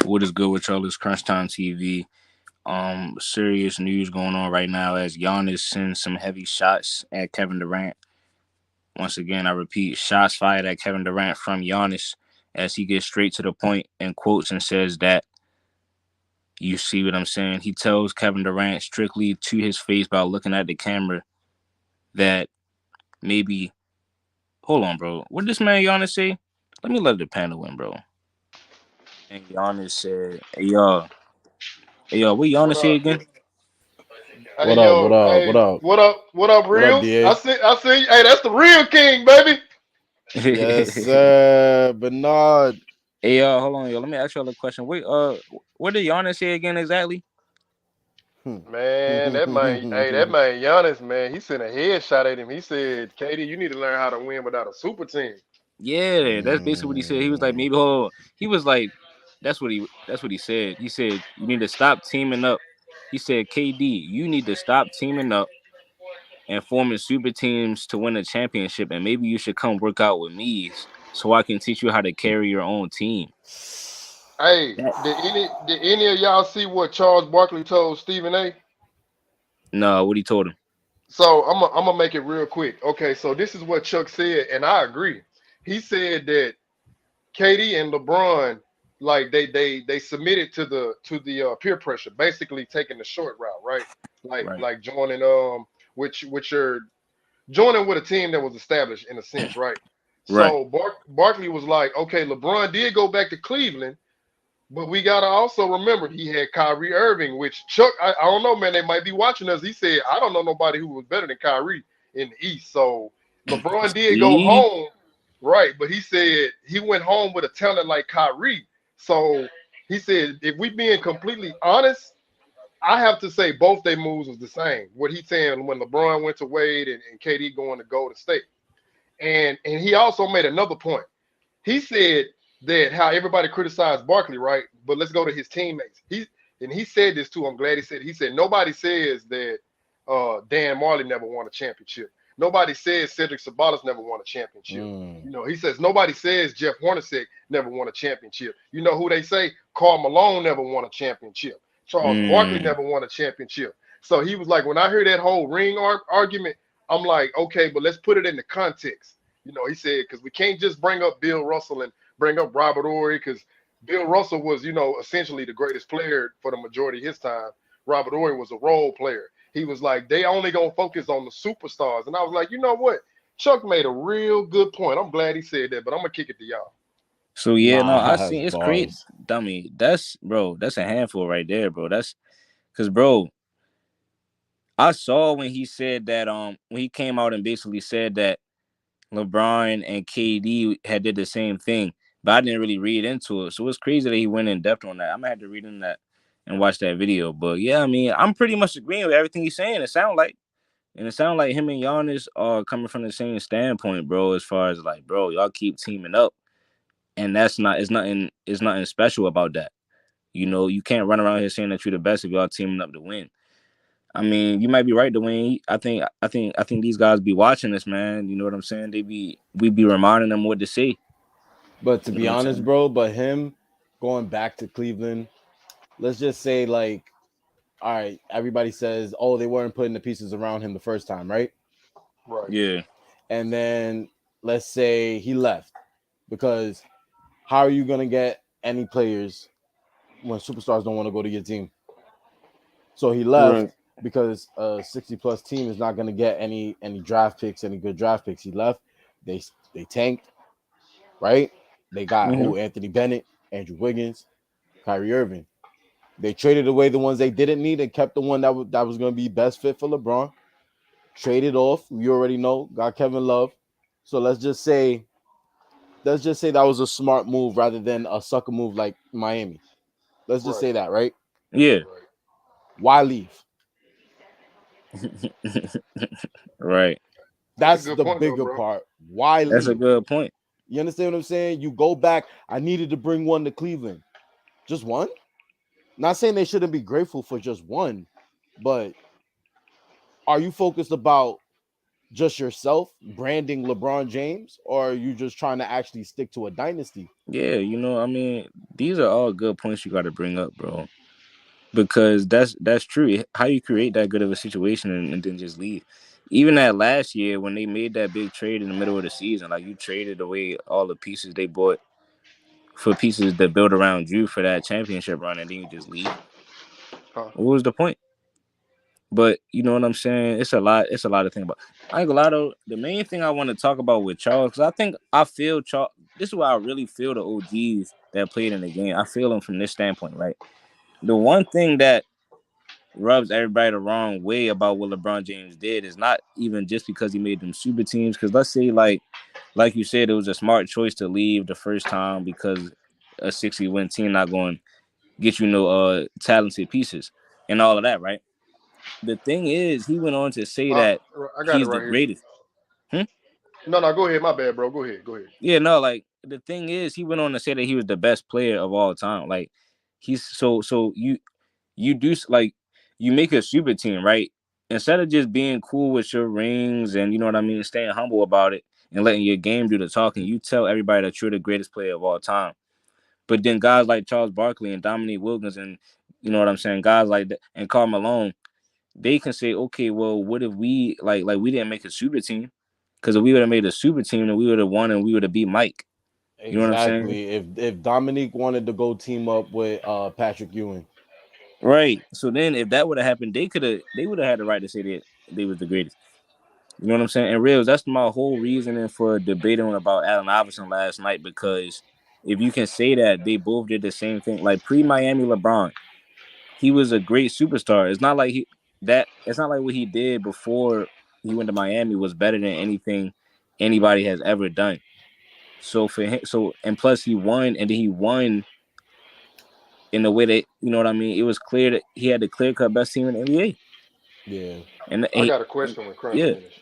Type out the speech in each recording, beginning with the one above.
What is good with y'all? It's Crunch Time TV. Serious news going on right now as Giannis sends some heavy shots at Kevin Durant. Once again, I repeat, shots fired at Kevin Durant from Giannis as he gets straight to the point and quotes and says that you see what I'm saying. He tells Kevin Durant strictly to his face by looking at the camera that maybe hold on, bro. What did this man Giannis say? Let me let the panel in, bro. And Giannis said, hey y'all, what What Giannis say up? again? Hey What up? What yo, up? What hey, up? what up? What up, What up, real? I Da? see, I see. Hey, that's the real king, baby. Yes, sir. Bernard. Hey, hold on, yo. Let me ask y'all a question. Wait, what did Giannis say again exactly? Man, that man, Giannis, man, he sent a headshot at him. He said, "Katie, you need to learn how to win without a super team." Yeah, that's basically what he said. He was like, Mm. maybe hold on. He was like, that's what he said. He said you need to stop teaming up. He said, KD, you need to stop teaming up and forming super teams to win a championship, and maybe you should come work out with me so I can teach you how to carry your own team. Hey, That, did any of y'all see what Charles Barkley told Stephen A? no, what he told him. So I'm gonna make it real quick. Okay, so this is what Chuck said, and I agree. He said that KD and LeBron, like they submitted to the peer pressure, basically taking the short route, right? Like Right, like joining which are joining with a team that was established in a sense, right? right. So Barkley was like, okay, LeBron did go back to Cleveland, but we gotta also remember he had Kyrie Irving, which Chuck, I don't know, man, they might be watching us. He said, I don't know nobody who was better than Kyrie in the East. So LeBron did go See, home, right? But he said he went home with a talent like Kyrie. So he said, if we being completely honest, I have to say both their moves was the same. What he's saying when LeBron went to Wade and KD going to Golden State. And he also made another point. He said that how everybody criticized Barkley, right? But let's go to his teammates. He said this too. I'm glad he said it. He said nobody says that Dan Marley never won a championship. Nobody says Cedric Sabalas never won a championship. Mm. He says nobody says Jeff Hornacek never won a championship. You know who they say? Karl Malone never won a championship. Charles Barkley mm, never won a championship. So he was like, when I hear that whole ring argument, I'm like, okay, but let's put it in the context. He said, because we can't just bring up Bill Russell and bring up Robert Ory, because Bill Russell was, essentially the greatest player for the majority of his time. Robert Ory was a role player. He was like, they only gonna focus on the superstars. And I was like, you know what? Chuck made a real good point. I'm glad he said that, but I'm gonna kick it to y'all. so yeah, no, I Nah, see. It's great, bars. dummy. That's bro. That's a handful right there, bro. That's because, bro. I saw when he said that. When he came out and basically said that LeBron and KD had did the same thing, but I didn't really read into it. So it's crazy that he went in depth on that. I'm gonna have to read in that and watch that video. But yeah, I mean, I'm pretty much agreeing with everything he's saying. It sounds like him and Giannis are coming from the same standpoint, bro. As far as like, bro, y'all keep teaming up, and that's not. It's nothing special about that. You can't run around here saying that you're the best if y'all teaming up to win. I mean, you might be right, Dwayne. I think these guys be watching this, man. You know what I'm saying? We be reminding them what to say. But to You know be what I'm honest, saying? bro, but him going back to Cleveland, let's just say, like, all right, everybody says, oh, they weren't putting the pieces around him the first time, right? Right. Yeah. And then let's say he left because how are you going to get any players when superstars don't want to go to your team? So he Right. left because a 60 plus team is not going to get any draft picks, any good draft picks. He left. They they tanked, right? They got Hmm. who? Anthony Bennett, Andrew Wiggins, Kyrie Irving. They traded away the ones they didn't need and kept the one that was going to be best fit for LeBron. Traded off. We already know. Got Kevin Love. So let's just say that was a smart move rather than a sucker move like Miami. Let's just Right. say that, right? Yeah. Right. Why leave? Right. That's a That's good the point, though, bigger bro. part. Why That's a leave? good point. You understand what I'm saying? You go back. I needed to bring one to Cleveland. Just one? Not saying they shouldn't be grateful for just one, but are you focused about just yourself branding LeBron James, or are you just trying to actually stick to a dynasty? Yeah, I mean, these are all good points you got to bring up, bro. Because that's true. How you create that good of a situation and then just leave. Even that last year when they made that big trade in the middle of the season, like you traded away all the pieces they bought for pieces that build around you for that championship run, and then you just leave. Huh? What was the point? But you know what I'm saying? It's a lot. It's a lot to think about. I ain't gonna lie though. The main thing I want to talk about with Charles, because I feel Charles. This is why I really feel the OGs that played in the game. I feel them from this standpoint, right? The one thing that rubs everybody the wrong way about what LeBron James did is not even just because he made them super teams. Because let's say like you said, it was a smart choice to leave the first time because a 60-win team not going to get talented pieces and all of that, right? The thing is, he went on to say Uh, that I got it he's the right here. greatest. Hmm? No, no, go ahead. My bad, bro. Go ahead. Go ahead. Yeah, no, like the thing is, he went on to say that he was the best player of all time. Like he's so you do like you make a super team, right? Instead of just being cool with your rings and you know what I mean, staying humble about it and letting your game do the talking, you tell everybody that you're the greatest player of all time. But then guys like Charles Barkley and Dominique Wilkins and you know what I'm saying, guys like that and Karl Malone, they can say, okay, well, what if we like we didn't make a super team? Because if we would have made a super team, then we would have won and we would have beat Mike. You know what I'm saying? Exactly. If Dominique wanted to go team up with Patrick Ewing, Right. So then if that would have happened, they would have had the right to say that they was the greatest. You know what I'm saying? And reals, that's my whole reasoning for debating about Allen Iverson last night because if you can say that they both did the same thing, like pre Miami LeBron, he was a great superstar. It's not like what he did before he went to Miami was better than anything anybody has ever done. So for him, and plus he won, and then he won in the way that you know what I mean. It was clear that he had the clear cut best team in the NBA, yeah, and I he, got a question when Crunch yeah, finished.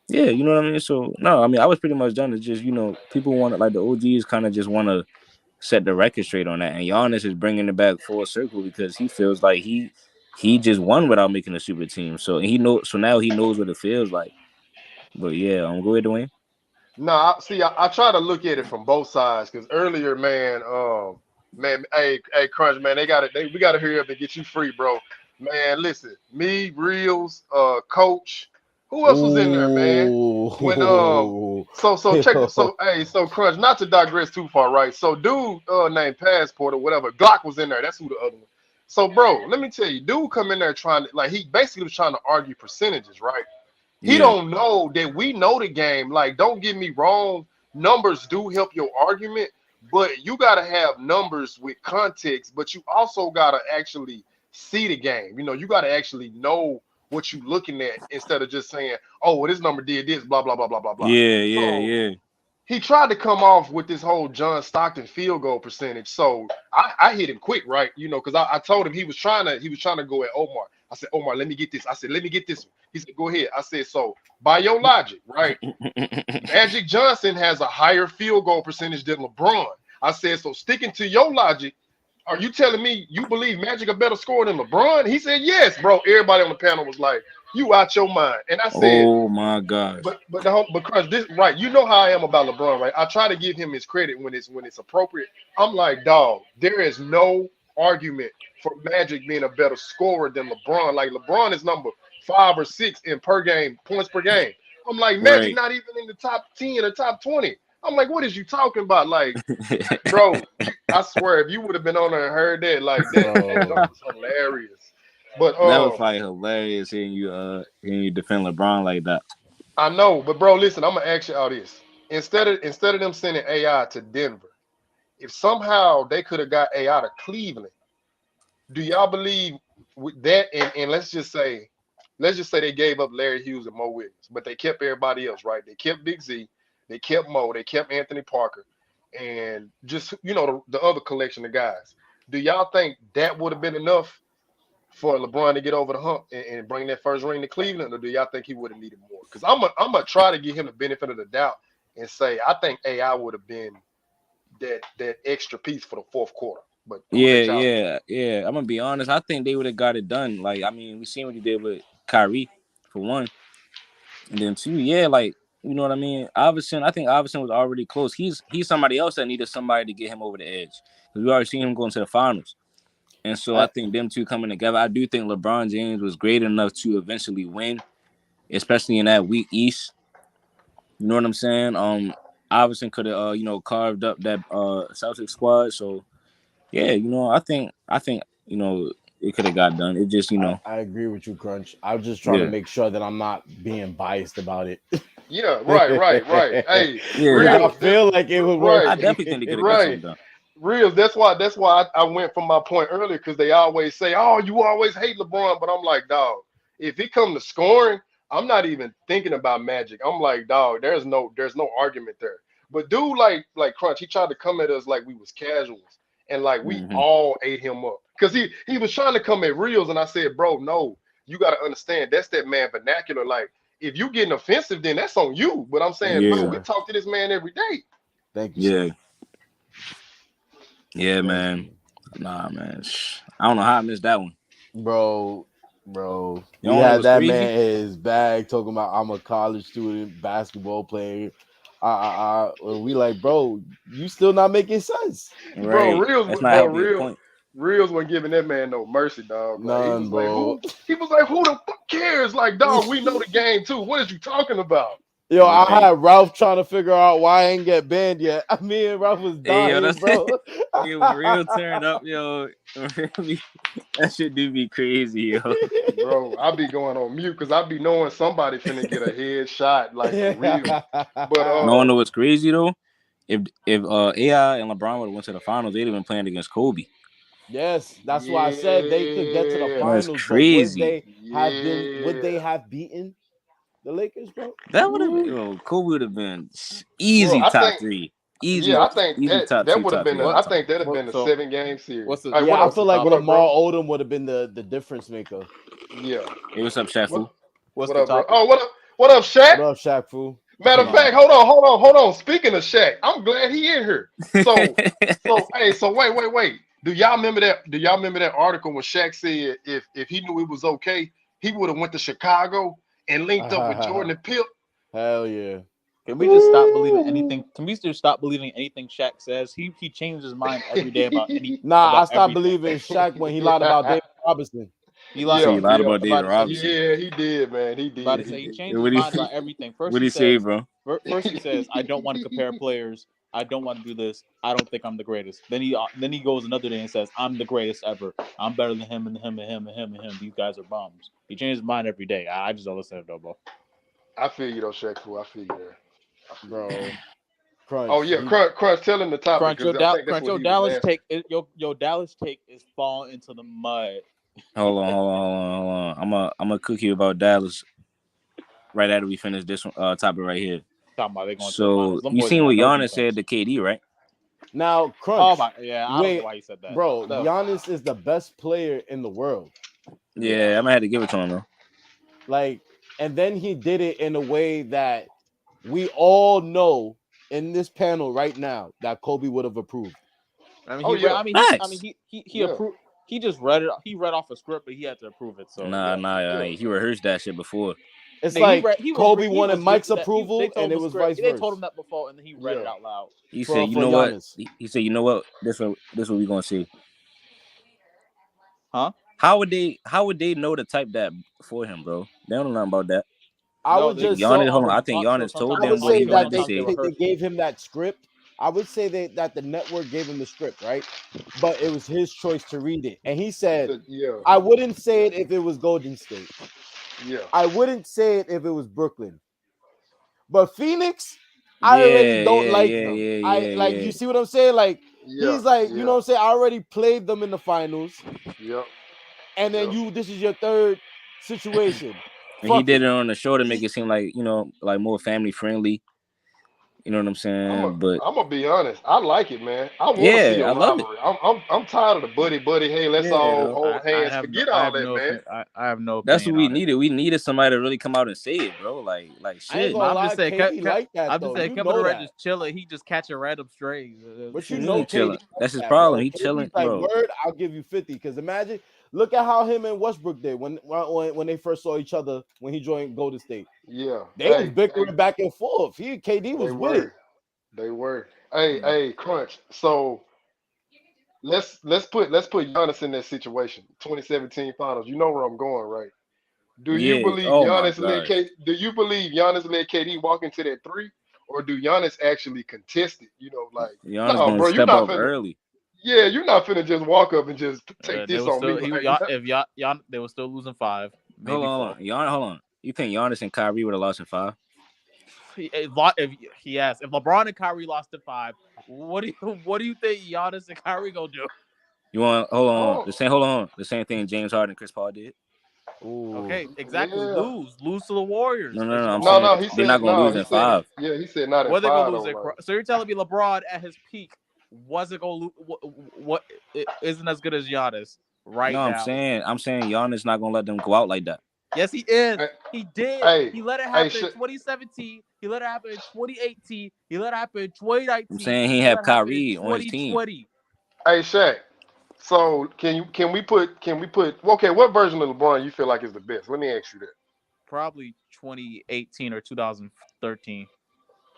yeah, you know what I mean. So no, I mean I was pretty much done. It's just people want to like the OGs kind of just want to set the record straight on that, and Giannis is bringing it back full circle because he feels like he just won without making a super team. So now he knows what it feels like. But yeah, I'm going Dwayne. No, see, I try to look at it from both sides because earlier, man, hey, Crunch, man, we got to hurry up and get you free, bro. Man, listen, me, Reels, Coach, who else was in there, man? When Ooh. so check, Yo. so Crunch, not to digress too far, right? So dude, named Passport or whatever, Glock was in there. That's who the other one. So, bro, let me tell you, dude, come in there trying to he basically was trying to argue percentages, right? He Yeah, don't know that we know the game. Like, don't get me wrong, numbers do help your argument, but you gotta have numbers with context, but you also gotta actually see the game. You gotta actually know what you're looking at instead of just saying, oh, well, this number did this, blah, blah, blah, blah, blah, blah. yeah, yeah, So yeah. he tried to come off with this whole John Stockton field goal percentage. So I hit him quick, right? Because I told him he was trying to go at Omar. I said, Omar, let me get this. I said, let me get this one. He said, go ahead. I said, so by your logic, right? Magic Johnson has a higher field goal percentage than LeBron. I said, so sticking to your logic, are you telling me you believe Magic a better scorer than LeBron? He said, yes, bro. Everybody on the panel was like, you out your mind. And I said, Oh my gosh. but Crunch, this right. You know how I am about LeBron, right? I try to give him his credit when it's appropriate. I'm like, dog, there is no argument for Magic being a better scorer than LeBron. Like LeBron is number 5 or 6 in per game points per game. I'm like, Magic Right. not even in the top 10 or top 20. I'm like, what is you talking about? Like, bro, I swear, if you would have been on there and heard that, like that joke Bro. was hilarious. But That was probably hilarious hearing you defend LeBron like that. I know, but bro, listen, I'm gonna ask you all this. Instead of them sending AI to Denver, if somehow they could have got AI to Cleveland, do y'all believe with that? And let's just say they gave up Larry Hughes and Mo Williams, but they kept everybody else, right? They kept Big Z, they kept Mo, they kept Anthony Parker, and just the other collection of guys. Do y'all think that would have been enough for LeBron to get over the hump and bring that first ring to Cleveland, or do y'all think he would have needed more? Because I'm gonna try to give him the benefit of the doubt and say I think AI would have been that extra piece for the fourth quarter. But I'm gonna Yeah, let y'all speak. yeah, yeah. I'm gonna be honest. I think they would have got it done. Like, I mean, we seen what he did with Kyrie, for one. And then two, yeah, like you know what I mean. Iverson, I think Iverson was already close. He's somebody else that needed somebody to get him over the edge because we already seen him going to the finals. And so I I, think them two coming together, I do think LeBron James was great enough to eventually win, especially in that weak East. You know what I'm saying? Iverson could have carved up that Celtics squad. So yeah, I think it could have got done. It just I agree with you, Crunch. I was just trying to yeah make sure that I'm not being biased about it. Yeah, right. Hey, yeah. Because I real, feel like it would work. right, I definitely think they could have got right. something done. Real. That's why I went from my point earlier because they always say, "Oh, you always hate LeBron," but I'm like, dog, if he come to scoring, I'm not even thinking about Magic. I'm like, dog, there's no argument there. But dude, like Crunch, he tried to come at us like we was casuals and like we Hmm. all ate him up because he was trying to come at reals, and I said, bro, no, you got to understand that's that man vernacular. Like if you getting offensive, then that's on you. But I'm Thank saying, you, bro, Yeah, we sir. talk to this man every day. Thank you, yeah, sir. yeah, Thank man. you. Nah, man. I don't know how I missed that one. Bro, bro. You We don't know had what's that crazy? man in his bag talking about I'm a college student, basketball player. And we like, bro, you still not making sense. Bro, Right. That's not Bro, helping your point. Reels wasn't giving that man no mercy, dog. Like he None, was like, bro. who the fuck cares? Like, dog, we know the game too. What is you talking about? Yo, I Right. had Ralph trying to figure out why I ain't get banned yet. Me and Ralph was Hey, yo, dying, that's bro. yo, when real turn up, yo. That shit do be crazy, yo. Bro, I be going on mute because I be knowing somebody finna get a headshot, like for real. But You don't know what's crazy though? If AI and LeBron would have went to the finals, they'd have been playing against Kobe. Yes, that's why I said they could get to the yeah, That's finals, but would crazy. they have been? Would yeah. they have beaten the Lakers, bro? That would have Ooh. Kobe would have been Bro, easy I top think three. yeah, Easy, I think easy that top that two, would have top been three a all I What? time. think that'd have What? been a So 7 game series. what's the Hey, what Yeah, I up? what's feel the like What up, topic? Lamar bro? Odom would have been the difference maker. Yeah. Hey, what's up, Shaq What Fu? What's what the up, bro? topic? Oh, what up, Shaq? What up, Shaq Fu? Matter of Nah. fact, hold on. Speaking of Shaq, I'm glad he in here. So wait. Do y'all remember that article when Shaq said if he knew it was okay, he would have went to Chicago and linked up with Jordan and Pip? Hell yeah. Can we just stop believing Ooh. anything? Can we just stop believing anything Shaq says? He changes his mind every day Nah, I about stopped everything. believing Shaq when he lied about David Robinson. He You lied. say Yeah, you lied yeah, about David About to say. Robinson. yeah. He did, man. He About did. to He say he did. changed his What do mind you about everything. what do you say, bro? First he says I don't want to compare players. I don't want to do this. I don't think I'm the greatest. Then he goes another day and says I'm the greatest ever. I'm better than him and him and him and him and him. These guys are bums. He changes his mind every day. I just don't listen to him, bro. I feel you though, Shaq. Fu. I feel you there. I feel you. Bro, Oh Crunch. yeah, Crunch. Tell him the topic Crunch because I think that's Crunch what your he was Dallas answering. take your Dallas take is falling into the mud. Hold on. I'm a cook you about Dallas right after we finish this topic right here. Talking about they going to the So finals. Them you boys ain't seen got what no Giannis said defense. to KD, right? Now, Oh Crunch. my, yeah, I don't know Wait, why he said that. bro. Still, Giannis is the best player in the world. yeah, Yeah, I'm gonna have to give it to him though. Like, and then he did it in a way that we all know in this panel right now that Kobe would have approved. I mean Oh he read. yeah, I mean Facts. he yeah, approved. He just read it. He read off a script, but he had to approve it. So Nah, yeah, nah. yeah. He rehearsed that shit before. It's yeah, he like read. Kobe He wanted was Mike's briefed that. They approval, told and him it a was script. vice They told him versa that before, and then he read it Yeah. out loud. He said, "You for know what?" Giannis. He said, "You know what? This what we gonna see. Huh? How would they know to type that for him, bro? They don't know nothing about that. I No, would they just so say Giannis, hold on. I think so Giannis told I would them sometimes what say he that wanted to they sometimes they say. they rehearse. gave him that script. I would say that the network gave him the script, right? But it was his choice to read it, and he said, Yeah, "I wouldn't say it if it was Golden State. yeah, I wouldn't say it if it was Brooklyn. But Phoenix, I already Yeah, don't yeah, like yeah, them. yeah, I yeah, like yeah. you see what I'm saying? Like yeah, he's like, you know yeah, what I'm saying? I already played them in the finals, yeah, and then yeah. this is your third situation. And he Fuck did it. it on the show to make it seem like like more family friendly. You know what I'm I'm a, saying? But I'm gonna be honest. I like it, man. I want to see yeah, a I love it. rivalry. I'm tired of the buddy. Hey, let's Yeah, all though. hold hands. Forget I all have that, no man. I have no That's what opinion we on it. needed. We needed somebody to really come out and say it, bro. Like I ain't shit. But gonna I'm just lie, saying, KD like that I'm just though. saying, You Kevin know Durant that. just chilling. He just catching random strays. But What you you know mean KD chilling? like That's his that, problem. bro. He KD's chilling, like, bro. word, I'll give you 50. Because imagine, Look at how him and Westbrook did when they first saw each other when he joined Golden State. Yeah. They was bickering back and forth. KD They was with it. were. They were. Hey, Crunch. So let's put Giannis in that situation. 2017 Finals. You know where I'm going, right? Do you Yeah. believe Oh my Giannis let gosh. K? Do you believe Giannis let KD walk into that three, or do Giannis actually contest it? Like, Giannis no, gonna bro, you're step not up finna. early. Yeah, you're not finna just walk up and just take They this were on still me like that. they were still losing 5, Hold maybe on, 4. Hold on. You think Giannis and Kyrie would have lost in 5? If LeBron and Kyrie lost in 5, what do you think Giannis and Kyrie gonna do? You want hold on. Oh, The same thing James Harden and Chris Paul did. Ooh. Okay, exactly. yeah. Lose to the Warriors. No. I'm No, saying no, he they're not said gonna no. lose He in said 5. yeah. He said not in What are they gonna five lose though. it? Like, So you're telling me LeBron at his peak wasn't gonna lose? What isn't as good as Giannis No, right now? I'm saying Giannis not gonna let them go out like that. Yes, he is. hey, He did. hey, He let it hey, happen in shit. 2017. He let it happen in 2018. He let it happen in I'm 2019. saying he He let have it happen in Kyrie on his team. 2020. Hey, Shaq. So can we put okay? What version of LeBron you feel like is the best? Let me ask you that. Probably 2018 or 2013.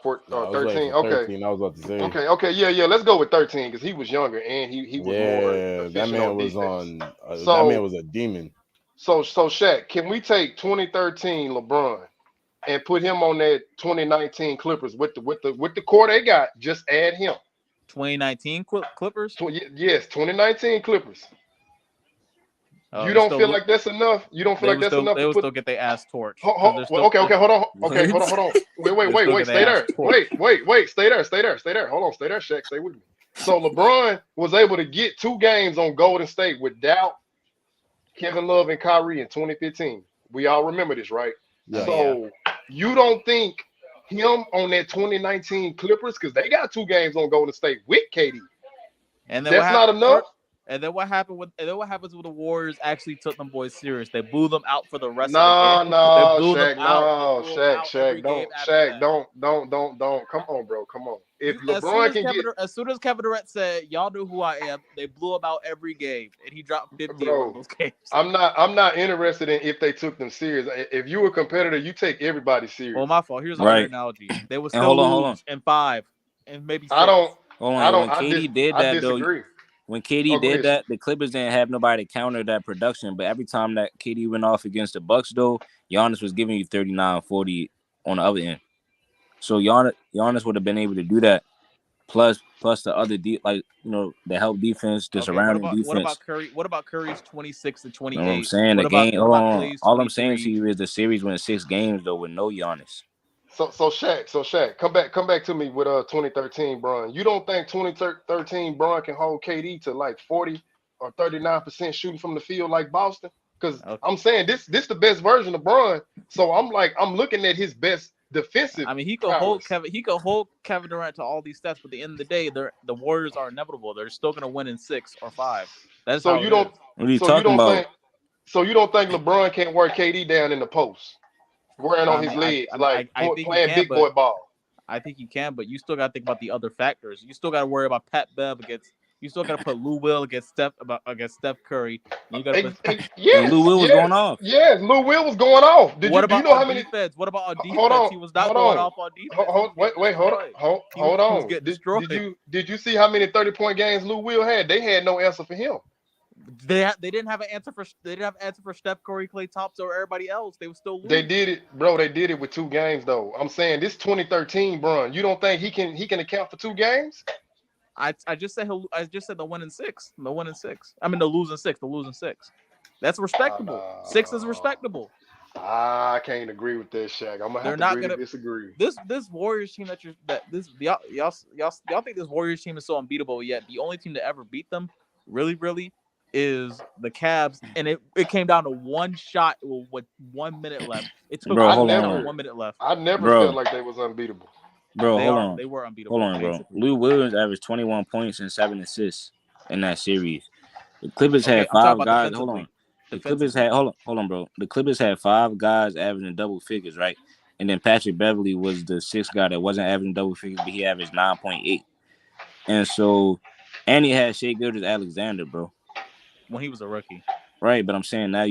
Nah, I was waiting 13. for Okay, 13. I was about to say. okay. Yeah. Let's go with 13 because he was younger and he was more Yeah, that efficient man on was defense. on. That man So was a demon. so Shaq, can we take 2013 LeBron and put him on that 2019 Clippers with the core they got? Just add him. 2019 Clippers. Yes, 2019 Clippers. You They don't still feel like that's enough? You don't feel they like would that's still enough they to would put? still get their ass torched because they're Well, still okay, hold on. Okay, What? hold on. Wait, they still get their stay ass there. torched. Wait. Stay there. Hold on, stay there, Shaq. Stay with me. So LeBron was able to get 2 games on Golden State without Kevin Love and Kyrie in 2015. We all remember this, right? Yeah. Yeah. So you don't think him on that 2019 Clippers, because they got 2 games on Golden State with KD. And then what That's not happened? enough? And then what happens when the Warriors actually took them boys serious? They blew them out for the rest of the game. No, They no, blew them Shaq, out. They no, blew them Shaq, out every game after that. don't. Come on, bro, come on. If You LeBron can get, as soon as Kevin Durant said, "Y'all know who I am," they blew him out every game, and he dropped 50 in one of bro, those games. I'm not interested in if they took them serious. If you a competitor, you take everybody Well, serious. my fault. Here's a better Right. analogy. They would And still hold on. lose in 5 and maybe I 6. don't, Hold I on. don't, I disagree. When KD Oh, go did ahead. that, the Clippers didn't have nobody to counter that production. But every time that KD went off against the Bucks, though, Giannis was giving you 39, 40 on the other end. So Giannis would have been able to do that. Plus the other the help defense, the Okay, surrounding what about defense. Curry? What about Curry's 26 and You know what I'm 28? saying? The game. Hold What about on. Clay's All I'm saying to 23? you is the series went 6 games though with no Giannis. So Shaq, come back to me with 2013 Bron. You don't think 2013 Bron can hold KD to like 40 or 39% shooting from the field like Boston? Because Okay. I'm saying this the best version of Bron. So I'm looking at his best defensive I mean, prowess. He could hold Kevin Durant to all these stats, but at the end of the day, the Warriors are inevitable. They're still going to win in 6 or 5. That's So how you it don't is. What are you so you talking don't about? think LeBron can't wear KD down in the post, wearing on his legs like I think he playing can, big but boy ball. you still got to think about the other factors. You still got to worry about Pat Bev against. You still got to put Lou Will against Steph Curry. And you got to put. And Lou Yes, Will was going yes, off. yes. Lou Will was going off. Did What you do you about know on how many? defense? What about on Hold defense? on, He was not hold going on. off on defense. He was getting Wait, hold on, destroyed. hold He was on. getting Did destroyed. you see how many 30-point games Lou Will had? They had no answer for him. They didn't have an answer for Steph Curry, Klay Thompson, or everybody else. They would still They lose. did it, bro. They did it with 2 games though. I'm saying this 2013 Bron. You don't think he can account for 2 games? I just said I just said the 1-6. The 1-6. I mean the losing 6. The losing 6. That's respectable. 6 is No. respectable. I can't agree with that, Shaq. I'm gonna They're have to not agree to gonna disagree. this Warriors team that you're that this y'all think this Warriors team is so unbeatable, yet the only team to ever beat them really is the Cavs, and it came down to one shot with 1 minute left. It took Bro, I one hold shot with on. never, 1 minute left. I never felt Bro, like they was unbeatable. hold on. They were Hold unbeatable on, bro. basically. Lou Williams averaged 21 points and 7 assists in that series. The Clippers Okay, had I'm talking five about guys. Hold on. defensively. The Clippers had hold on, bro. The Clippers had 5 guys averaging double figures, right? And then Patrick Beverly was the 6th guy that wasn't averaging double figures, but he averaged 9.8. And so, and he had Shea Gilgeous Alexander, bro. When he was a rookie. Right, but I'm saying now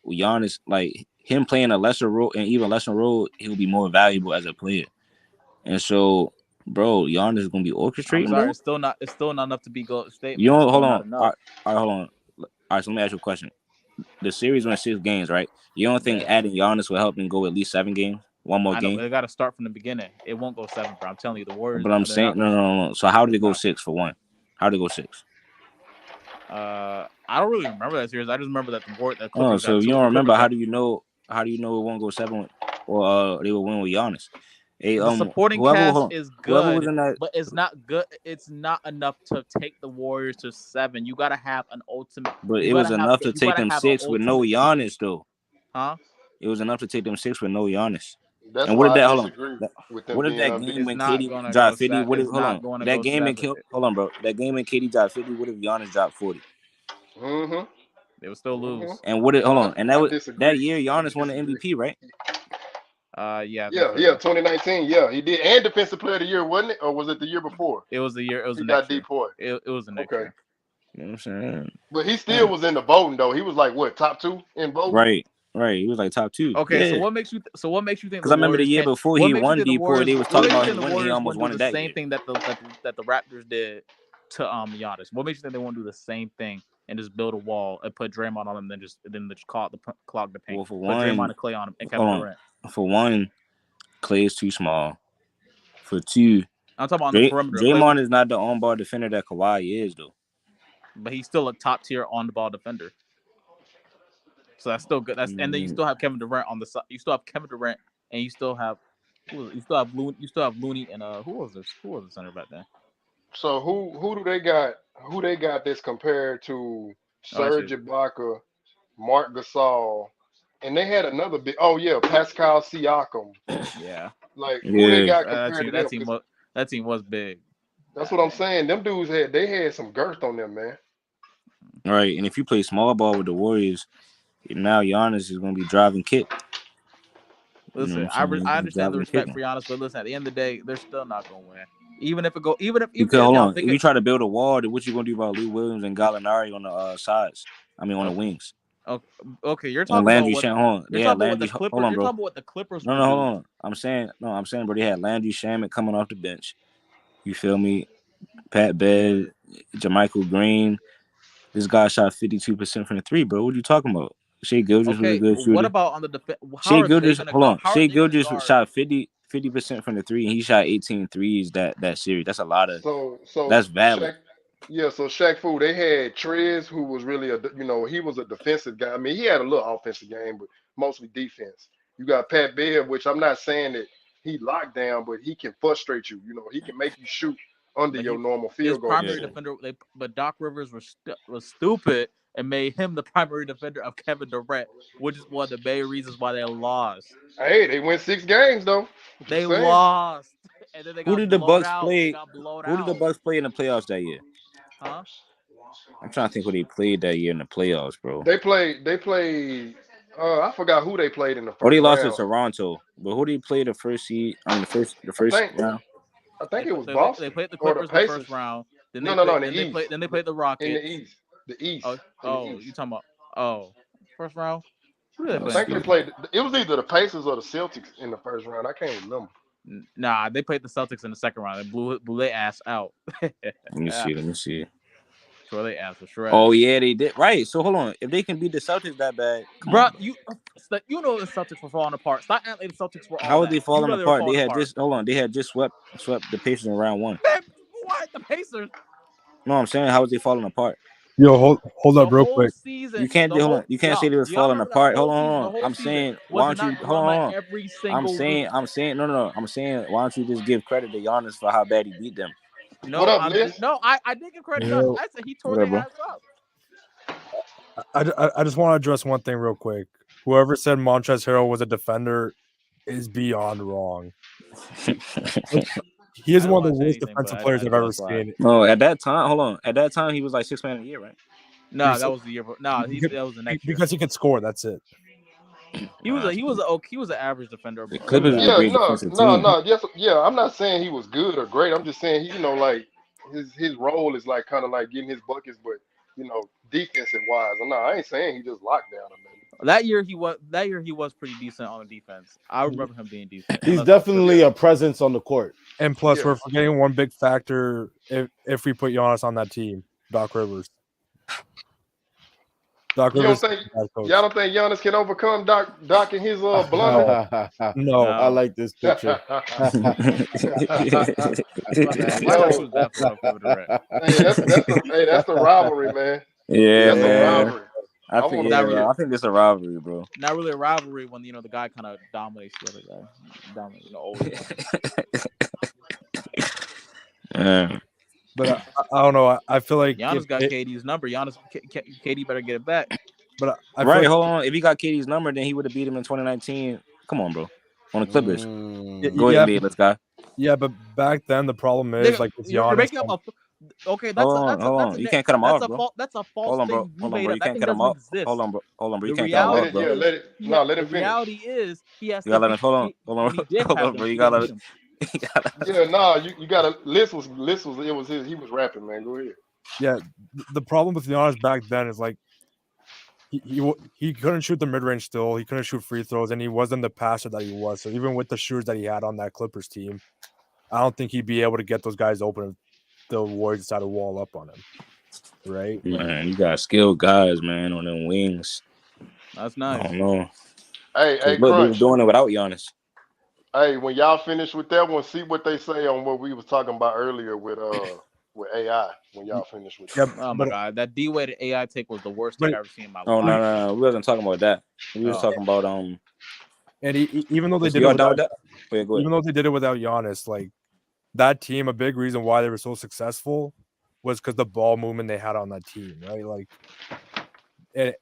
Giannis, like him playing a lesser role and even lesser role, he'll be more valuable as a player. And so, bro, Giannis is gonna be I'm orchestrating, sorry, bro. it's still not. It's still not enough to be Golden State, You man. It's don't still hold not on. enough. All right, hold on. All right, so let me ask you a question. The series went 6 games, right? You don't think Yeah, adding Giannis will help him go at least 7 games? One more I know. game? They got to start from the beginning. It won't go 7, bro. I'm telling you, the Warriors. But I'm They're not saying gonna. no. So how did it It's go not. 6 for one? How did it go 6? I don't really remember that series. I just remember that the Oh, Clippers so got if you two. don't The remember, Clippers how got do you know? How do you know it won't go 7 or they will win with Giannis? Hey, the supporting whoever cast hold on, is whoever was good, in that, but it's not good. It's not enough to take the Warriors to 7. You gotta have an ultimate. but You it was gotta have. enough to You take gotta them have an 6 with no ultimate team, Giannis though. huh? It was enough to take them 6 with no Giannis. That's And what did why I that? Hold on. disagree That, with them what did being that game unbeaten. It's when not Katie gonna go dropped 50? 7. What if? It's Hold not on. gonna That go game in 7. kill. Hold on, bro. That game in Katie dropped 50. What if Giannis dropped 40? Mm-hmm. They would still Mm-hmm. lose. And what? It, hold No, on. And that I was that disagree. year I Giannis won the disagree. MVP, right? Yeah, I think Yeah, so. yeah, Yeah, 2019. Yeah, he did. And Defensive Player of the Year, wasn't it? Or was it the year before? it was the year. It was He the got next year. deported. It was the next Okay. year. You know what I'm saying? But he still Yeah. was in the voting, though. He was like, what, top 2 in voting? Right. Right. He was like top 2. Okay, so Yeah. what makes you? So what makes you think Because the I remember the Warriors year can't? before What he makes you won think the D-Poy, Warriors? they was What talking makes you about think him the winning. He Warriors almost wouldn't do won it the that same year. thing that the Raptors did to Giannis? What makes you think they won't do the same thing and just build a wall and put Draymond on him, then just clog the paint, Well, for put Draymond one, and Clay on him and Kevin hold Durant? on. For one, Clay is too small. For two, I'm talking about on the perimeter. Clay Draymond won't, is not the on-ball defender that Kawhi is, though. but he's still a top tier on the ball defender. So that's still good. That's and then you Mm, still have Kevin Durant on the side. You still have Kevin Durant, and you still have you still have Looney. You still have Looney and who was this? Who was the center back then? So who do they got? Who they got that's compared to Oh, Serge actually, Ibaka, Mark Gasol, and they had another big. Oh yeah, Pascal Siakam. yeah. Like who they yeah. got That compared team to that them? team Because was that team was big. that's what I'm saying. Them dudes had some girth on them, man. Right. And if you play small ball with the Warriors, now Giannis is going to be driving kick. You know what Listen, I'm saying? He's I going to be understand the driving respect kicking. for Giannis, but listen, at the end of the day, they're still not gonna win. Even if it go, even Because, if hold now on. think If you it. try to build a wall, then what you going to do about Lou Williams and Gallinari on the sides? I mean, on the Okay, wings. okay, okay, you're And talking about Landry what Shamet. Hold on. you're They talking had about what Landry. the Hold Clippers. on, You're bro. talking about what the Clippers No, hold produced. on. I'm saying, bro, they had Landry Shamet coming off the bench. You feel me? Pat Yeah. Bev, Jermichael Green. This guy shot 52% from the three, bro. What are you talking about? Shea Gildress was a Okay, good what shooter. about on the defense? Shea Gildress, hold on. How are Shea they gonna Gildress guard? shot 50% from the three, and he shot 18 threes that series. That's a lot of. So That's valid. Shaq, yeah. So Shaq Fu, they had Trez, who was really he was a defensive guy. I mean, he had a little offensive game, but mostly defense. You got Pat Bev, which I'm not saying that he locked down, but he can frustrate you. He can make you shoot under But your normal his field goal Yeah. primary percentage. defender. But Doc Rivers was stupid and made him the primary defender of Kevin Durant, which is one of the main reasons why they lost. Hey, they win 6 games though. They Just saying. lost, and then they Who got did the blowed Bucks out. They play? got blowed Who did the out, Bucks play in the playoffs that year? huh? I'm trying to think who they played that year in the playoffs, bro. They played. I forgot who they played in the Oh, they first lost to round. Toronto. But who did they play the first seed? I mean, the I first think round. I think it was They Boston played the or the Clippers in the first Pacers. round. No, no, no, in the East. Then they played the In the Rockets. East. The East. Oh, In the you East. talking about first round? Who did they No, I play in the think they first see. round? played. It was either the Pacers or the Celtics in the first round. I can't remember. Nah, they played the Celtics in the second round. They blew their ass out. Let me see. Let me see. Tore their ass for Oh shreds. yeah, they did. Right. So hold on. If they can beat the Celtics that bad, come Bro, on, bro. you know the Celtics were falling apart. Stop acting like the Celtics were all How are they that. You falling know they were apart? They falling had apart. just hold on. They had just swept the Pacers in round one. Man, what? The Pacers No, I'm saying how is they falling apart? Yo, hold the up real whole quick. season, You can't the hold on. whole You can't say y'all, they was y'all falling remember that apart. whole season, the On. whole I'm season. saying why Was it don't you not hold drama on? every single week? I'm saying no. I'm saying why don't you just give credit to Giannis for how bad he beat them? What No, up, Liz? I did give credit to Giannis. Yo, I said he tore their Whatever. ass up. I just want to address one thing real quick. Whoever said Montrezl Harrell was a defender is beyond wrong. He I is didn't one of the want to say worst anything, defensive but players I I've know ever that's why. seen. No, at that time, hold on. At that time, he was like 6 man of the year, right? No, that was the year. No, that was the next year. Because he could score. That's it. He was an average defender The pretty Clippers was a bad. Yeah, great no, defensive no, team. no. Yes, yeah. I'm not saying he was good or great. I'm just saying like his role is like kind of like getting his buckets, but defensive wise. No, I ain't saying he just locked down or nothing. That year he was pretty decent on defense. I remember him being decent. He's Unless definitely Yeah. a presence on the court. And plus, Yeah. we're forgetting one big factor if we put Giannis on that team, Doc Rivers. Doc You don't Rivers, think is a bad coach. y'all don't think Giannis can overcome Doc and his blunder? No. I like this picture. my Doc was definitely on Kevin Durant. That's the rivalry, man. Yeah, That's a man. rivalry. I think I think it's a rivalry, bro. Not really a rivalry when the guy kind of dominates the other guy. Always. Yeah. But I don't know. I feel like Giannis got KD's number. KD better get it back. But right, hold on. If he got KD's number, then he would have beat him in 2019. Come on, bro. On the Clippers. Go ahead, NBA, let's go. Yeah, but back then the problem is like with you're Giannis. making up okay, that's hold on. You can't cut him off, bro. That's a false Hold on, bro. thing Hold on, bro. You that can't thing cut him doesn't off. exist. Hold on, bro. Hold on, bro. You The can't cut him off, bro. Let it the finish. reality is he has You gotta let him. Hold on, hold on, bro. You gotta. Yeah, no, you gotta. List was it was his. He was rapping, man. Go ahead. Yeah, the problem with Giannis back then is like he couldn't shoot the mid range still. He couldn't shoot free throws, and he wasn't the passer that he was. So even with the shooters that he had on that Clippers team, I don't think he'd be able to get those guys open if the Warriors decided to wall up on him. Right? Man, you got skilled guys, man, on them wings. That's nice. I don't know. Hey, Look, Crunch. they was doing it without Giannis. Hey, when y'all finish with that one, see what they say on what we was talking about earlier with AI. When y'all finish with that. Oh my god, that D-weighted AI take was the worst thing I've ever seen in my life. Oh no, we wasn't talking about that. We was talking about And even though they is did you it without, that? Wait, go ahead. even though they did it without Giannis, like that team, a big reason why they were so successful was because the ball movement they had on that team, right? It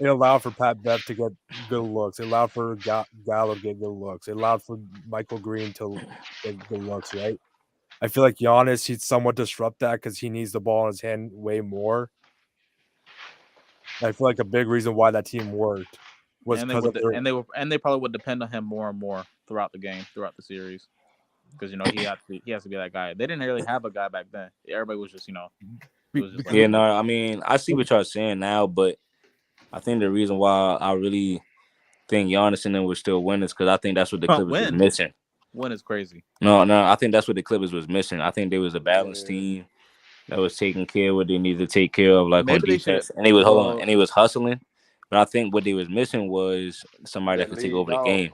allowed for Pat Bev to get good looks. It allowed for Gallo to get good looks. It allowed for Michael Green to get good looks, right? I feel like Giannis, he'd somewhat disrupt that because he needs the ball in his hand way more. I feel like a big reason why that team worked was because they probably would depend on him more and more throughout the game, throughout the series, because he has to be that guy. They didn't really have a guy back then. Everybody was just I mean, I see what y'all saying now, but I think the reason why I really think Giannis and them were still winning is because I think that's what the Clippers was missing. Win is crazy. No, I think that's what the Clippers was missing. I think there was a balanced team that was taking care of what they needed to take care of, like on defense. And they was and he was hustling. But I think what they was missing was somebody that could take over the game.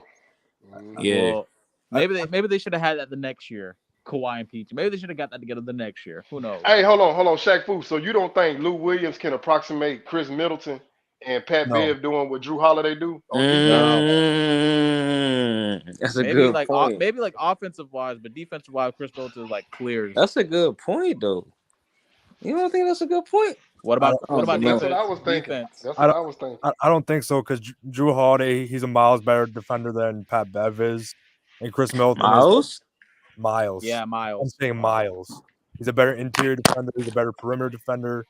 Yeah. Well, maybe they should have had that the next year. Kawhi and PG. Maybe they should have got that together the next year. Who knows? Hey, hold on, Shaq Fu. So you don't think Lou Williams can approximate Chris Middleton and Pat Bev doing what Drew Holiday do on defense? That's a good point. Maybe offensive wise, but defensive wise, Chris Middleton is clears. That's a good point, though. You don't think that's a good point? What about defense? That's what I was thinking. I don't think so because Drew Holiday, he's a miles better defender than Pat Bev is, and Chris Middleton Miles. Yeah, Miles. I'm saying Miles. He's a better interior defender. He's a better perimeter defender.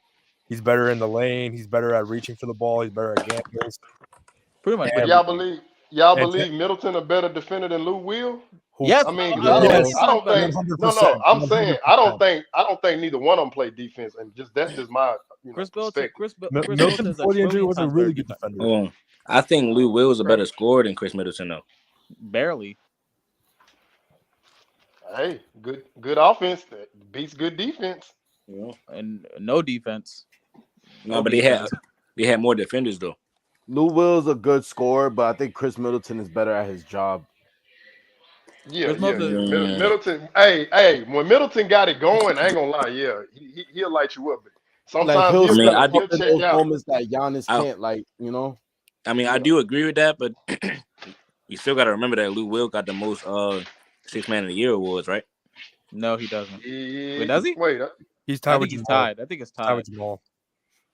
He's better in the lane. He's better at reaching for the ball. He's better at gambles. Pretty much. But y'all believe Middleton a better defender than Lou Will? Yes. I mean, I don't think. 100%. No. I'm saying I don't think neither one of them play defense, and that's just my. Chris Middleton. Middleton before the injury was a really good defender. I think Lou Will is a better scorer than Chris Middleton, though. Barely. Hey, good offense that beats good defense. Yeah. And no defense. No, but they had more defenders though. Lou Will's a good scorer, but I think Chris Middleton is better at his job. Yeah. Middleton. Hey, when Middleton got it going, I ain't gonna lie. Yeah, he'll light you up. But sometimes he'll check those out moments that Giannis can't, I mean, I do agree with that, but you still got to remember that Lou Will got the most Sixth Man of the Year awards, right? No, he doesn't. Wait, does he? Wait, he's tied. He's tied. I think it's tied.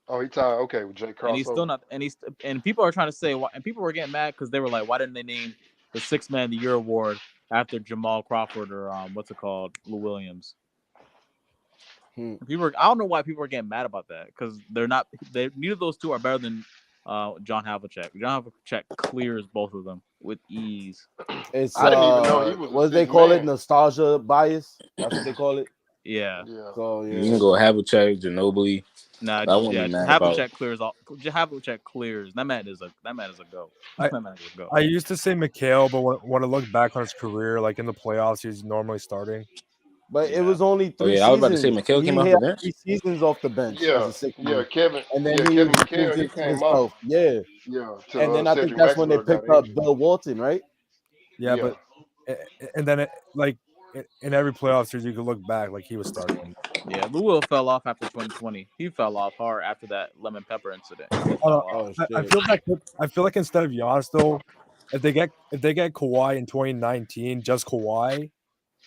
Oh, he tied. Okay, with Jay Crossover. And he's still not. And people are trying to say, and people were getting mad because they were like, why didn't they name the Sixth Man of the Year award after Jamal Crawford or what's it called, Lou Williams? I don't know why people are getting mad about that because they're not. Neither of those two are better than John Havlicek. John Havlicek clears both of them with ease. It's I didn't even know he was. What they call it? Nostalgia bias. That's what they call it. Yeah. So you can go Havlicek, Ginobili. Nah, I wouldn't yeah, be mad about. Havlicek clears all. Havlicek clears. That man is a go. I That man is a go. I used to say Mikhail, but when I look back on his career, like in the playoffs, he's normally starting. But it Yeah. was only Oh 3 yeah, I was about to say seasons. McHale came He off had the bench. 3 seasons off the bench as Yeah, a six yeah, man, Kevin, and then yeah, he Kevin McHale, moved he into came off, himself. Yeah, yeah, and to then I think Cedric that's when they Maxwell got picked up injured. Bill Walton, right? Yeah, Yeah, but and then like in every playoff series, you could look back like he was starting. Yeah, the wheel fell off after 2020. He fell off hard after that lemon pepper incident. He I, fell don't, off. Oh I shit. feel like I feel like instead of Giannis though, if they get Kawhi in 2019, just Kawhi,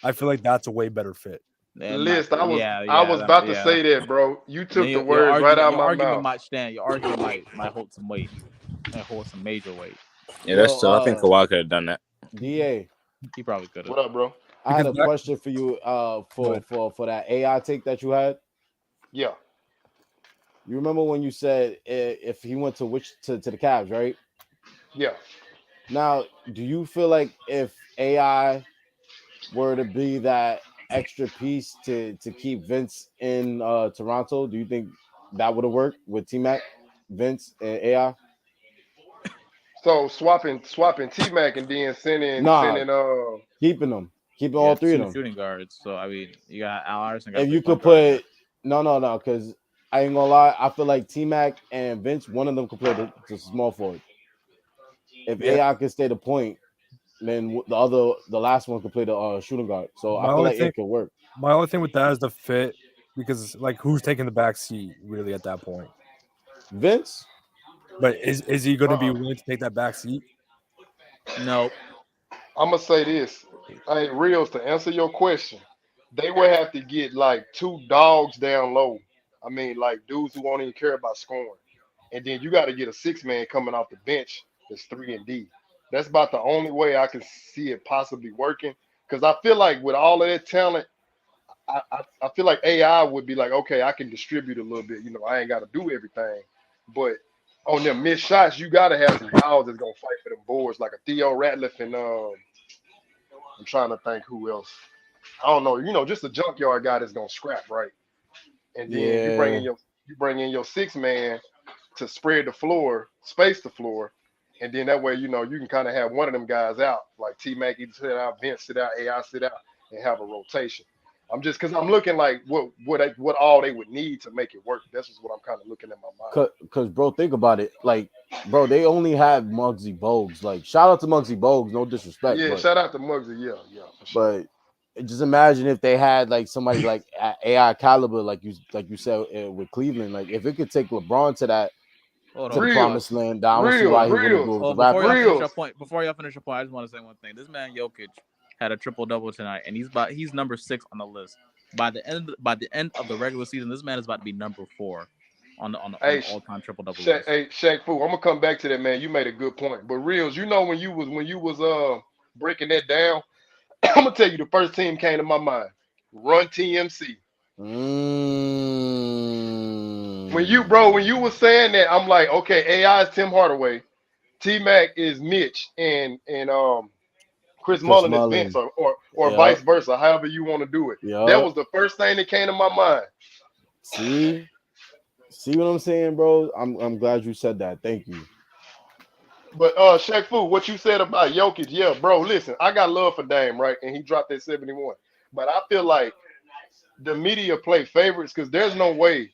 I feel like that's a way better fit. It might, list. I was yeah, I yeah, was about to yeah. say that, bro. You Then took the words right out of your my argument mouth. might stand. Your argument might hold some weight and hold some major weight. Yeah, that's Yo, tough. I think Kawhi could have done that. Da, He probably could have. What up, bro? I had Because a that, question for you. but For that AI take that you had. Yeah, You remember when you said if he went to to the Cavs, right? yeah. Now, do you feel like if AI were to be that extra piece to keep Vince in Toronto, do you think that would have worked with T Mac, Vince, and AI? So swapping T Mac and then Nah, sending keeping them, keeping Yeah, all three of two them. shooting guards. So I mean, you got Al Iverson got to If play you could point guard again. put no, because I ain't gonna lie, I feel like T Mac and Vince, one of them could play the small forward. If yeah, AI could stay the point, then the last one could play the shooting guard. So I my feel only like thing it could work. my only thing with that is the fit because like who's taking the back seat really at that point? Vince, But is he going to be uh willing to take that back seat? No, I'm gonna say this. Hey, Reels, to answer your question, they would have to get like two dogs down low. I mean, like dudes who won't even care about scoring. And then you got to get a six man coming off the bench that's 3 and D. That's about the only way I can see it possibly working. Because I feel like with all of that talent, I feel like AI would be like, okay, I can distribute a little bit. You know, I ain't got to do everything. But on them missed shots, you got to have some dogs that's gonna fight for them boards, like a Theo Ratliff and I'm trying to think who else. I don't know. You know, just a junkyard guy that's gonna scrap, right? And then yeah, you bring in your six man to spread the floor, space the floor, and then that way, you know, you can kind of have one of them guys out, like T Mac either sit out, Vince sit out, AI sit out, and have a rotation. I'm just because I'm looking like what all they would need to make it work. That's just what I'm kind of looking at my mind. cause bro, think about it. Like, bro, they only have Muggsy Bogues. Like, shout out to Muggsy Bogues, no disrespect, Yeah, shout out to Muggsy. Yeah, yeah, for sure. but just imagine if they had like somebody like AI caliber, like you said with Cleveland. Like, if it could take LeBron hold to on, the Reels, promised land, I don't see reels, why he wouldn't reels, do it with oh, the before Raptors. y'all reels. finish your point, I just want to say one thing. This man Jokic had a triple double tonight, and he's number 6 on the list. By the end of the regular season, this man is about to be number 4 on Hey, the all time triple double Shaq, list. hey, Shaq Fu, I'm gonna come back to that, man. You made a good point. But reels, you know when you was breaking that down, I'm gonna tell you the first team came to my mind. Run TMC. When Mm. you were saying that, I'm like, okay, AI is Tim Hardaway, T Mac is Mitch, and Chris Chris Mullen is Vince, Mullin. or Yeah, vice versa, however you want to do it. That yeah. was the first thing that came to my mind. See, see what I'm saying, bro? I'm glad you said that. Thank you. But Shaq Fu, what you said about Jokic, yeah, bro. Listen, I got love for Dame, right? And he dropped that 71. But I feel like the media play favorites because there's no way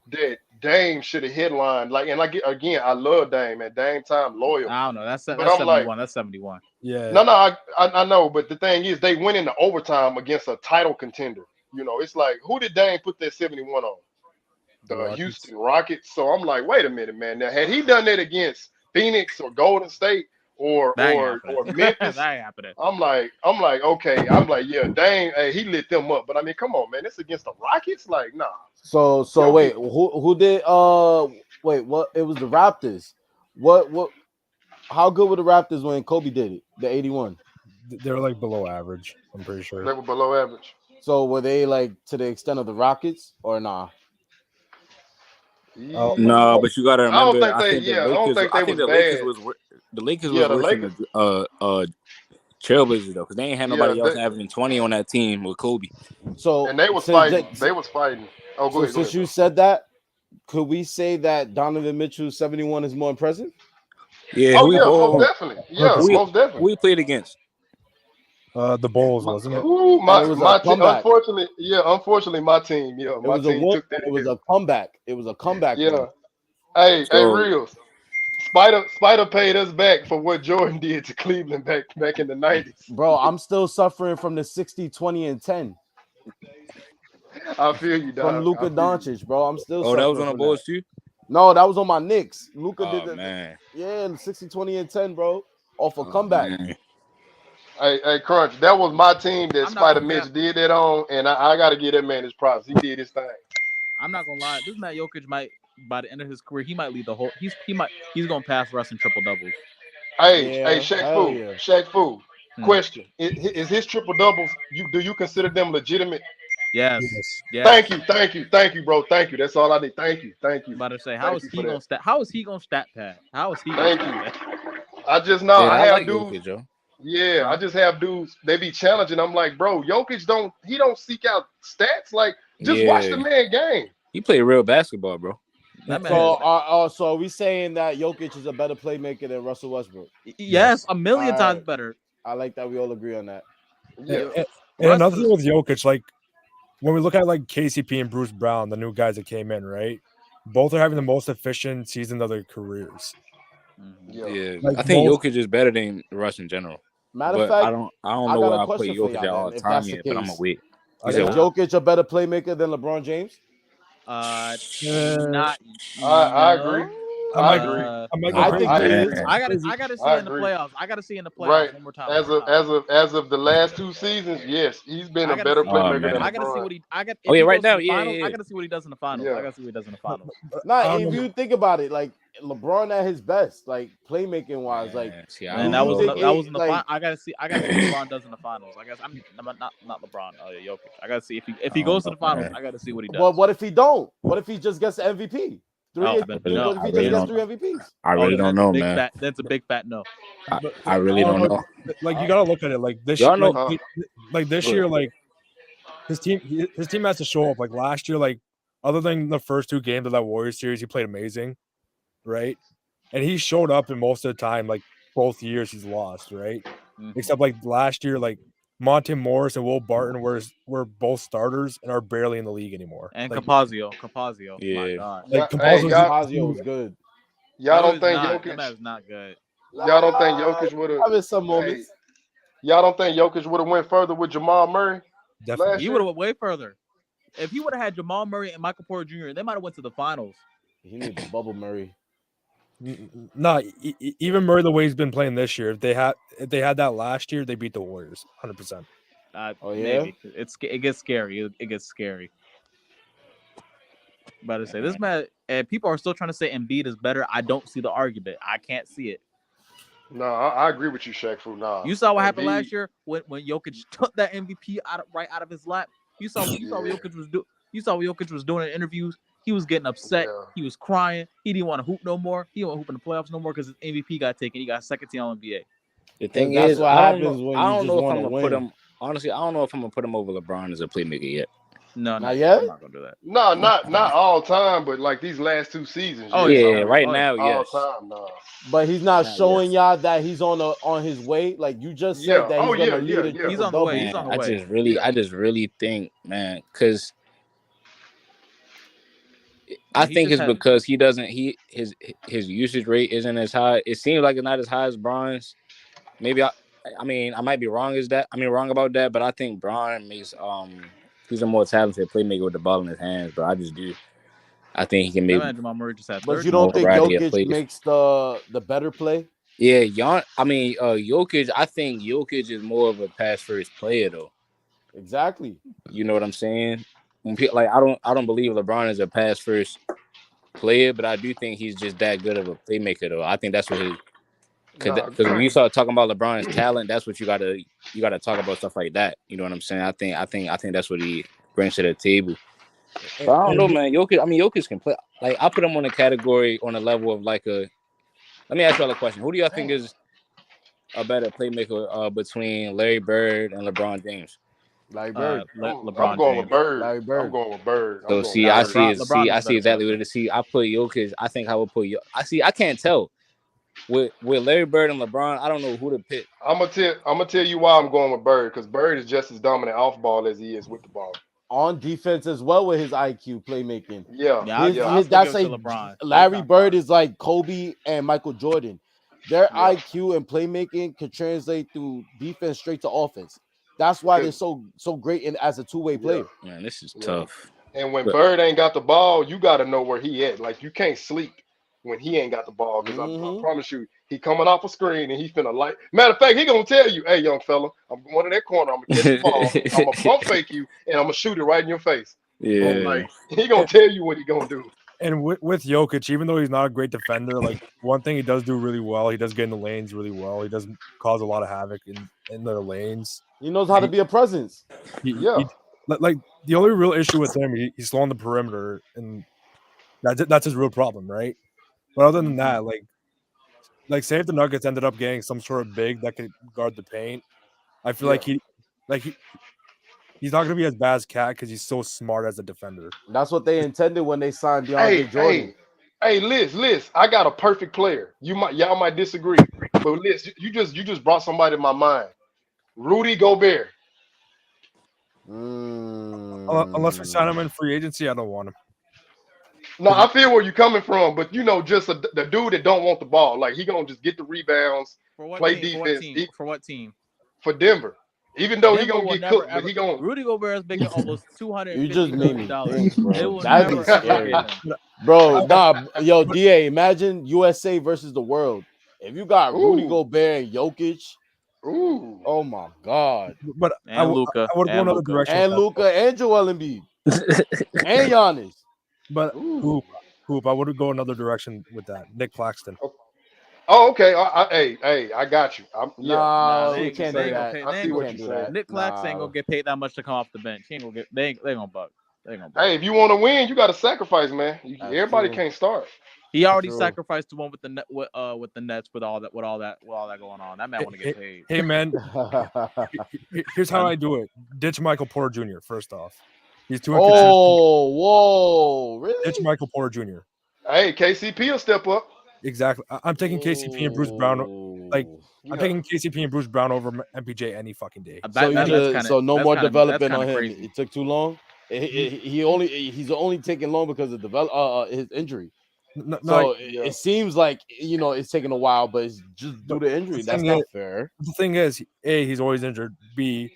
that Dame should have headlined. Like, and like again, I love Dame and Dame time loyal. I don't know. But That's I'm like, 71. That's 71. Yeah, no, I know. But the thing is, they went into overtime against a title contender. You know, it's like who did Dame put that 71 on? the The Rockets. Houston Rockets. So I'm like, wait a minute, man. Now, had he done that against Phoenix or Golden State or That ain't or happening. or That Memphis, ain't happening. okay. I'm like, yeah, dang, hey, he lit them up. But I mean, come on, man. It's against the Rockets. Like, nah, So yo, wait, get who did wait, what it was the Raptors. What how good were the Raptors when Kobe did it? The 81. They're like below average. I'm pretty sure. they were below average. So were they like to the extent of the Rockets or nah? Oh, No, I but you gotta don't remember. think they. Yeah, I don't think I they think was the Lakers bad. was the Lakers Yeah, was the worse than Lakers. the Trailblazers though, because they ain't had Yeah, nobody else averaging 20 on that team with Kobe. So and they was since fighting. They was fighting. Oh, go so ahead, since you bro. said that, could we say that Donovan Mitchell's 71 is more impressive? Yeah, Oh yeah, most definitely. Yeah, who 100%. we, most definitely. who we played against? The Bulls, wasn't it? And it was a comeback. Unfortunately, my team, It my was a team win, took and that it was L. a comeback. It was a comeback Yeah. win. Hey, So Reels. Spider paid us back for what Jordan did to Cleveland back in the 90s. Bro, I'm still suffering from the 60, 20, and 10 I feel you, from dog. I Luka feel you. Doncic, bro. I'm still that was suffering on the from that. Bulls too. No, that was on my Knicks. Luka did Oh the man. yeah, 60, 20, and 10, bro. Off a Oh comeback. man. Hey, Crunch, that was my team that I'm not Spider gonna Mitch cap. did that on, and I got to give that man his props. He did his thing. I'm not gonna lie. This man Jokic might, by the end of his career, he might lead the whole. He's gonna pass Russ in triple doubles. Hey, Yeah, hell yeah. Shaq Fu. Hmm. Question: Is his triple doubles? Do you consider them legitimate? Yes. Yes. Thank Yes. you, bro. Thank you. That's all I need. Thank you. I'm about to say, Thank you for that. How is he gonna stat pad? How is he gonna Thank stat you. pad? I just know Yeah, I I like have dudes. Jokic, Joe. Yeah, I Huh? just have dudes. They be challenging. I'm like, bro, Jokic don't seek out stats. Like, just watch the Yeah, man game. he played real basketball, bro. That man So has. so are we saying that Jokic is a better playmaker than Russell Westbrook? Yes, Yes. a million All times right. better. I like that we all agree on that. And, Yeah, and Russ another thing is. with Jokic, like when we look at like KCP and Bruce Brown, the new guys that came in, right? Both are having the most efficient season of their careers. Mhm. yeah. Yeah, Like I think both. Jokic is better than Russ in general. Matter of But I fact, don't I know got where a I'll put question for Jokic y'all at all then. the If time that's the yet, but I'm gonna case, wait. You I said is got. what? Jokic a better playmaker than LeBron James? Uh, Uh, not I agree. no. I I might. agree. I might go I Oh think crazy. he is. man. I gotta see I it in the agree. playoffs. I gotta see it in the playoffs Right. one more time. As of the last two seasons, yes, he's been I a gotta better see. Oh playmaker than man. I gotta see LeBron. what he. I got Oh if yeah, he right goes to now. the Yeah, finals. yeah, I yeah. gotta see what he does in the finals. I Yeah. gotta see what he does in the finals. Nah, I don't if know. you think about it, like LeBron at his best, like playmaking wise, like Man, see, I Man, do don't you know, think bro. that was in it the final. like I gotta see. I gotta see what LeBron does in the finals. I guess I'm not LeBron. Jokic. I gotta see if I he don't goes to know, the finals. man. I gotta see what he but does. what if he don't? What if he just gets the MVP? Oh, Three then really, what no. if I he just really gets Then don't. three MVPs? I oh, really then don't that's a know, big man. fat. That's a big fat no. But I I really don't don't know. know. Like you gotta look at it like this. Y'all know. Like Huh? like this Good. year, like his team has to show up. Like last year, like other than the first two games of that Warriors series, he played amazing, right? And he showed up in most of the time. Like both years, he's lost, right? Mhm. Except like last year, like Monte Morris and Will Barton were both starters and are barely in the league anymore. And Capazio. My Yeah. God. Yeah. Like Hey, Compazzo's Campazzo was good. y'all No, don't he's think not. That Jokic? man's not good. Y'all don't think Jokic would have? Having some Hey, moments. y'all don't think Jokic would have went further with Jamal Murray definitely. last He would year? have went way further. If he would have had Jamal Murray and Michael Porter Jr., they might have went to the finals. He need the bubble Murray. No, even Murray the way he's been playing this year. If they had that last year, they beat the Warriors 100%. Oh yeah? Maybe it gets scary. It gets scary. About to say this man, and people are still trying to say Embiid is better. I don't see the argument. I can't see it. No, I agree with you, Shaq Fu. Nah, You saw what happened Embiid. last year when Jokic took that MVP right out of his lap. You saw what Yeah, Jokic was do. You saw what Jokic was doing in interviews. He was getting upset. yeah. He was crying. He didn't want to hoop no more. He didn't want to hoop in the playoffs no more because his MVP got taken. He got second team All NBA. The Because thing that's is, what I don't know. happens when I you don't just know if want I'm to gonna put win. him. Honestly, I don't know if I'm gonna put him over LeBron as a playmaker yet. No, Not I'm yet? not gonna do that. No, not all time, but like these last two seasons, Oh yes. yeah, Yeah, I'm with right you. oh yeah. now, All yes. time, no. But he's not Not yet. showing y'all that he's on his way. Like you just said Yeah. that Oh he's yeah, gonna yeah, lead in yeah, He's triple on the way. doubles. He's on Man, the way. yeah. I just really think, man, because I Man, he think just it's had. because he doesn't. His usage rate isn't as high. It seems like it's not as high as Bron's. Maybe I mean, I might be wrong. Wrong about that? But I think Bron makes he's a more talented playmaker with the ball in his hands. But I just do. I think he can That make man Jamal Murray just had But 30. you more don't think variety of Jokic plays. makes the better play? Yeah, Jokic. I think Jokic is more of a pass first player, though. Exactly. You know what I'm saying? When people, like, I don't believe LeBron is a pass first player, but I do think he's just that good of a playmaker, though. I think that's what his Nah. because when you start talking about LeBron's talent, that's what you gotta talk about stuff like that. You know what I'm saying? I think that's what he brings to the table. But I don't know, And man. Jokic can play. Like, I put him on a category on a level of like a. Let me ask y'all a question. Who do y'all think Damn. is a better playmaker between Larry Bird and LeBron James? Larry Bird. I'm LeBron going with James. Bird. Larry I'm Bird. going with Bird. I'm So going with see, Nah, Bird. LeBron is I a see better exactly player. what it is. See, I put Jokic. I think I would put I can't tell with Larry Bird and LeBron. I don't know who to pick. I'm gonna tell you why I'm going with Bird, because Bird is just as dominant off ball as he is with the ball. On defense as well with his IQ playmaking. Yeah, Yeah, His, I'll yeah. his still that's give it to a LeBron. Larry Boy's Bird fine. is like Kobe and Michael Jordan. Their Yeah, IQ and playmaking can translate through defense straight to offense. That's why they're cause so great in as a two-way yeah, player. Man, this is yeah. tough. And when But Bird ain't got the ball, you got to know where he at. Like you can't sleep when he ain't got the ball, because I Hmm promise you, he coming off a screen and he finna light. Matter of fact, he gonna tell you, "Hey, young fella, I'm going to that corner. I'm gonna catch the ball. I'm gonna pump fake you, and I'm gonna shoot it right in your face." Boom. yeah, Like he gonna tell you what he gonna do. And with Jokic, even though he's not a great defender, like one thing he does do really well, he does get in the lanes really well. He does cause a lot of havoc in the lanes. He knows how to He, be a presence. Yeah. he like the only real issue with him, he's slow on the perimeter, and that's his real problem, right? But other than that, say if the Nuggets ended up getting some sort of big that could guard the paint, I feel Yeah. like he's not gonna be as bad as Cat because he's so smart as a defender. That's what they intended when they signed Hey, DeAndre Jordan. hey, hey, Liz, I got a perfect player. Y'all might disagree, but Liz, you just brought somebody to my mind. Rudy Gobert. Unless we sign him Mm. in free agency, I don't want him. No, I feel where you're coming from, but just the dude that don't want the ball. Like he gonna just get the rebounds, For what play team? For what defense. team? For what team? For Denver, even though he Denver gonna will get never cooked, but ever. he gonna. Rudy Gobert is making almost two hundred and You just fifty made million me dollars. think, They bro. will That'd be never ever get scary. him. Bro, I, nah, yo, but DA, imagine USA versus the world. If you got Rudy Ooh, Gobert and Jokic, ooh. oh my God. but And Luca. I would go And another Luca. direction with And that. Luca and Joel Embiid and Giannis. But Ooh. hoop, I would go another direction with that. Nick Claxton. Oh, okay. Hey, I got you. Yeah, Nah, No, I see we what you're can't they do ain't saying. gonna that. pay. I They see ain't We gonna. what can't you're do saying. that. Nick Claxton ain't Nah. gonna get paid that much to come off the bench. He ain't gonna get. They ain't gonna buck. They ain't gonna buck. Hey, if you want to win, you got to sacrifice, man. That's Everybody true. can't start. He already True. sacrificed the one with the net with the Nets with all that going on. That man Hey, want to get hey, paid. hey, man, here's how I do it. Ditch Michael Porter Jr. First off, he's too inconsistent. Oh, whoa. Ditch Really? Michael Porter Jr. Hey, KCP will step up. Exactly. I'm taking KCP and Bruce Brown. Like Oh. I'm Yeah. taking KCP and Bruce Brown over MPJ any fucking day. So you That's just kind of so no more that's developing kind on of him. crazy. It took too long. He's only taking long because of his injury. No, So Yeah. it seems like it's taking a while, but it's just due but to the injury. That's thing not is, fair. A, he's always injured. B,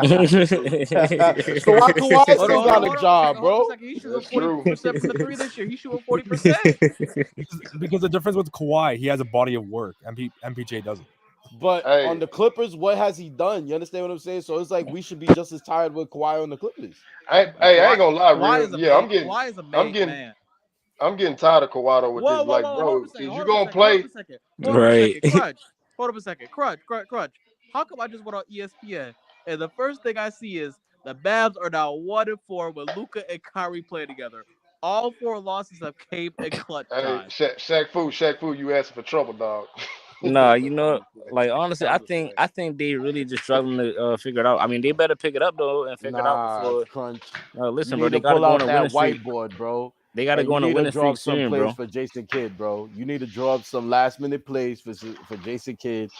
That's true. So why Kawhi Hold still on, hold on, got a hold on a second. job, Hold up a bro? second. He's shooting That's true. 40% from the three this year. He's shooting 40%. because the difference with Kawhi, he has a body of work. MPJ doesn't. But on Hey, the Clippers, what has he done? You understand what I'm saying? So it's like we should be just as tired with Kawhi on the Clippers. I ain't gonna lie, Kawhi real. is a Yeah, made. Kawhi is a I'm made getting, man. I'm getting tired of Kawhi with Whoa, this. whoa, Like, whoa! Hold up bro, a second. is you Hold up a gonna second. Hold up play? a second. Hold up a right. second. Crutch. Hold up a second. Crutch. How come I just went on ESPN and the first thing I see is the Babs are now 1-4 with Luca and Kyrie playing together. All four losses have came in clutch Hey, time. Shaq Fu, you asking for trouble, dog. Nah, you know, I'm just playing. like honestly, I'm just playing. I think they really just struggling to figure it out. I mean, they better pick it up though and figure it out Nah, before. Crunch. You Listen, bro, need they to got to pull go on out a that winning streak. whiteboard, bro. They got to And go you on a need to winning draw streak up some soon, plays bro. for Jason Kidd, bro. You need to draw up some last minute plays for Jason Kidd.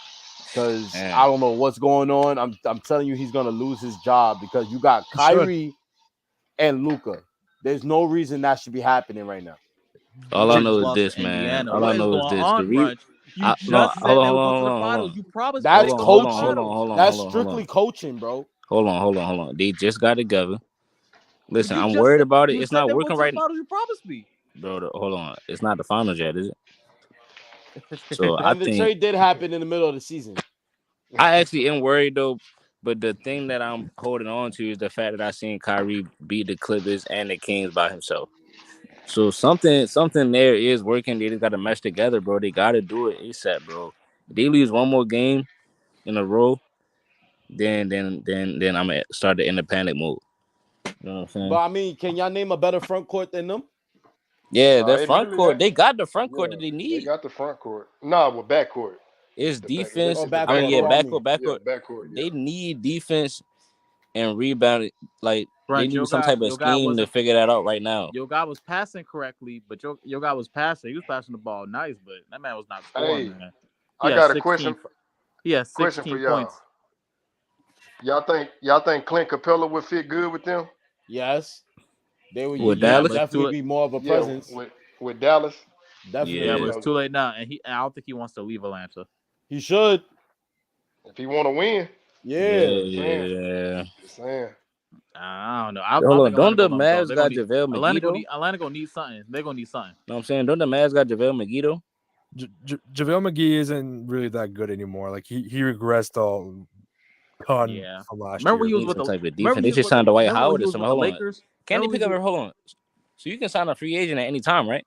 Because I Man, don't know what's going on. I'm telling you, he's gonna lose his job because you got He should. Kyrie and Luca. There's no reason that should be happening right now. all I Detroit He, know just is lost this, to man. Indiana. All I What is know going is this. on, Crunch? You No, just said they would go to the hold finals. on, You promised me they That's would go to the coaching. finals. That's hold on, strictly coaching, bro. hold on. They just got together. But Listen, I'm worried about it. you It's said not they would go working to the right now, finals. You promised me. bro. Hold on. It's not the finals yet, is it? So I And the think trade did happen in the middle of the season. I actually am worried though. But the thing that I'm holding on to is the fact that I seen Kyrie beat the Clippers and the Kings by himself. So something there is working. They just got to mesh together, bro. They got to do it ASAP, bro. If they lose one more game in a row, then I'm gonna start the independent mode. You know what I'm But saying? I mean, can y'all name a better front court than them? Yeah, Nah, their it front literally court. that. They got the front court Yeah, that they they need. got the front court. Nah, with back court. It's The back. If, defense. Oh, if the I mean, back backcourt. yeah, What court, I mean? backcourt. yeah, back court. Yeah. They need defense and rebounding. Like they Brent, need some type of your guy scheme to wasn't. figure that out right now. Your guy was passing correctly, but your guy was passing. He was passing the ball nice, but that man was not scoring, Hey, man. He I had got a question 16. He had for 16 y'all. points. Y'all think Clint Capella would fit good with them? Yes, they would. With He Yeah, would but Dallas, it's too definitely late. be more of a Yeah, presence. with Dallas. Yeah, but Definitely, yeah, it's too late now, and I don't think he wants to leave Atlanta. he should. If he want to win, Yeah, yeah, just saying, yeah. just saying. I don't know. I Hold think on, Atlanta don't the gonna let him go. Mavs They're gonna got need JaVale McGee though? Atlanta gonna need something. They're gonna need something. Know what I'm saying? Don't the Mavs got JaVale McGee though? JaVale McGee isn't really that good anymore. Like he regressed a ton Yeah. from last Remember when year. he They was need with some the type of remember defense. he They was should with sign Dwight remember when Howard he or was something. with the Hold on. Lakers? Can they Remember when pick he up? was, Hold on. So you can sign a free agent at any time, right?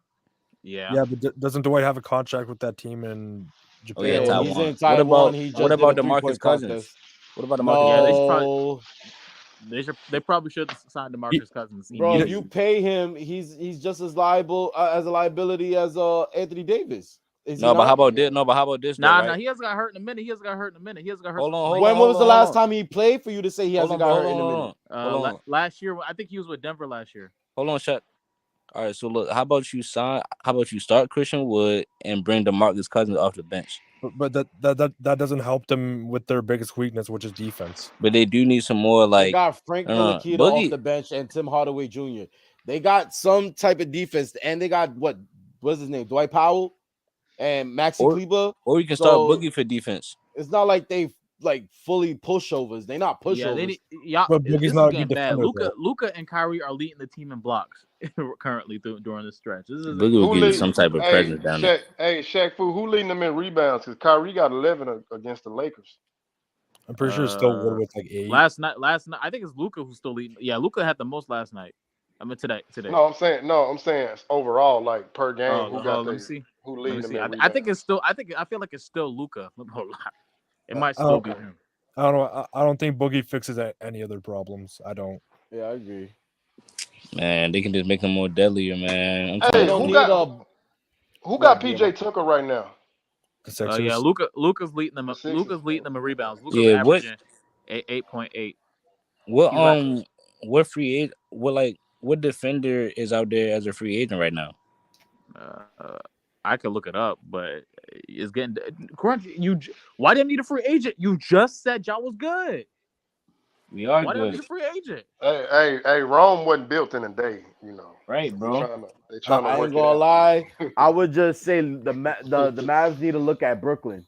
yeah. Yeah, but doesn't Dwight have a contract with that team in Oh yeah, yeah. Japan? He's in Taiwan. What Taiwan. about He what just did a about three-point DeMarcus Cousins? contest. What about DeMarcus Yeah, Cousins? No, they probably should sign He, DeMarcus Cousins bro. If he, you immediately. pay him, he's just as liable as a liability as Anthony Davis. Is he No, but how not? about Yeah. this? No, but how about this though, Nah, right? he hasn't got hurt in a minute. He hasn't got hurt in a minute. He hasn't got hurt Hold on, in hold like on, When hold was on, the hold last on. time he played for you to say he Hold hasn't on, got bro. hurt in a minute? Hold on. last year. I think he was with Denver last year. Hold on, shut. All right, so look, how about you start Christian Wood and bring DeMarcus Cousins off the bench? but that doesn't help them with their biggest weakness, which is defense. But they do need some more They like got Frank Ntilikina off Boogie. the bench and Tim Hardaway Jr. They got some type of defense, and they got what's his name, Dwight Powell and Maxi Or Kleber. or you can start So Boogie for defense. it's not like they like fully pushovers. They're not Yeah, they pushovers. need y'all. But Boogie's This is not a good getting bad. defender, though. Luca, and Kyrie are leading the team in blocks currently during this stretch. This isn't. Boogie will Who give you lead? some type of Hey, presence down there. Shaq Fu. Who leading them in rebounds? Because Kyrie got 11 against the Lakers. I'm pretty sure it's still Wood with like 8. Last night, I think it's Luca who's still leading. Yeah, Luca had the most last night. I mean today. No, I'm saying overall, like per game, Oh, let me see. who Let me leading them see. in I think rebounds? it's still. I feel like it's still Luca. It might I still don't, be Okay. him. I don't know. I don't think Boogie fixes any other problems. I don't. Yeah, I agree. Man, they can just make them more deadlier, man. I'm They Hey, trying to don't who see. need got a who go got ahead, PJ Tucker right now? The Yeah, Sixers. Luca's leading them. The Sixers. Luca's leading them in rebounds. Luca's Yeah, averaging 8.8. what He's like, what free agent what defender is out there as a free agent right now? uh, I could look it up, but it's getting crunch. Why didn't need a free agent? You just said y'all was good. We are Why didn't need good. a free agent? Hey, Rome wasn't built in a day, Right, So bro. they trying to I work ain't it gonna out. lie. I would just say the Mavs need to look at Brooklyn.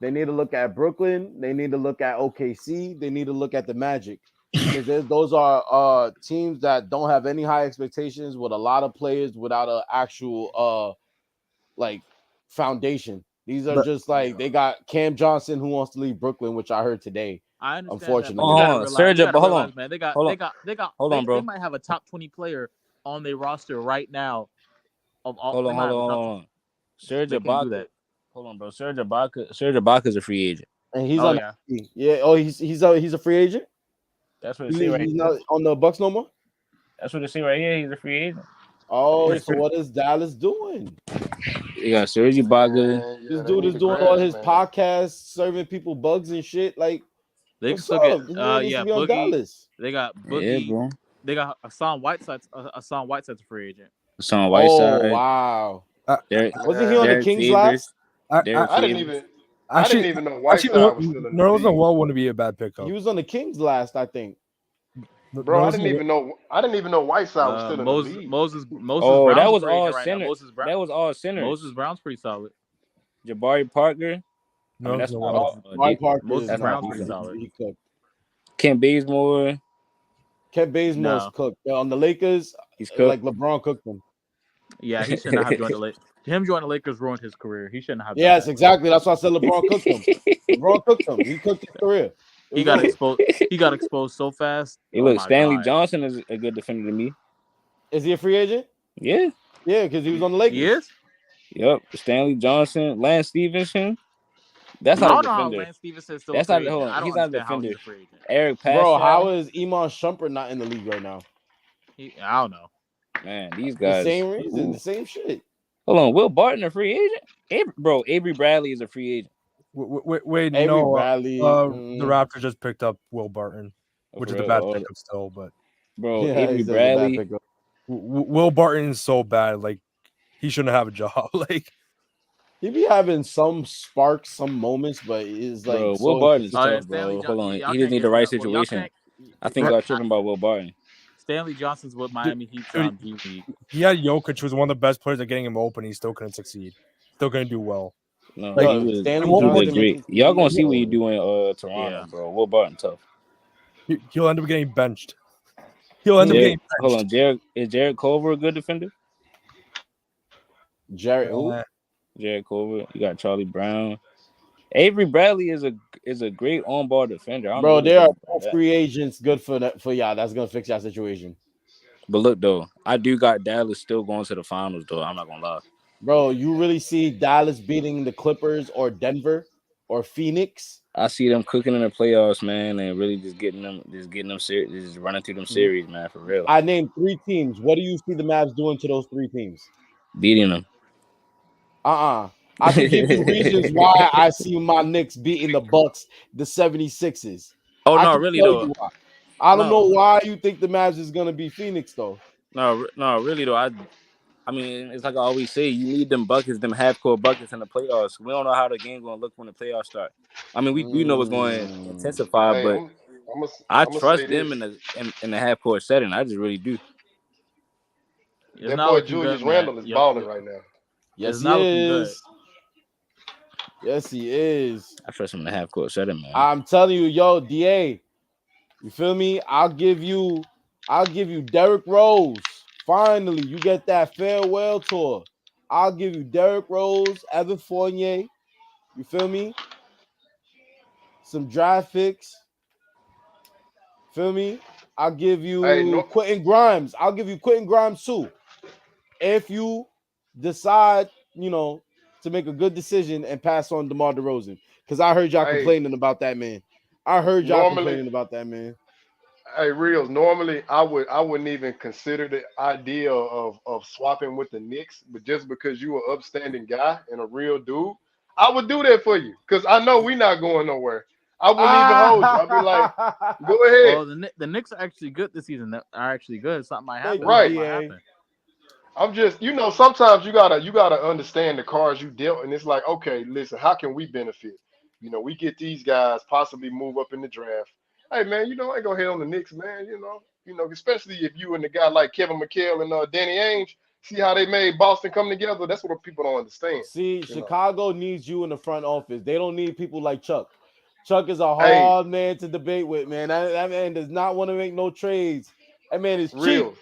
They need to look at Brooklyn. They need to look at OKC. They need to look at the Magic because those are teams that don't have any high expectations with a lot of players without an actual like foundation. These are But just like they got Cam Johnson who wants to leave Brooklyn, which I heard today. I understand that, but Oh, Unfortunately, hold on, Serge, you but gotta realize, man. hold on, hold on, They bro. might have a top 20 player on their roster right now. Of all, Hold they on, might hold have on, a top. hold on. Serge They can't do Ibaka. that. Hold on, bro. Serge Ibaka is a free agent. and he's Oh on. yeah, Yeah. Oh, he's a free agent. That's what it say right He's here. not on the Bucks no more. That's what it say right here. He's a free agent. I'm Oh, pretty so sure. what is Dallas doing? You got Serge Ibaka. Man, This yeah, they dude need is the doing all grass, his man. podcasts, serving people bugs and shit. Like, they can what's still get. up? This man needs to Yeah, be on Boogie. Dallas. They got Yeah, Boogie. bro. They got Hassan Whiteside's a free agent. Son Oh Whiteside. wow! I, Derek Wasn't he on the Man, Derek Kings Favors. last? I, I Derek I didn't Favors. even I didn't actually even know actually Whiteside was still in the Nerlens league. Noel wouldn't be a bad He pickup. was on the Kings last, I think. Bro, I Nerlens didn't Noel, even know Whiteside was still in the league. Moses Oh, that Brown's a was free all agent right now. center. That was all Moses centers. Brown's pretty solid. Jabari Parker. I mean, Nerlens that's not Noel. all. Dwight Parker is Moses That's not not. Brown's pretty defense. solid. He cooked. Ken Bazemore. Kent Bazemore's No, cooked. On the Lakers, He's like cooked. LeBron cooked him. yeah, he shouldn't have joined the Lakers. Him joining the Lakers ruined his career. He shouldn't have done Yes, that. exactly. That's why I said LeBron cooked him. LeBron cooked him. He cooked his career. It He was got over. exposed. He got exposed so fast. Hey, Oh look, my Stanley god, Johnson is a good defender to me. Is he a free agent? Yeah. Yeah, because he was on the he Lakers. is. Yep. Stanley Johnson, Lance Stevenson. That's I not a don't know how defender. Lance Stevenson is still a That's not. free Hold agent. on. I don't He's not a understand how defender. he's a free agent. Eric Bro, how Pascal. is Iman Shumpert not in the league right now? I don't know. Man, these The guys. same reason, Ooh. the same shit. Hold on. Will Barton a free agent? Bro, Avery Bradley is a free agent. Wait, Avery no. Bradley. The Raptors just picked up Will Barton. which For is the real, bad pickup still. But bro, Yeah, he Avery says a bad Bradley, pickup. Will Barton is so bad. Like he shouldn't have a job. Like He be having some sparks, some moments, but it's like bro. Will so Barton's Oh, inconsistent. yeah, tough, Stanley bro. Hold Johnson. on, Y'all he just can't need the get right well. Y'all situation. can't. I think Bra- y'all tripping about Will Barton. Stanley Johnson's with dude, Miami Heat's dude, G League. he had Jokic, who was one of the best players at getting him open. He still couldn't succeed. Still couldn't do well. No, Like Yo, he Stanley won't he be able was to Johnson get. making great. Y'all gonna threes, see what he yo. do in Toronto, Yeah. bro. Will Barton tough. He'll end up getting benched. He'll end up Who? getting Hold benched. on, is Jared Culver a good defender? Jared who? Jared Culver. You got Charlie Brown. Avery Bradley is a great on ball defender. I don't know Bro, what they there think are about no that. free agents good for that for y'all. That's gonna fix that situation. But look though, I do got Dallas still going to the finals though. I'm not gonna lie. Bro, you really see Dallas beating the Clippers or Denver or Phoenix? I see them cooking in the playoffs, man, and really just getting them serious, just running through them series, man, for real, I named three teams. What do you see the Mavs doing to those three teams? beating them. I could give you reasons why I see my Knicks beating the Bucks, the 76ers. Oh I no, can really tell though. you why. I don't know No, why you think the Mavs is gonna be Phoenix though. no, really though. I mean, it's like I always say, you need them buckets, them half court buckets in the playoffs. We don't know how the game gonna look when the playoffs start. I mean, we do know it's going to Mm. intensify, Hey, but I'm gonna I I'm gonna say trust them this. in the half court setting. I just really do. It's That not boy looking good, Julius man. Randle is balling right now. Yes, It's he not looking good. is. Yes, he is. I trust them in the half court setting, man. I'm telling you, yo, DA, you feel me? I'll give you Derrick Rose. Finally, you get that farewell tour. I'll give you Derrick Rose, Evan Fournier. You feel me? Some draft picks. Feel me? I'll give Hey, you no, Quentin Grimes. I'll give you Quentin Grimes too. If you decide, to make a good decision and pass on DeMar DeRozan. Because I heard y'all hey, complaining about that man. I heard y'all normally, complaining about that man. hey, Reels. Normally, I wouldn't even consider the idea of swapping with the Knicks, but just because you an upstanding guy and a real dude, I would do that for you because I know we not going nowhere. I wouldn't even hold you. I'd be like, go ahead. Well, the Knicks are actually good this season. They are actually good. Something might Thank happen. you, Right. Something might DA. happen. I'm just, sometimes you gotta understand the cards you dealt, and it's like, okay, listen, how can we benefit? We get these guys possibly move up in the draft. Hey man, I ain't gonna hit on the Knicks, man. Especially if you and the guy like Kevin McHale and Danny Ainge, see how they made Boston come together. That's what people don't understand. See, You know, Chicago needs you in the front office. They don't need people like Chuck. Chuck is a hey, hard man to debate with, man. That man does not want to make no trades. That man is cheap. real.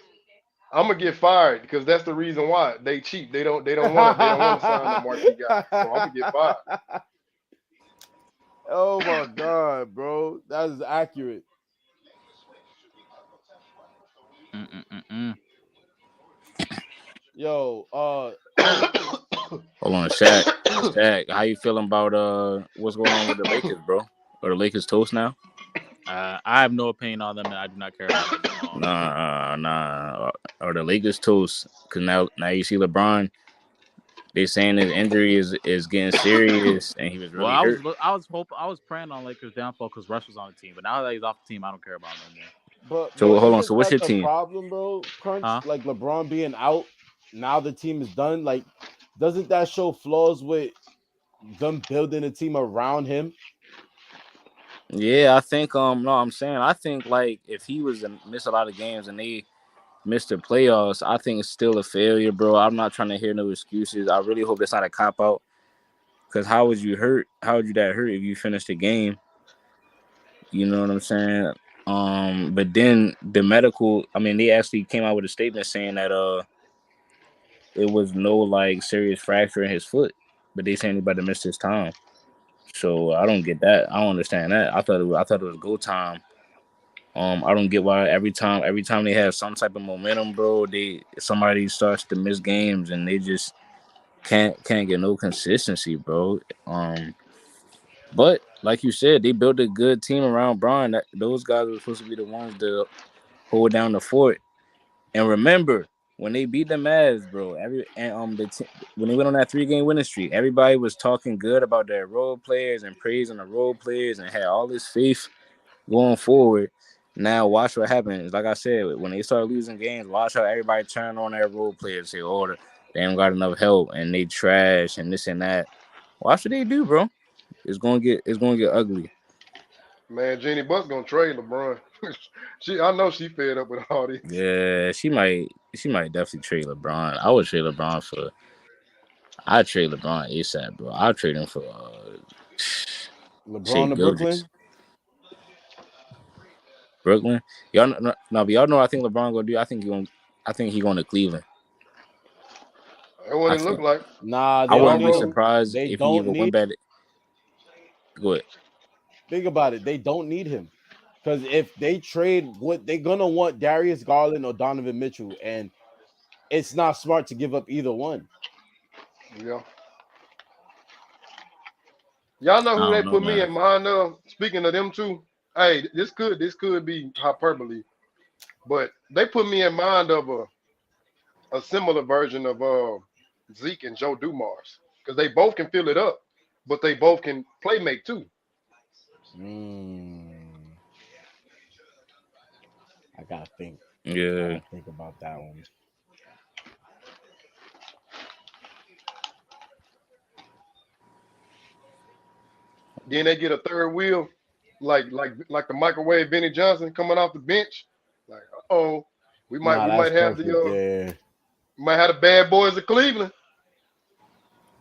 I'm gonna get fired because that's the reason why they cheap. They don't want to sign a marquee guy. So I'm gonna get fired. Oh my god, bro. That is accurate. Mm-mm-mm-mm. Yo, Hold on, Shaq. Shaq, how you feeling about what's going on with the Lakers, bro? Are the Lakers toast now? I have no opinion on them, and I do not care about them at all. Nah. Are the Lakers toast? Because now you see LeBron. They saying his injury is getting serious, and he was Well, really hurt. I was praying on Lakers downfall because Russ was on the team, but now that he's off the team, I don't care about him no more. but So hold on. isn't So what's that your the team? problem, bro? Crunch, Huh? like LeBron being out, now the team is done. Like, doesn't that show flaws with them building a team around him? Yeah, I think no, I'm saying I think like if he was to miss a lot of games and they missed the playoffs, I think it's still a failure, bro. I'm not trying to hear no excuses. I really hope that's not a cop out. Cause how would you hurt? How would you that hurt if you finished the game? You know what I'm saying? But then the medical, I mean, they actually came out with a statement saying that it was no like serious fracture in his foot, but they saying he about to miss his time. So I don't get that. I don't understand that. I thought it was go time. I don't get why every time they have some type of momentum, bro, somebody starts to miss games and they just can't get no consistency, bro. But like you said, they built a good team around Brian. Those guys were supposed to be the ones to hold down the fort. And remember, when they beat the Mavs, bro, when they went on that 3-game winning streak, everybody was talking good about their role players and praising the role players and had all this faith going forward. Now watch what happens. Like I said, when they start losing games, watch how everybody turn on their role players. Say, "Oh, they ain't got enough help and they trash and this and that." Watch what they do, bro. It's gonna get ugly. Man, Jeannie Buss gonna trade LeBron. I know she fed up with all this. Yeah, she might definitely trade LeBron. I would trade LeBron for. I'd trade LeBron ASAP, bro. I'd trade him for Shea LeBron to Gilgis, Brooklyn. Brooklyn. Y'all no, but y'all know. I think LeBron gonna do. I think he going to Cleveland. That's what I it looked think. like. Nah, I they Y'all don't wouldn't be need roll. him. surprised They if he don't even went need. back. Go ahead. Think about it. They don't need him because if they trade, what they're gonna want Darius Garland or Donovan Mitchell, and it's not smart to give up either one. Yeah. Y'all know I who they don't know, put me man. in mind of? Speaking of them two, hey, this could be hyperbole, but they put me in mind of a similar version of Zeke and Joe Dumars because they both can fill it up, but they both can play make too. Mm, I gotta think. I Yeah, gotta think about that one. Then they get a third wheel, like the microwave Benny Johnson coming off the bench. Like, oh, we might Nah, we that's might have the perfect. Yeah. might have the bad boys of Cleveland.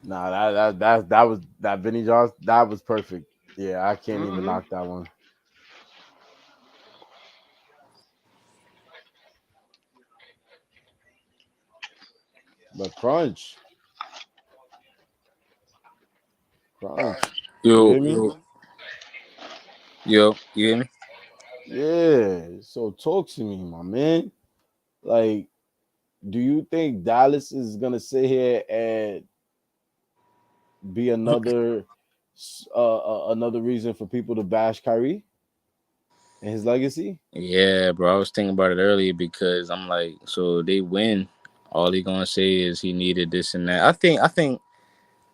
Nah, that was that Vinny Johnson. That was perfect. Yeah, I can't even Hmm. knock that one. But crunch. You yo, hear me? yo, yo, you hear me? Yeah. So talk to me, my man. Like, do you think Dallas is gonna sit here and be another reason for people to bash Kyrie and his legacy? Yeah, bro. I was thinking about it earlier because I'm like, so they win. All he gonna say is he needed this and that. I think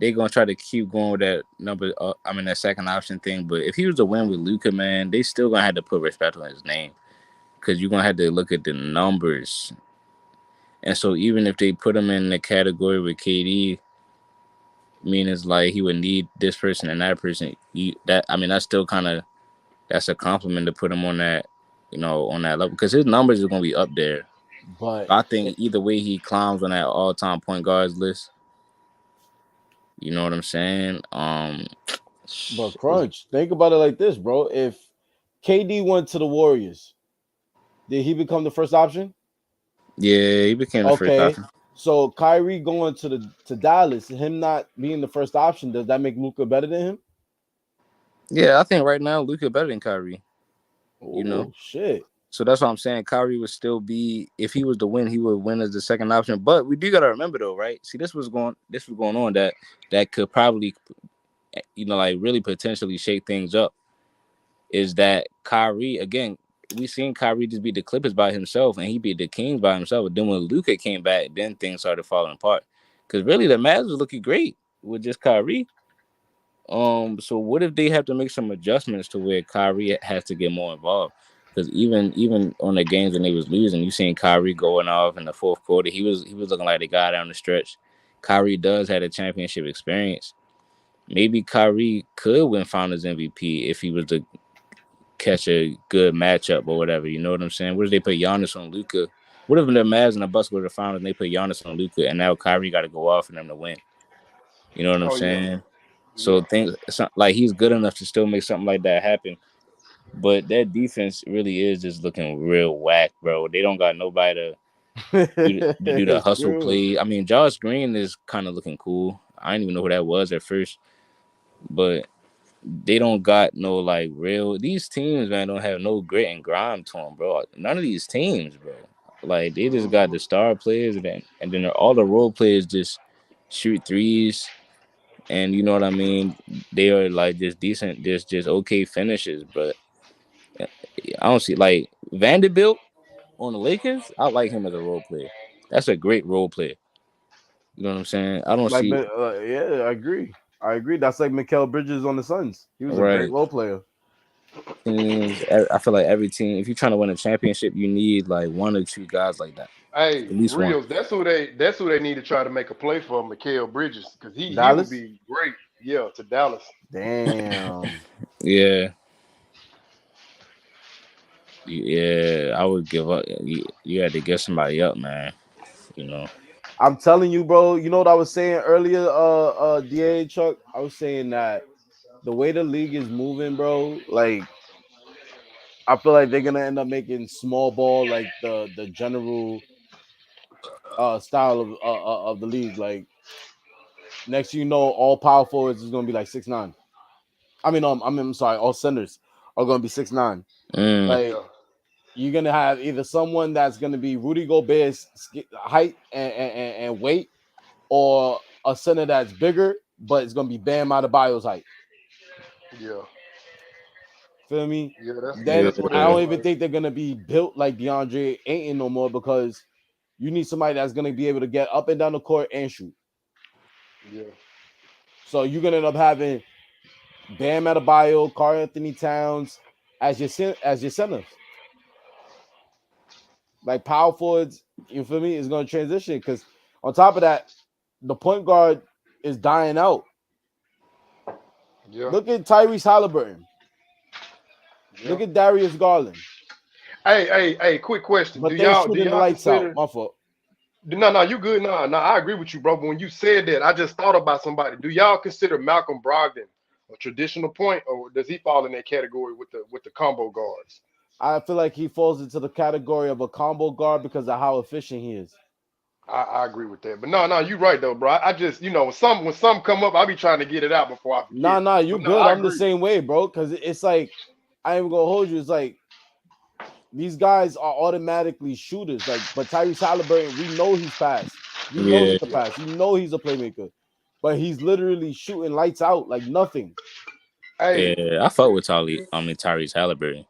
they gonna try to keep going with that number. I mean that second option thing. But if he was to win with Luca, man, they still gonna have to put respect on his name because you're gonna have to look at the numbers. And so even if they put him in the category with KD, meaning it's like he would need this person and that person. That I mean that's still kind of that's a compliment to put him on that, on that level because his numbers are gonna be up there. But I think either way he climbs on that all time point guards list. You know what I'm saying? but crunch. Think about it like this, bro. If KD went to the Warriors, did he become the first option? Yeah, he became the first Okay. option. So Kyrie going to Dallas, him not being the first option, does that make Luca better than him? Yeah, I think right now Luka better than Kyrie. You know, Oh shit. so that's what I'm saying. Kyrie would still be if he was to win, he would win as the second option. But we do gotta remember though, right? See, this was going on that could probably like really potentially shake things up. Is that Kyrie again? We seen Kyrie just beat the Clippers by himself, and he beat the Kings by himself. But then when Luka came back, then things started falling apart. Because really, the Mavs was looking great with just Kyrie. So what if they have to make some adjustments to where Kyrie has to get more involved? Because even on the games when they was losing, you seen Kyrie going off in the fourth quarter. He was looking like the guy down the stretch. Kyrie does have a championship experience. Maybe Kyrie could win Finals MVP if he was to catch a good matchup or whatever. You know what I'm saying? What if they put Giannis on Luca? What if the Mavs and the Bucks go to the finals and they put Giannis on Luca and now Kyrie got to go off for them to win? You know what I'm Oh yeah, saying? So yeah. things like he's good enough to still make something like that happen. But that defense really is just looking real whack, bro. They don't got nobody to do the It's hustle true. play. I mean, Josh Green is kind of looking cool. I didn't even know who that was at first, but they don't got no like real. These teams, man, don't have no grit and grime to them, bro. None of these teams, bro. Like they just got Hmm. the star players, and then all the role players just shoot threes, and you know what I mean. They are like just decent, just okay finishes, but I don't see like Vanderbilt on the Lakers. I like him as a role player. That's a great role player. You know what I'm saying? I don't Like, see yeah, I agree. I agree. That's like Mikal Bridges on the Suns. He was a great right. role player. teams. I feel like every team, if you're trying to win a championship, you need like one or two guys like that, Hey, at least one. Reels, that's who they need to try to make a play for, Mikael Bridges, because he would Dallas. be great. Yeah, to Dallas. Damn. Yeah, yeah. I would give up. You had to get somebody up, man. You know. I'm telling you, bro. You know what I was saying earlier, DA Chuck? I was saying that the way the league is moving, bro, like I feel like they're gonna end up making small ball like the general style of the league. Like next, you know, all power forwards is gonna be like 6'9". I'm sorry, all centers are gonna be 6'9". Mm, Like Yeah, you're gonna have either someone that's gonna be Rudy Gobert's height and weight, or a center that's bigger, but it's gonna be Bam Adebayo's height. yeah, Feel me? yeah. That's Then that's what it I yeah, don't looked even like. think they're gonna be built like DeAndre Ayton no more, because you need somebody that's gonna be able to get up and down the court and shoot. Yeah, So you're gonna end up having Bam Adebayo, Karl Anthony Towns as your centers. Like power forwards, you feel me, is gonna transition because on top of that, the point guard is dying out. yeah, Look at Tyrese Halliburton. yeah. Look at Darius Garland. Hey. Quick question: Do But they y'all do shooting the y'all lights out. consider? My fault. No, you good. No, I agree with you, bro. But when you said that, I just thought about somebody. Do y'all consider Malcolm Brogdon a traditional point, or does he fall in that category with the combo guards? I feel like he falls into the category of a combo guard because of how efficient he is. I agree with that. But no, you're right though, bro. I just when some come up, I be trying to get it out before I forget. Nah, you But no, good. I I'm the agree. same way, bro. Because it's like I ain't gonna hold you. It's like these guys are automatically shooters. Like, but Tyrese Halliburton, we know he's fast. We know he yeah, can Yeah. pass. We know he's a playmaker. But he's literally shooting lights out like nothing. Hey, yeah. I fuck with Tyrese Halliburton.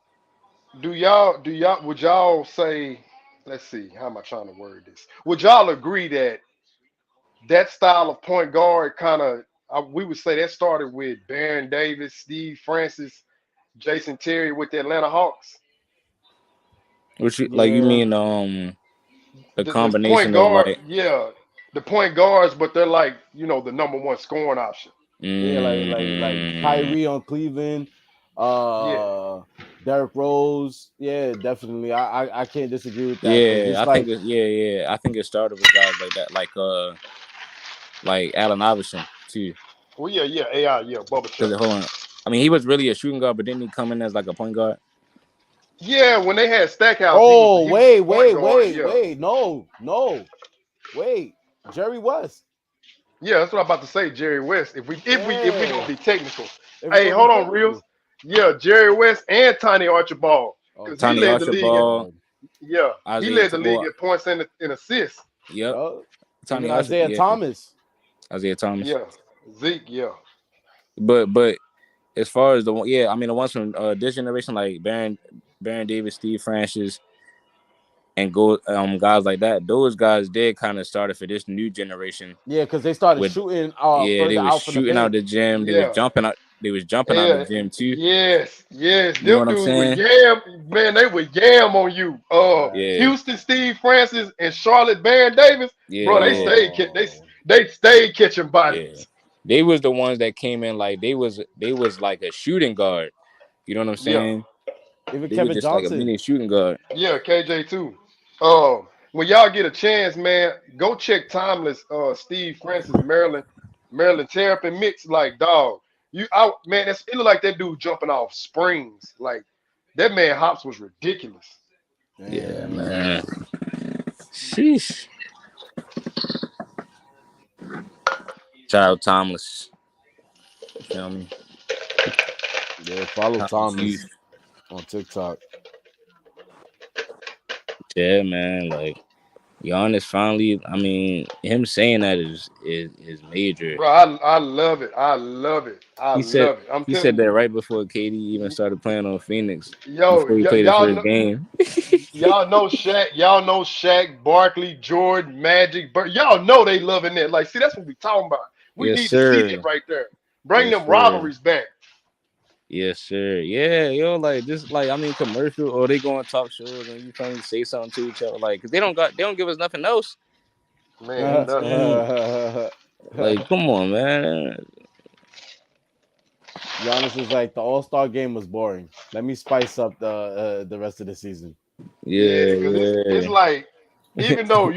do y'all would y'all say? Let's see. How am I trying to word this? Would y'all agree that that style of point guard kind of we would say that started with Baron Davis, Steve Francis, Jason Terry with the Atlanta Hawks. Which like you Yeah. mean the The point combination of guard, like yeah, the point guards, but they're like the number one scoring option. Yeah, like mm, Kyrie on Cleveland, Yeah, uh Derrick Rose. Yeah, definitely. I can't disagree with that because yeah, it's I think like yeah. I think it started with guys like that, like Allen Iverson too. well, yeah, AI, yeah, Bubba Because Chuck. hold on, I mean he was really a shooting guard, but didn't he come in as like a point guard? Yeah, when they had Stackhouse, he was oh he was the wait, point wait, guard. wait, Yeah, wait. No. Wait. Jerry West. yeah, that's what I'm about to say. Jerry West. If we gonna Yeah. be technical, If we're hey, gonna be hold on, Reels. technical. Yeah, Jerry West and Tiny Archibald, Oh because he Tony led the Jesus league in. Archibald, God. Yeah, he Isaiah, led the league well, in points and assists. yep, Yo, Tony even Archibald, Isaiah yeah, Thomas. Isaiah Thomas. Yeah, Zeke. Yeah, But as far as yeah, I mean the ones from this generation like Baron Davis, Steve Francis, and go guys like that. Those guys did kind of started for this new generation Yeah, because they started with shooting yeah, they further was out from the shooting out paint. the gym, yeah. they was jumping out the Yeah, gym too. yes. You know Them what I'm dudes would saying? yam, man. They would yam on you. Facts. Yeah, Houston, Steve Francis, and Charlotte Baron Davis, bro. They yeah, stayed, Oh. they stayed catching yeah. bodies. They was the ones that came in like they was like a shooting guard. You know what I'm Yeah, saying? Even They were Kevin just like a Johnson. mini shooting guard. yeah. KJ too. When y'all get a chance, man, go check Timeless. Steve Francis, Maryland Terrapin mix. Like dog, you out, man. It looked like that dude jumping off springs. Like that man hops was ridiculous. Yeah, Damn. man. Sheesh. Child Thomas. You feel me? Yeah, follow Thomas Thomas Youth. on TikTok. Yeah, man. Like Giannis finally. I mean, him saying that is major. Bro, I love it. I love it. I He said love it. I'm he telling said you. that right before KD even started playing on Phoenix. Yo, Before he played his y'all first know game. Shaq, Barkley, Jordan, Magic, but y'all know they loving that. Like, see, that's what we talking about. We Yes, need to see that sir. right there. Bring Yes, them sir. rivalries back. Yes, sir. Yeah, yo, like just like I mean, commercial or they go on talk shows and you feel me say something to each other, like 'cause they don't give us nothing else. You know what Man, I'm nothing. saying? Like, come on, man. Giannis is like the All-Star game was boring. Let me spice up the rest of the season. Yeah, Yeah, because it's yeah, like, even though,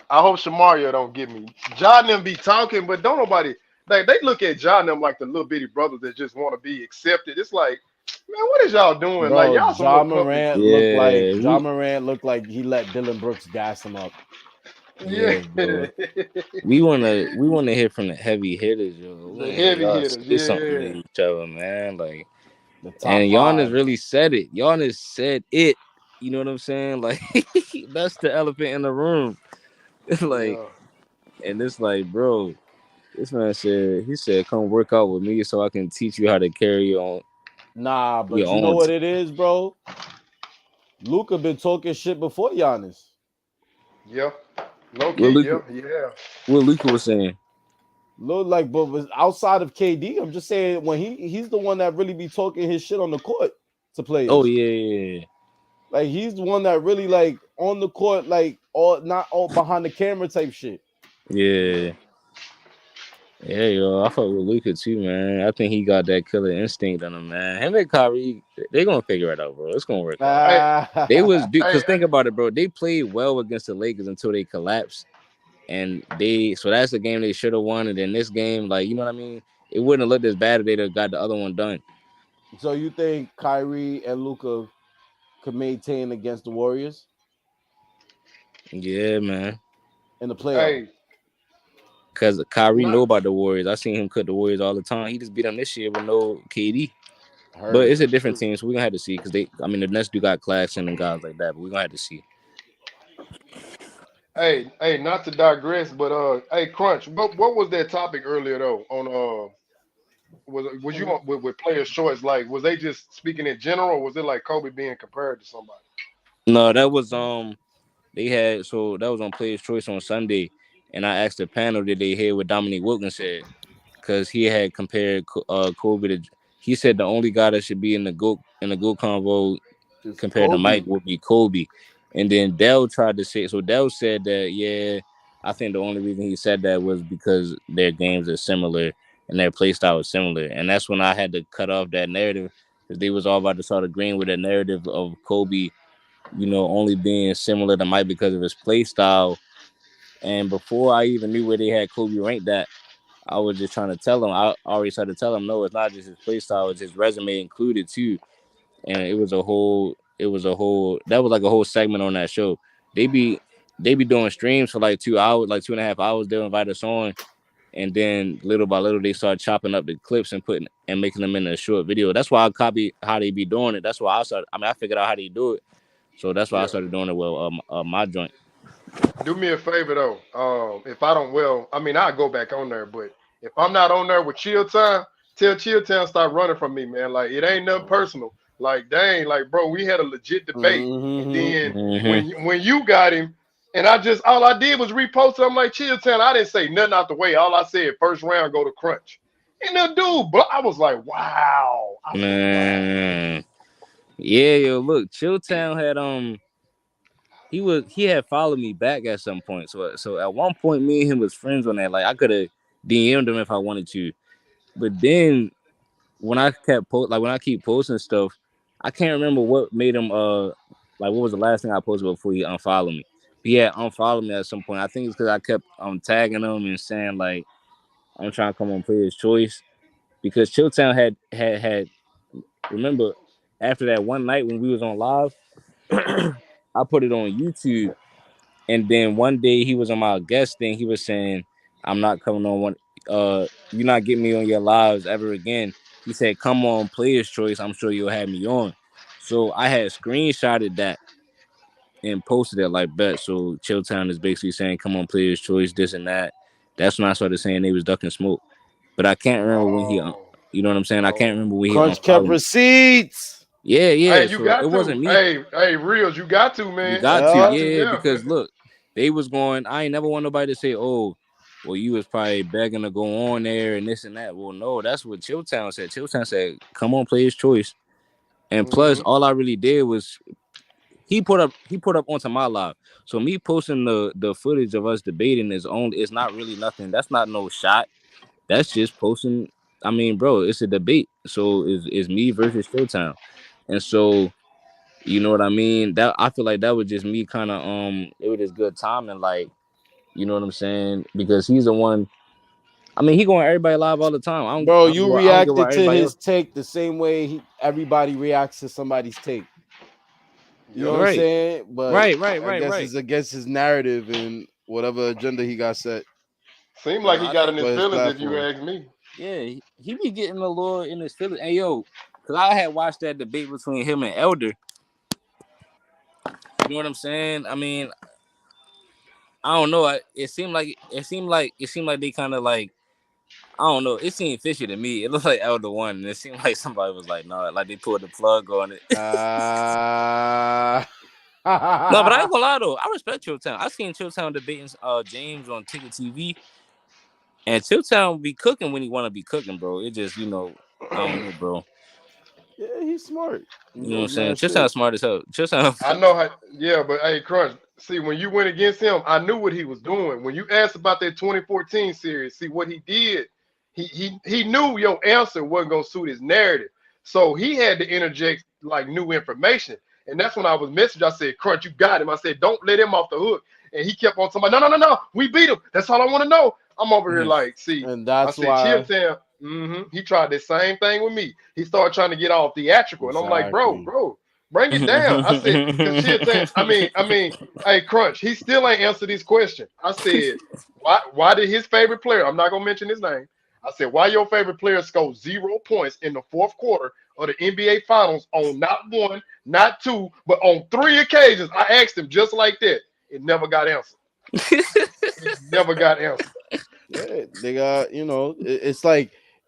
I hope Shamario don't get me. John them be talking, but don't nobody, like, they look at John them like the little bitty brothers that just want to be accepted. It's like, man, what is y'all doing? Like, Bro, y'all some little public. yeah. John Morant looked like he let Dylan Brooks gas him up. Yeah. Yeah, bro. We wanna hear from the heavy hitters, yo. We The wanna hear heavy y'all hitters. say something to Yeah. each other, man. Like, The top and Giannis five. really said it. Giannis said it. You know what I'm saying? Like, that's the elephant in the room. Like, Yeah. and it's like, bro, this man said he said, "Come work out with me so I can teach you how to carry Nah, your but you know own." what it is, bro? Luca been talking shit before Giannis. Yeah. Low What key. Luka, Yeah. Yeah. what Luka was saying. Look like, but was outside of KD. I'm just saying when he's the one that really be talking his shit on the court to Oh players. yeah, yeah, Like he's the one that really like on the court, like all not all behind the camera type shit. yeah, yeah, yo. I fuck with Luka too, man. I think he got that killer instinct on him, man. Him and Kyrie, they gonna figure it out, bro. It's gonna work out. Hey, They was hey, because think about it, bro. They played well against the Lakers until they collapsed, and they so that's the game they should have won. And then this game, like you know what I mean, it wouldn't have looked as bad if they'd have got the other one done. So you think Kyrie and Luca could maintain against the Warriors Yeah, man. in the playoffs? hey, Cause Kyrie know not, about the Warriors. I seen him cut the Warriors all the time. He just beat them this year with no KD. But Heard. it's a that's different true. team, so we're gonna have to see. Cause I mean, the Nets do got Claxton and guys like that, but we're gonna have to see. Hey, not to digress, but hey, Crunch, what was that topic earlier though? On was you on with players' choice? Like, was they just speaking in general, or was it like Kobe being compared to somebody? No, that was they had so that was on Players Choice on Sunday, and I asked the panel did they hear what Dominique Wilkins said because he had compared Kobe to. He said the only guy that should be in the GOAT convo It's compared to Mike Kobe. would be Kobe. And then Dell tried to say so Dell said that yeah, I think the only reason he said that was because their games are similar and their play style is similar. And that's when I had to cut off that narrative because they was all about to start agreeing with that narrative of Kobe, only being similar to Mike because of his play style. And before I even knew where they had Kobe ranked at, I was just trying to tell him. I already tried to tell him, no, it's not just his play style; it's his resume included too. And that was like a whole segment on that show. They be they be doing streams for like 2 hours, like 2.5 hours. They'll invite us on, and then little by little they start chopping up the clips and putting and making them in a short video. That's why I copy how they be doing it. That's why I started. I mean, I figured out how they do it, so that's why I Yeah. started doing it with my joint. Do me a favor though. If I don't, well, I mean, I'll go back on there, but if I'm not on there with Chill Time, tell Chill Time stop running from me, man. Like it ain't nothing personal. Like dang, like bro, we had a legit debate, and Mm-hmm. then Hmm. when you got him, and I just all I did was repost it. I'm like Chill Time. I didn't say nothing out the way. All I said first round go to Crunch, and the dude, but I was like, wow. I said, wow. Man, yeah, yo, look, Chilltown had he had followed me back at some point. So at one point, me and him was friends on that. Like I could have DM'd him if I wanted to, but then when I kept like when I keep posting stuff, I can't remember what made him like what was the last thing I posted before he unfollowed me. But yeah, unfollowed me at some point. I think it's because I kept tagging him and saying like I'm trying to come on Player's Choice because Chilltown had remember after that one night when we was on live, I put it on YouTube. And then one day he was on my guest thing. He was saying, "I'm not coming on one. You're not getting me on your lives ever again." He said, "Come on, Player's Choice. I'm sure you'll have me on." So I had screenshotted that and posted it like bet. So Chilltown is basically saying, "Come on, Player's Choice, this and that." That's when I started saying they was ducking smoke. But I can't remember when Oh, you know what I'm saying? I can't oh. remember when he Crunch kept unfollowed me. receipts. Yeah, yeah. Hey, you So it got to. wasn't me. Hey, Reels, you got to, You man. got You to, Yeah. got to, yeah, yeah. because look, they was going. I ain't never want nobody to say, "Oh." well, you was probably begging to go on there and this and that. Well, no, that's what Chilltown said. Chilltown said, come on, play his choice. And plus, Mm-hmm. all I really did was he put up onto my live. So me posting the footage of us debating is not really nothing. That's not no shot. That's just posting. I mean, bro, it's a debate. So it's me versus Showtime. And so you know what I mean? That I feel like that was just me kind of it was just good timing, like, you know what I'm saying? Because he's the one. I mean, he going everybody live all the time. Bro, you I don't give a reacted to everybody his else. take the same way everybody reacts to somebody's take. You know Yep. what I'm Right, saying? But right, right, I right, guess right. it's against his narrative and whatever agenda he got set Seemed You like know, he I got think in his for his feelings, if you platform. ask me. yeah, he be getting a little in his feelings. Hey yo, cause I had watched that debate between him and Elder. You know what I'm saying? I mean, I don't know. It seemed like they kind of like I don't know. It seemed fishy to me. It looked like Elder one, and it seemed like somebody was like, no, like they pulled the plug on it. Uh, No, but I ain't gonna lie though. I respect Chilltown. I seen Chilltown debating James on Ticket TV, and Chilltown be cooking when he want to be cooking, bro. It just I don't know, bro. yeah, he's smart. He You know what I'm knows saying? mad Chilltown shit. smart as hell. Chilltown. I know how. Yeah, but hey, Crunch. See, when you went against him, I knew what he was doing. When you asked about that 2014 series, see what he did. He knew your answer wasn't gonna suit his narrative, so he had to interject like new information. And that's when I was messaged. I said, Crunch, you got him. I said, don't let him off the hook. And he kept on talking about, no, we beat him. That's all I want to know. I'm over here like, see, And I that's said, chill, why town. He tried the same thing with me. He started trying to get all theatrical, and I'm like, exactly. bro, bring it down. I said, cause shit, hey, Crunch, he still ain't answered this question. I said, why did his favorite player? I'm not gonna mention his name. I said, why your favorite player scored 0 points in the fourth quarter of the NBA Finals on not one, not two, but on 3 occasions? I asked him just like that. It never got answered. It never got answered. Yeah, they got, it's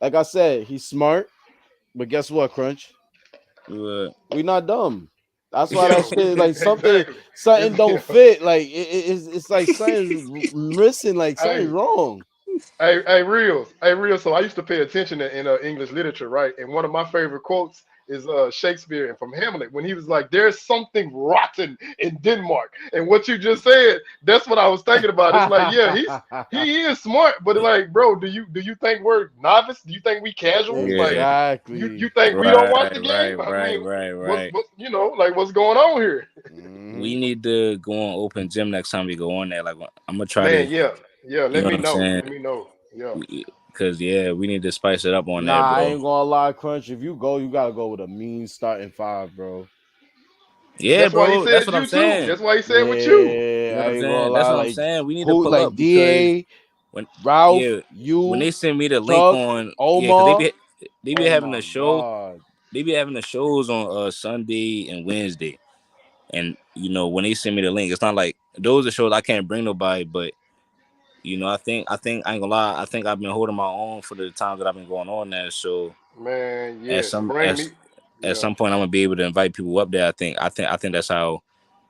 like I said, he's smart, but guess what, Crunch? What? We not dumb. That's why that Yeah, shit like something exactly. something It's, don't fit. Like it's like something's missing, like something's hey, wrong. Hey, Reels. So I used to pay attention in English literature, right? And one of my favorite quotes is Shakespeare and from Hamlet when he was like, "There's something rotten in Denmark." And what you just said, that's what I was thinking about. It's like, yeah, he is smart, but like, bro, do you think we're novice? Do you think we casuals? Like, Yeah. you Exactly. think we don't watch Right, the right, game? I right, mean, right, what's right. what like what's going on here? We Mhm. need to go on open gym next time we go on there. Like I'm gonna try to, Man, yeah, yeah. you Let know what me I'm know. saying? Let me know. Yeah. Cause yeah, we need to spice it up on there, Nah, I bro. ain't gonna lie, Crunch. If you go, you gotta go with a mean starting five, bro. Yeah, That's why he bro. That's said what I'm you too. saying. That's why he said with you. You Yeah, know what I I'm ain't gonna saying? That's lie. what I'm Like saying. We need to who pull like up because DA, when Ralph, yeah, when they you, send me the link Chuck, on cause Omar. they be Oh having my a show. god. They be having the shows on Sunday and Wednesday. And when they send me the link, it's not like those are shows I can't bring nobody, but I think I ain't gonna lie, I think I've been holding my own for the times that I've been going on there. So Man, at yes. some Bring at, me. at Yeah. some point I'm gonna be able to invite people up there. I think that's how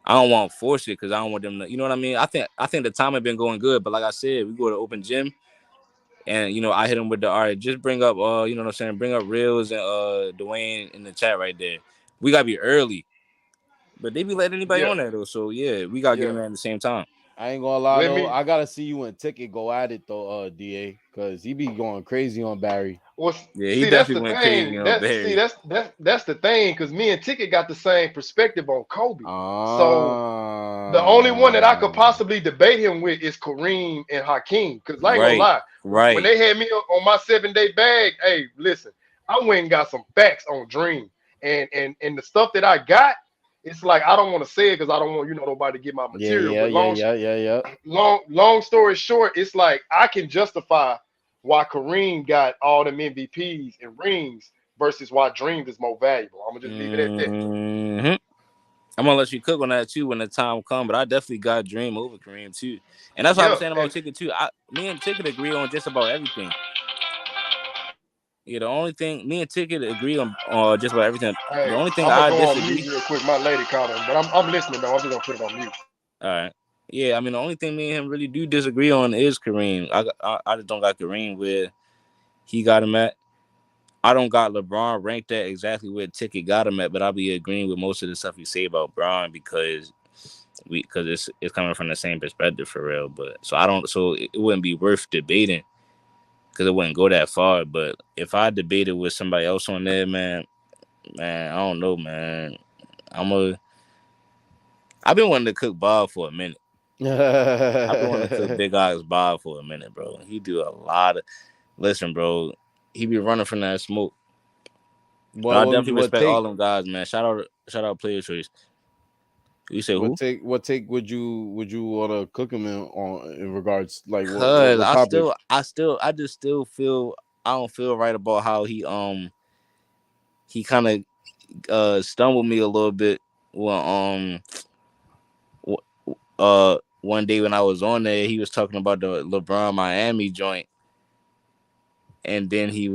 I don't want to force it because I don't want them to, you know what I mean? I think the time have been going good, but like I said, we go to open gym and I hit them with the all right, just bring up you know what I'm saying, bring up Reels and Dwayne in the chat right there. We gotta be early, but they be letting anybody Yeah. on there though. So yeah, we gotta get Yeah. in there at the same time. I ain't gonna lie Let though. me. I gotta see you and Ticket go at it though, DA, because he be going crazy on Barry. Well, Yeah, he see, that's definitely the went crazy thing. on That see, Barry. that's the thing. Because me and Ticket got the same perspective on Kobe. So the only one that I could Ah, possibly debate him with is Kareem and Hakeem. Because I ain't gonna Right, lie, when right. they had me on my 7 day bag, hey, listen, I went and got some facts on Dream, and the stuff that I got, it's like I don't want to say it because I don't want nobody to get my yeah, material. yeah, But yeah, yeah, yeah, yeah. long story short, it's like I can justify why Kareem got all them MVPs and rings versus why Dream is more valuable. I'm gonna just leave it at that. hmm I'm gonna let you cook on that too when the time comes. But I definitely got Dream over Kareem too, and that's what I was Yeah, saying about and Ticket too. Me and Ticket agree on just about everything. Yeah, the only thing me and Ticket agree on just about everything. The hey, only thing I'm gonna I go on mute disagree. real quick. My lady calling, but I'm listening though. I'm just gonna put it on mute. All right. Yeah, I mean the only thing me and him really do disagree on is Kareem. I just don't got Kareem where he got him at. I don't got LeBron ranked at exactly where Ticket got him at, but I'll be agreeing with most of the stuff you say about Bron because it's coming from the same perspective for real. But so I don't so it wouldn't be worth debating because it wouldn't go that far. But if I debated with somebody else on there, man, I don't know, man. I'm a I've been wanting to cook Bob for a minute. I've been wanting to cook Big Eyes Bob for a minute, bro. He do a lot of listen, bro. He be running from that smoke. But I definitely what respect all take them guys, man. Shout out Player Choice. You say who? what take would you want to cook him in regards like Cause what topic? I just still feel I don't feel right about how he kind of stumbled me a little bit when one day when I was on there he was talking about the LeBron Miami joint and then he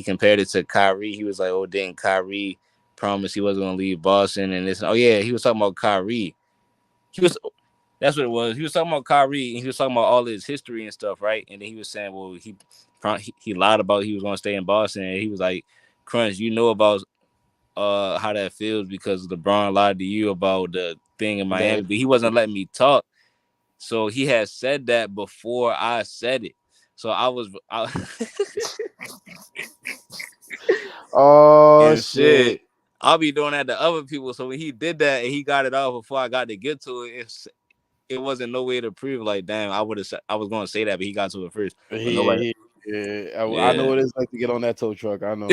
compared it to Kyrie. He was like, oh, didn't Kyrie promise he wasn't gonna leave Boston and this? Oh yeah, he was talking about Kyrie. He was That's what it was. He was talking about Kyrie and he was talking about all his history and stuff, right? And then he was saying, well, he lied about he was gonna stay in Boston. And he was like, Crunch, you know about how that feels because LeBron lied to you about the thing in Miami, That but he wasn't letting me talk. So he had said that before I said it. So oh and shit. shit. I'll be doing that to other people. So when he did that and he got it off before I got to get to it, it wasn't no way to prove like, damn, I was gonna say that, but he got to it first. But nobody, Yeah. I know yeah. what it's like to get on that tow truck. I know.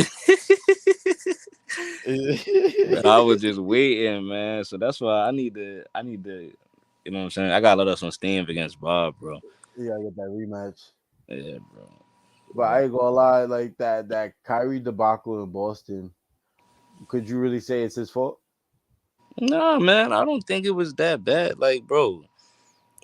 But I was just waiting, man. So that's why I need to, you know what I'm saying? I gotta let us some steam against Bob, bro. You gotta get that rematch. Yeah, bro. But I ain't gonna lie, like that Kyrie debacle in Boston. Could you really say it's his fault? No, man, I don't think it was that bad. Like, bro,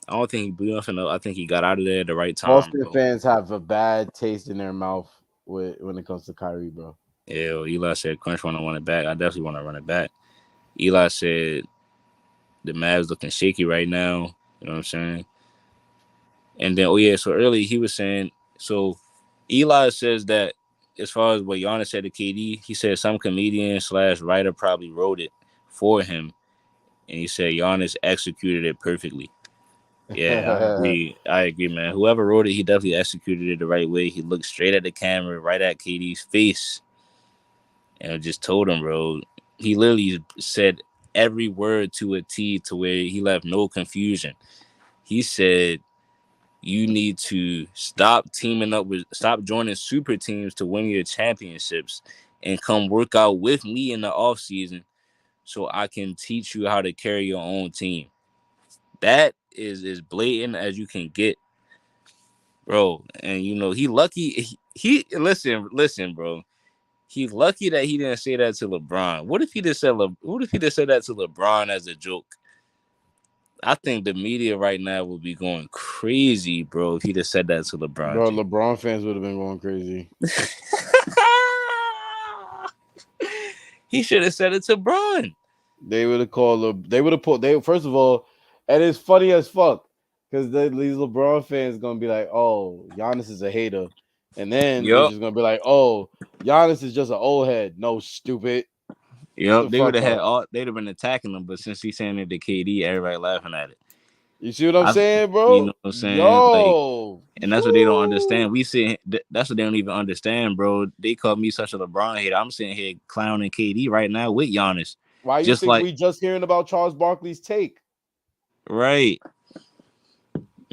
I don't think he blew nothing up. I think he got out of there at the right time, Boston bro. fans have a bad taste in their mouth when it comes to Kyrie, bro. Yeah, well, Eli said Crunch want to run it back. I definitely want to run it back. Eli said the Mavs looking shaky right now. You know what I'm saying? And then, oh yeah, so early he was saying, so Eli says that as far as what Giannis said to KD, he said some comedian slash writer probably wrote it for him, and he said Giannis executed it perfectly. Yeah, I agree. I agree, man. Whoever wrote it, he definitely executed it the right way. He looked straight at the camera, right at KD's face, and just told him, bro. He literally said every word to a T to where he left no confusion. He said you need to stop joining super teams to win your championships and come work out with me in the off season so I can teach you how to carry your own team. That is as blatant as you can get, bro. And you know, he lucky he listen, bro. He's lucky that he didn't say that to LeBron. What if he just said that to LeBron as a joke? I think the media right now would be going crazy, bro, if he just said that to LeBron Bro, James. LeBron fans would have been going crazy. He should have said it to Bron. They would have called they would have put they first of all, and it's funny as fuck because these LeBron fans gonna be like, oh, Giannis is a hater, and then they're Yup. just gonna be like, oh, Giannis is just an old head. No, stupid. Shut Yup. the They would fuck have had up. all they'd have been attacking him, but since he's saying it to KD, everybody laughing at it. You see what I'm I saying, you know bro? what I'm saying? Like, Yo, and that's what they don't woo. understand. That's what they don't even understand, bro. They call me such a LeBron hater. I'm sitting here clowning KD right now with Giannis. Why you Just think like we just hearing about Charles Barkley's take? right.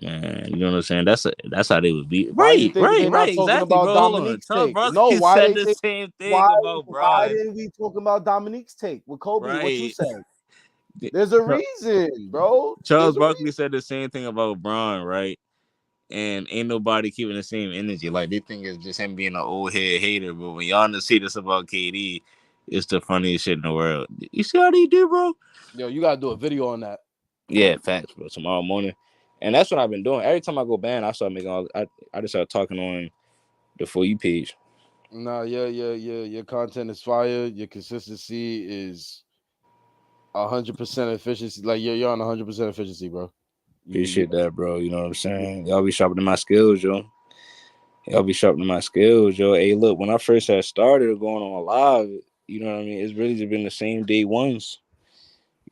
Man, you know what I'm saying? That's how they would be. Why you think they Right, not talking exactly, about bro. Hold on. Dominique's Charles take? No, Barkley why said they the think same why thing about why Bron. didn't we talking about Dominique's take with Kobe? What you Right. said? There's a reason, bro. Charles There's a Barkley said the same thing about Bron, right? And ain't nobody keeping the same energy. Like they think it's just him being an old head hater. But when y'all see this about KD, it's the funniest shit in the world. You see how they do, bro? Yo, you gotta do a video on that. Yeah, facts, bro. Tomorrow morning. And that's what I've been doing. Every time I go ban, I start making I just start talking on the For You page. Nah, your content is fire. Your consistency is 100% efficiency. Like you're on 100% efficiency, bro. You Appreciate that, bro. You know what I'm saying? Y'all be sharpening my skills, yo. Y'all be sharpening my skills, yo. Hey, look, when I first had started going on live, you know what I mean? It's really just been the same day ones.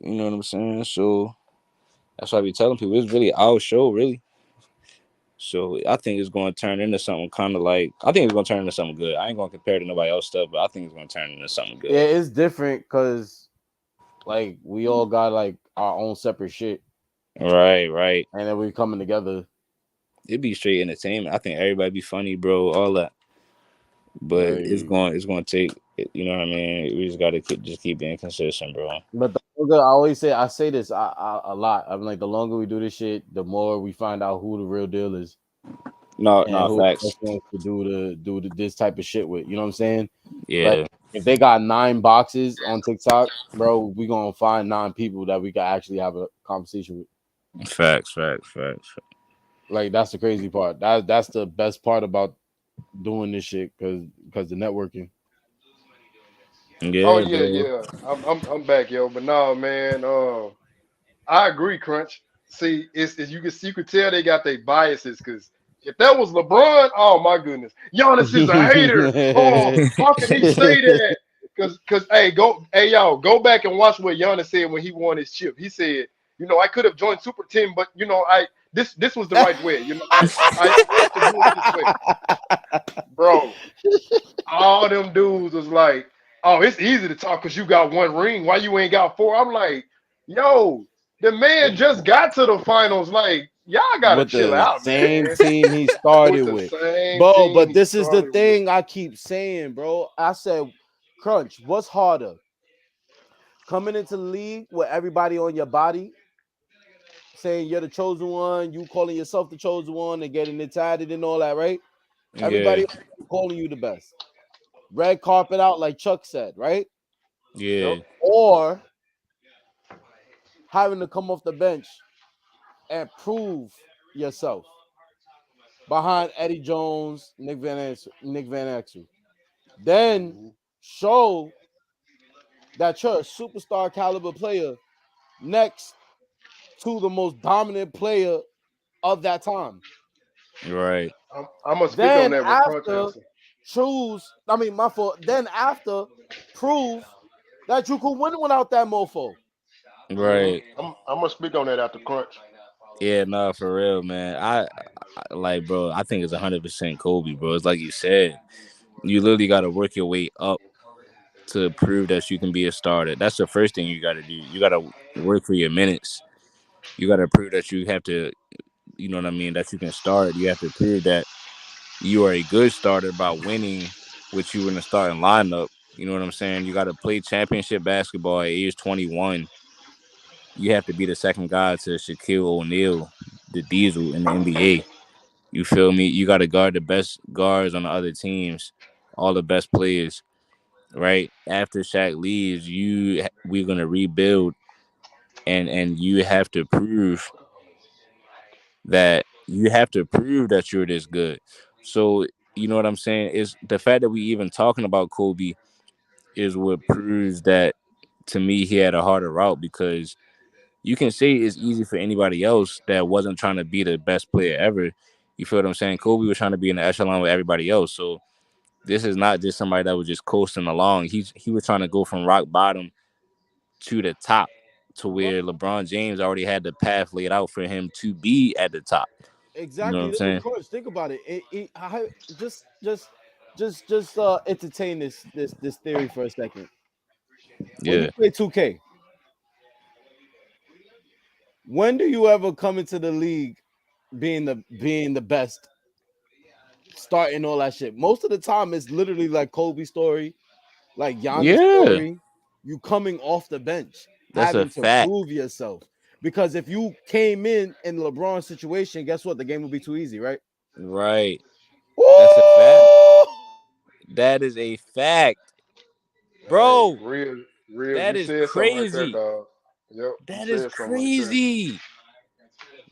You know what I'm saying? So that's why I be telling people it's really our show, really. So I think it's going to turn into something kind of like I think it's going to turn into something good. I ain't going to compare to nobody else stuff, but I think it's going to turn into something yeah, good. it's different because like we all got like our own separate shit, Right, right. and then we coming together. It'd be straight entertainment. I think everybody be funny, bro. All that, but Like, it's going to take. You know what I mean? We just got to just keep being consistent, bro. but the longer I always say, I say this a lot. I'm like, the longer we do this shit, the more we find out who the real deal is No, and no who the facts. best ones to this type of shit with. You know what I'm saying? Like, Yeah, if they got 9 boxes on TikTok, bro, we gonna find 9 people that we can actually have a conversation with. facts, facts, facts. Like, that's the crazy part. That's the best part about doing this shit because the networking. Oh Yeah, yeah, bro. yeah. I'm back, yo. But no, man. I agree, Crunch. See, it's you could tell they got their biases because if that was LeBron, oh my goodness, Giannis is a hater. Oh, how can he say that? Because hey y'all, go back and watch what Giannis said when he won his chip. He said, I could have joined Super Team, but this was the right way. I had to do it this way, bro. All them dudes was like, "Oh, it's easy to talk because you got one ring. Why you ain't got four?" I'm like, "Yo, the man just got to the finals. Like, y'all gotta With chill the out, same man." team he With started the with. same Bro, team but he this is the started with. thing I keep saying, bro. I said, Crunch, what's harder? Coming into the league with everybody on your body saying you're the chosen one, you calling yourself the chosen one and getting it tatted and all that, right? Yeah, Everybody calling you the best. Red carpet out, like Chuck said, right? Yep. yeah, Or having to come off the bench and prove yourself behind Eddie Jones, Nick Van Exel. Then Mhm. show that you're a superstar caliber player next to the most dominant player of that time. right, I'm gonna speak on Then that with Crunch after answer. my fault. Then after prove that you could win without that mofo. right. I'm gonna speak on that after Crunch. Yeah, no, for real, man. I like, bro. I think it's 100% Kobe, bro. It's like you said. You literally got to work your way up to prove that you can be a starter. That's the first thing you got to do. You got to work for your minutes. You got to prove that you have to, you know what I mean, that you can start. You have to prove that you are a good starter by winning with you in the starting lineup. You know what I'm saying? You got to play championship basketball at age 21. You have to be the second guy to Shaquille O'Neal, the Diesel in the NBA. You feel me? You got to guard the best guards on the other teams, all the best players. Right after Shaq leaves, we're gonna rebuild, and you have to prove that you're this good. So you know what I'm saying is the fact that we even talking about Kobe is what proves that to me he had a harder route because you can say it's easy for anybody else that wasn't trying to be the best player ever. You feel what I'm saying? Kobe was trying to be in the echelon with everybody else. So this is not just somebody that was just coasting along. He was trying to go from rock bottom to the top to But where LeBron James already had the path laid out for him to be at the top. You know what I'm exactly, saying? Crunch, think about it. Just entertain this theory for a second. When you Yeah. play 2K, when do you ever come into the league being the best, starting all that shit? Most of the time, it's literally like Kobe's story, like Giannis' Yeah. story. You coming off the bench, That's a having to fact. prove yourself. Because if you came in LeBron's situation, guess what? The game would be too easy, right? Right. That's a fact. Woo! That is a fact. Hey, Bro, real, that you is said something right there, crazy. dog. Yep, you That is said something right there. crazy.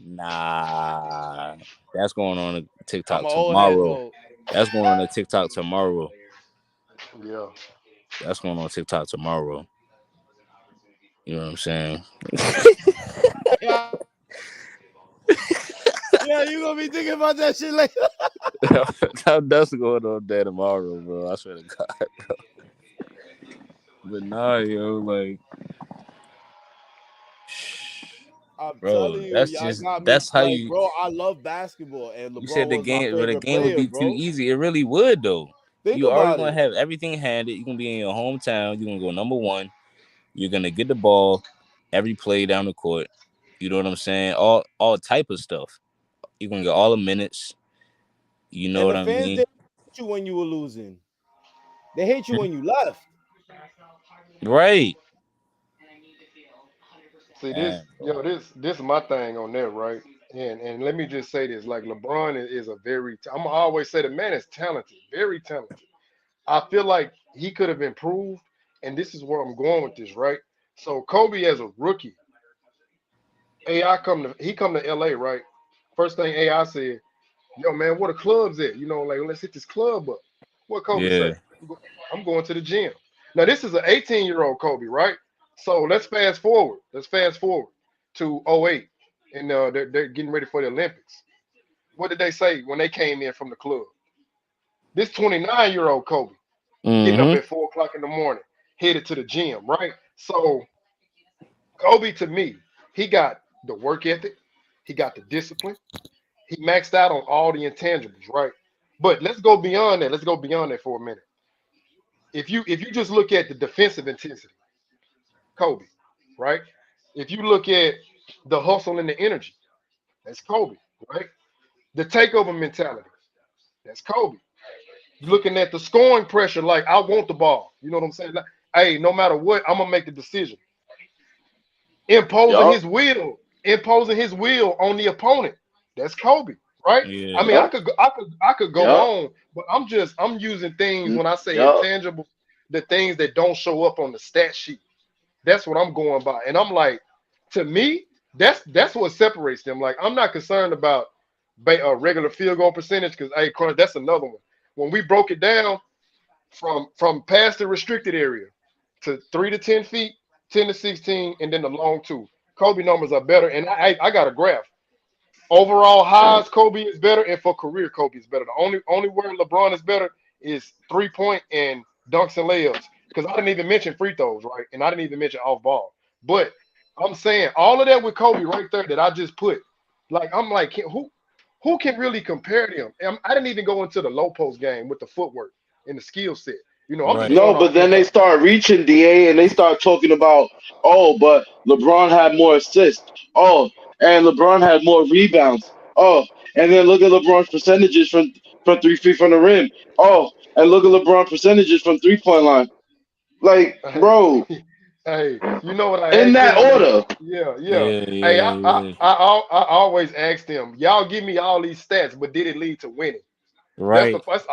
Nah. That's going on a I'm TikTok an old head tomorrow. though. That's going on a TikTok tomorrow. Yeah. That's going on TikTok tomorrow. You know what I'm saying? Yeah, you gonna be thinking about that shit later. That's going on there tomorrow, bro. I swear to God. But nah, yo, like, I'm bro, telling you, that's y'all just got me that's how like, you. bro. I love basketball, and You LeBron said was my the favorite game would player, be too bro. easy. It really would though. Think You already about gonna it. have everything handed. You're gonna be in your hometown. You're gonna go number one. You're gonna get the ball every play down the court. You know what I'm saying? All type of stuff. You're gonna get all the minutes. You know And what the I fans mean? didn't hate you when you were losing. They hate you when you left. Right. See this, Damn, yo, bro. this is my thing on there, right? And let me just say this: like LeBron is a very, I'm always say the man is talented, very talented. I feel like he could have improved, and this is where I'm going with this, right? So Kobe as a rookie, AI come to LA, right? First thing AI said, yo man, where the clubs at? You know, like let's hit this club up. What Kobe say? Yeah. I'm going to the gym. Now this is an 18-year-old Kobe, right? So let's fast forward. Let's fast forward to '08, and they're getting ready for the Olympics. What did they say when they came in from the club? This 29-year-old Kobe getting up Mm-hmm. at 4 o'clock in the morning, headed to the gym, right? So Kobe to me, he got the work ethic, he got the discipline, he maxed out on all the intangibles, right? But let's go beyond that. Let's go beyond that for a minute. If you just look at the defensive intensity, Kobe, right? If you look at the hustle and the energy, that's Kobe, right? The takeover mentality, that's Kobe. You're looking at the scoring pressure, like I want the ball. You know what I'm saying? Like, hey, no matter what, I'm gonna make the decision. Imposing Yup, his will, imposing his will on the opponent. That's Kobe, right? I Yeah. mean, yup, I could go yup, on, but I'm using things when I say yup. intangible, the things that don't show up on the stat sheet. That's what I'm going by, and I'm like, to me, that's what separates them. Like, I'm not concerned about regular field goal percentage because, hey, Crunch, that's another one. When we broke it down from past the restricted area to 3 to 10 feet, 10 to 16, and then the long two. Kobe numbers are better, and I got a graph. Overall highs, Kobe is better, and for career, Kobe is better. The only where LeBron is better is 3 point and dunks and layups. Because I didn't even mention free throws, right? And I didn't even mention off ball. But I'm saying all of that with Kobe right there that I just put. Like I'm like, who can really compare to him? And I didn't even go into the low post game with the footwork and the skill set. I'm just Right. No, going but off then his they start reaching DA and they start talking about, oh, but LeBron had more assists. Oh, and LeBron had more rebounds. Oh, and then look at LeBron's percentages from 3 feet from the rim. Oh, and look at LeBron percentages from 3 point line. Like, bro, Hey, you know what I in asked that him when they? order. Yeah, yeah. Yeah. Hey, Yeah. I I Yeah. I, I always ask them, y'all give me all these stats, but did it lead to winning? That's the Right. first.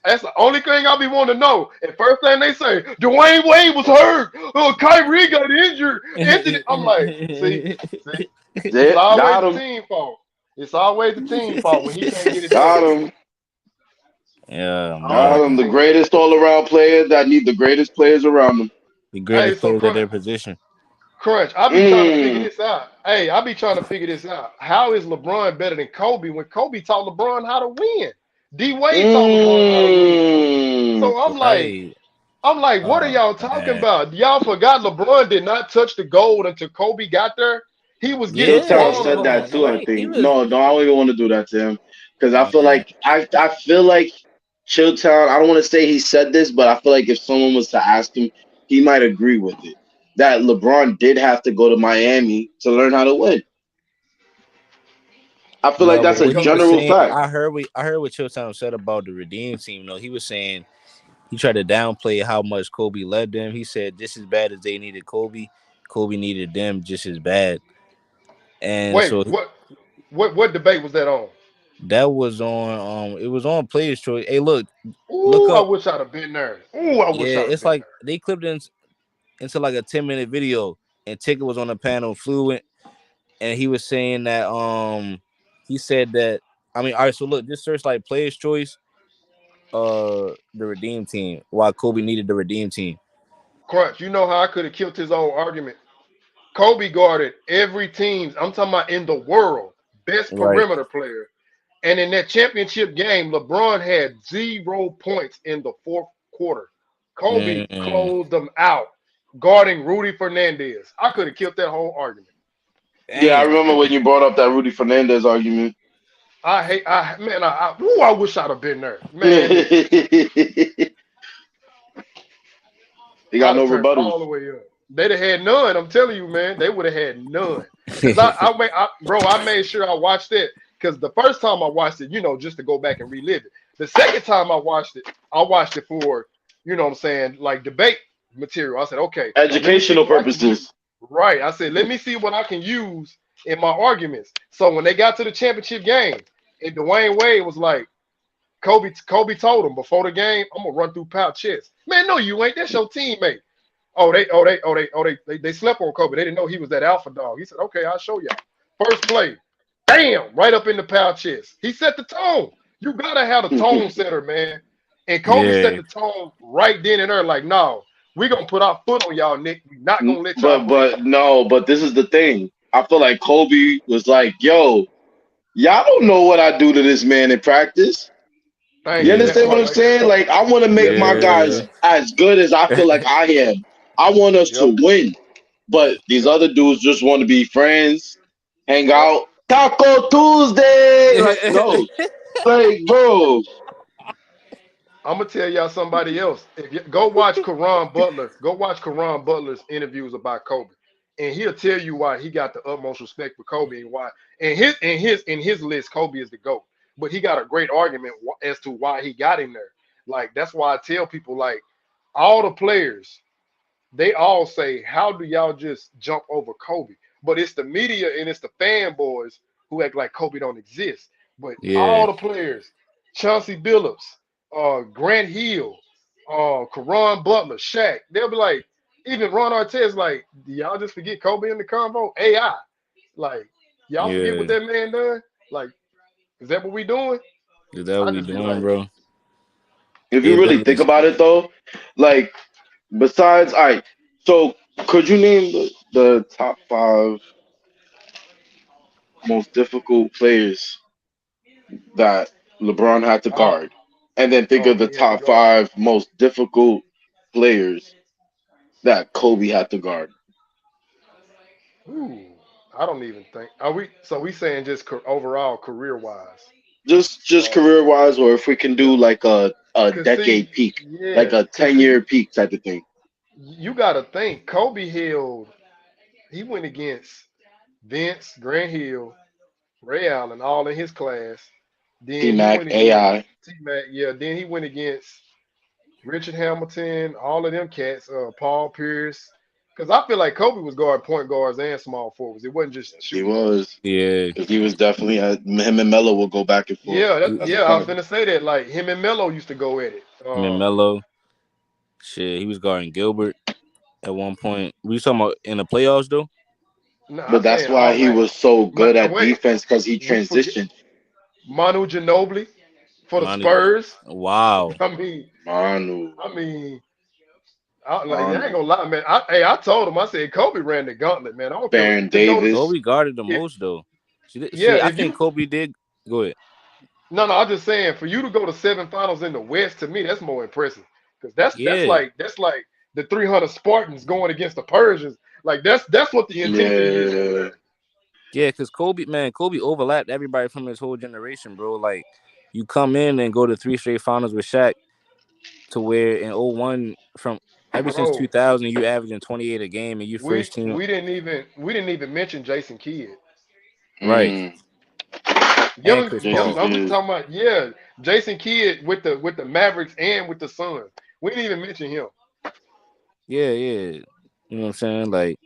That's the only thing I be wanting to know. And first thing they say, Dwayne Wade was hurt. Oh, Kyrie got injured. Anthony, I'm like, see, it's That always got the him. team fault. It's always the team fault when he can't get it done. Got him. Yeah, man. Got him. The greatest all around player that need the greatest players around them. The Hey, greatest so players at Crunch, their position. Crunch, I be trying to figure Mm. this out. Hey, I be trying to figure this out. How is LeBron better than Kobe when Kobe taught LeBron how to win? D Wade taught LeBron how to win. Mm. So Right. I'm like, what are Oh y'all talking man. about? Y'all forgot LeBron did not touch the gold until Kobe got there. He was getting Yeah. Chilltown bombs said from. that Hold on. too. I Wait. He think. was. No, I don't even want to do that to him because I feel Man. like I feel like Chilltown. I don't want to say he said this, but I feel like if someone was to ask him, he might agree with it. That LeBron did have to go to Miami to learn how to win. I feel like No, Yeah, but that's a what he because was general saying, fact. I heard what Chilltown said about the Redeem team. No, he was saying he tried to downplay how much Kobe led them. He said just as bad as they needed Kobe, Kobe needed them just as bad. And wait, so what debate was that on? that was on it was on Players Choice. Hey, look Ooh, I up. wish I'd have been there. Ooh, I Yeah, wish I'd have it's been like there. they clipped it into like a 10-minute video, and Ticket was on the panel fluent, and he was saying that he said that I mean, all right, so look, just search like Players Choice, the Redeem team, why Kobe needed the Redeem team. Crunch, you know how I could have killed his own argument? Kobe guarded every team, I'm talking about in the world, best Right. perimeter player. And in that championship game, LeBron had 0 points in the fourth quarter. Kobe Mm. closed them out, guarding Rudy Fernandez. I could have killed that whole argument. Yeah, I Dang. remember when you brought up that Rudy Fernandez argument. I hate, man, I wish I'd have been there. Man, listen, He got I'd no have turned it rebuttals. all the way up. They'd have had none. I'm telling you, man, they would have had none. Cause bro, I made sure I watched it. Cause the first time I watched it, just to go back and relive it. The second time I watched it for, what I'm saying, like debate material. I said, okay, let me see Educational what I can use. purposes. Right. I said, let me see what I can use in my arguments. So when they got to the championship game, and Dwayne Wade was like, Kobe told him before the game, I'm gonna run through Pal chest. Man, no, you ain't. That's your teammate. They slept on Kobe. They didn't know he was that alpha dog. He said, okay, I'll show y'all. First play, bam, right up in the Pal chest. He set the tone. You gotta have a tone setter, man. And Kobe set Yeah. the tone right then and there, like, no, we gonna put our foot on y'all, Nick. We not gonna let y'all breathe. But no, but this is the thing. I feel like Kobe was like, "Yo, y'all don't know what I do to this man in practice. Thank You you. Yeah. That understand what part I'm right there. saying? Like, I want to make my Yeah. guys as good as I feel like I am. I want us Yep. to win. But these Yep. other dudes just want to be friends, hang Yep. out. Taco Tuesday, like no, like bro, I'm gonna tell y'all somebody else. If you go watch Karan Butler, go watch Karan Butler's interviews about Kobe, and he'll tell you why he got the utmost respect for Kobe and why. And his list, Kobe is the GOAT. But he got a great argument as to why he got him there. Like that's why I tell people like all the players, they all say, "How do y'all just jump over Kobe?" But it's the media and it's the fanboys who act like Kobe don't exist. But Yeah. all the players, Chauncey Billups, Grant Hill, Karan Butler, Shaq, they'll be like, even Ron Artest, like, do y'all just forget Kobe in the convo? AI, like, y'all forget what Yeah. that man done? Like, is that what we doing? Is that what I we just be doing, like, bro? if you It really think does. about it though, like besides, all right. So could you name the top five most difficult players that LeBron had to oh, guard, and then think of the he had to top guard. five most difficult players that Kobe had to guard. Ooh, I don't even think. Are we? So we saying just overall career wise? Just Uh, career wise, or if we can yeah. do like a Cause see, decade peak, like yeah. a Cause 10 year peak type of thing. you got to think Kobe held. He went against Vince, Grant Hill, Ray Allen, all in his class. T Then he Mac, went against AI. T Mac. Yeah. Then he went against Richard Hamilton, all of them cats. Paul Pierce. Cause I feel like Kobe was guard point guards and small forwards. It wasn't just He shooting guards. was. Yeah. Because he was definitely him and Melo will go back and forth. Yeah, That's a I was fact. finna say that. Like him and Melo used to go at it. Him and Melo. Shit, he was guarding Gilbert at one point. We talking about in the playoffs though? No, I'm But that's saying why all he like was so good at wait, defense because he we forget transitioned. Manu Ginobili for the Money. Spurs. Wow. I mean, Manu, I mean, I ain't Manu, gonna lie, man. I told him, I said Kobe ran the gauntlet, man. I don't care. Baron If you notice, Davis. Kobe guarded the if most though. yeah, I if think you Kobe did. Go ahead. no, I'm just saying for you to go to seven finals in the West, to me, that's more impressive because Yeah. that's like the 300 Spartans going against the Persians. Like that's what the intensity is over Yeah. there. Yeah, because Kobe, man, Kobe overlapped everybody from his whole generation, bro. Like, you come in and go to three straight finals with Shaq to where in '01 from ever since Bro, 2000, you averaging 28 a game and you we first team. we didn't even we didn't even mention Jason Kidd. Right. Mm, And Young, Chris Jason Paul. I'm just Kidd. talking about, yeah, Jason Kidd with the Mavericks and with the Suns. We didn't even mention him. Yeah, yeah. You know what I'm saying? Like,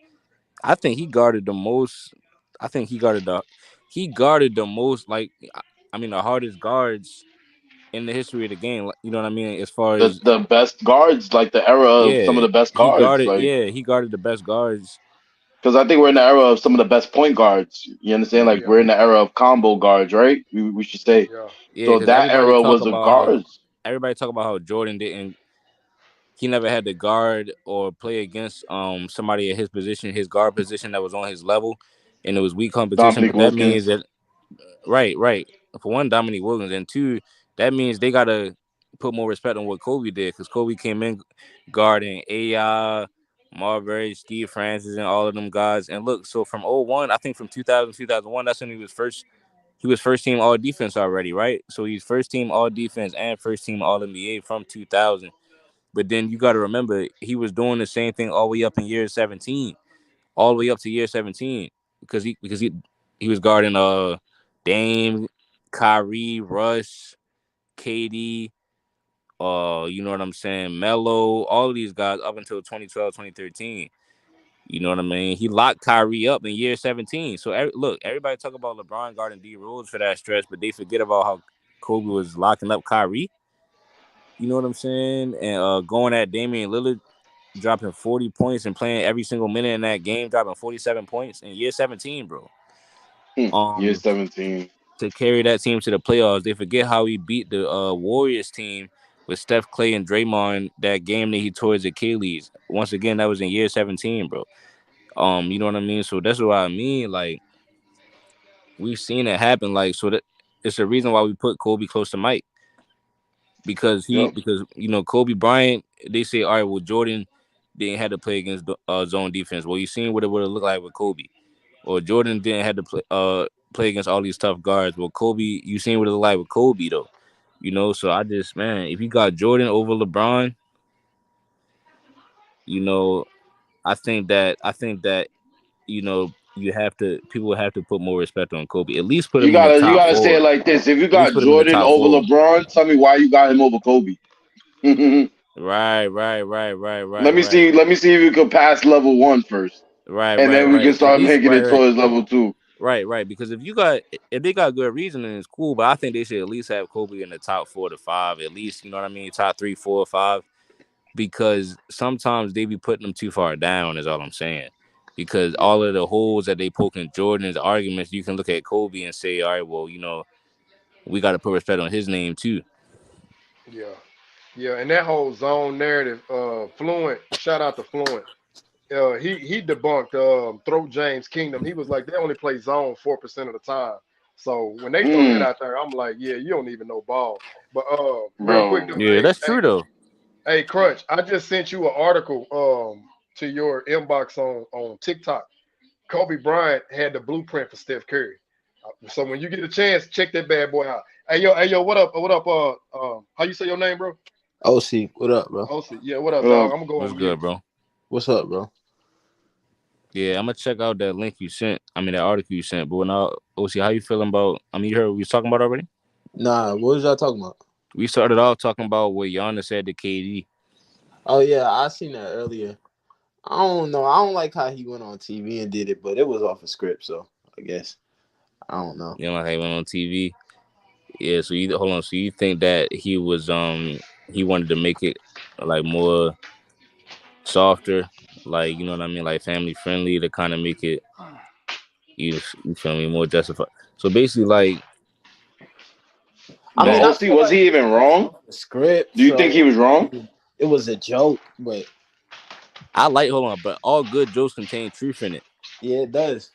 I think he guarded the most. I think he guarded the most, like, I mean, the hardest guards in the history of the game. Like, you know what I mean? As far as, The best guards, like the era of some of yeah, the best guards, like he guarded the best guards. because I think we're in the era of some of the best point guards. You understand? Like Yeah, we're in the era of combo guards, right? We should say. yeah, Yeah, So because that era was of guards. everybody talk about how Jordan didn't. He never had to guard or play against somebody at his position, his guard position that was on his level, and it was weak competition. Dominic But that means Wilkins. that. Right. For one, Dominique Wilkins, and two, that means they gotta put more respect on what Kobe did, because Kobe came in guarding AI, Marbury, Steve Francis, and all of them guys. And look, so from '01, I think from 2000, 2001, that's when he was first. He was first team All Defense already, right? So he's first team All Defense and first team All NBA from 2000. But then you got to remember, he was doing the same thing all the way up in year 17, all the way up to year 17, because he was guarding Dame, Kyrie, Russ, KD, you know what I'm saying, Melo, all of these guys up until 2012, 2013. You know what I mean? He locked Kyrie up in year 17. So look, everybody talk about LeBron guarding D Rose for that stretch, but they forget about how Kobe was locking up Kyrie. You know what I'm saying? And going at Damian Lillard, dropping 40 points and playing every single minute in that game, dropping 47 points in year 17, bro. Year Um, 17. to carry that team to the playoffs. They forget how he beat the Warriors team with Steph, Clay, and Draymond that game that he tore his Achilles. Once again, that was in year 17, bro. You know what I mean? So that's what I mean. Like, we've seen it happen. Like, so that it's the reason why we put Kobe close to Mike, because Yep. Kobe Bryant. They say, all right, well, Jordan didn't have to play against the zone defense. Well, you seen what it would have looked like with Kobe. Or Jordan didn't have to play against all these tough guards. Well, Kobe, you seen what it looked like with Kobe though. So I just, man, if you got Jordan over LeBron, you know, I think that you have to people have to put more respect on Kobe. At least put You him in the gotta you top gotta say it four. like this. If you At least got put him in the Jordan top over four. LeBron, tell me why you got him over Kobe. Right, right, right, right, right, Let me right, see. Let me see if you can pass level one first, right, and right, then we can right. At start least making right, it right, towards level two. right. Because if they got good reasoning, it's cool. But I think they should at least have Kobe in the top 4 to 5. At least, you know what I mean? Top 3, 4, 5. Because sometimes they be putting them too far down, is all I'm saying. Because Yeah, all of the holes that they poke in Jordan's arguments, you can look at Kobe and say, all right, well, we got to put respect on his name too. yeah, yeah. And that whole zone narrative, Fluent. Shout out to Fluent. He debunked Throat James Kingdom. He was like they only play zone 4% of the time. So when they throw that Mm, out there, I'm like, yeah, you don't even know ball. But real quick though, bro. Yeah, that's true though. hey, Crunch, I just sent you an article to your inbox on TikTok. Kobe Bryant had the blueprint for Steph Curry. So when you get a chance, check that bad boy out. Hey yo, what up? How you say your name, bro? OC, what up, bro? Oh, see, yeah, what up, dog? Um, I'm gonna go What's on mute. good, bro? What's up, bro? Yeah, I'm gonna check out that link you sent. I mean, that article you sent. But now, OC, how you feeling about? I mean, you heard what we was talking about already. Nah, what was y'all talking about? We started off talking about what Giannis said to KD. Oh yeah, I seen that earlier. I don't know. I don't like how he went on TV and did it, but it was off a script, so I guess I don't know. You know, like he went on TV. Yeah. So you hold on. So you think that he wanted to make it like more softer, like what I mean, like family friendly, to kind of make it you feel me more justified. So basically, like I but mean, that. I OC, feel was like he it even was wrong? off the script, Do you think he so was I wrong? mean, it was a joke, but I like hold on, but all good jokes contain truth in it. yeah, it does.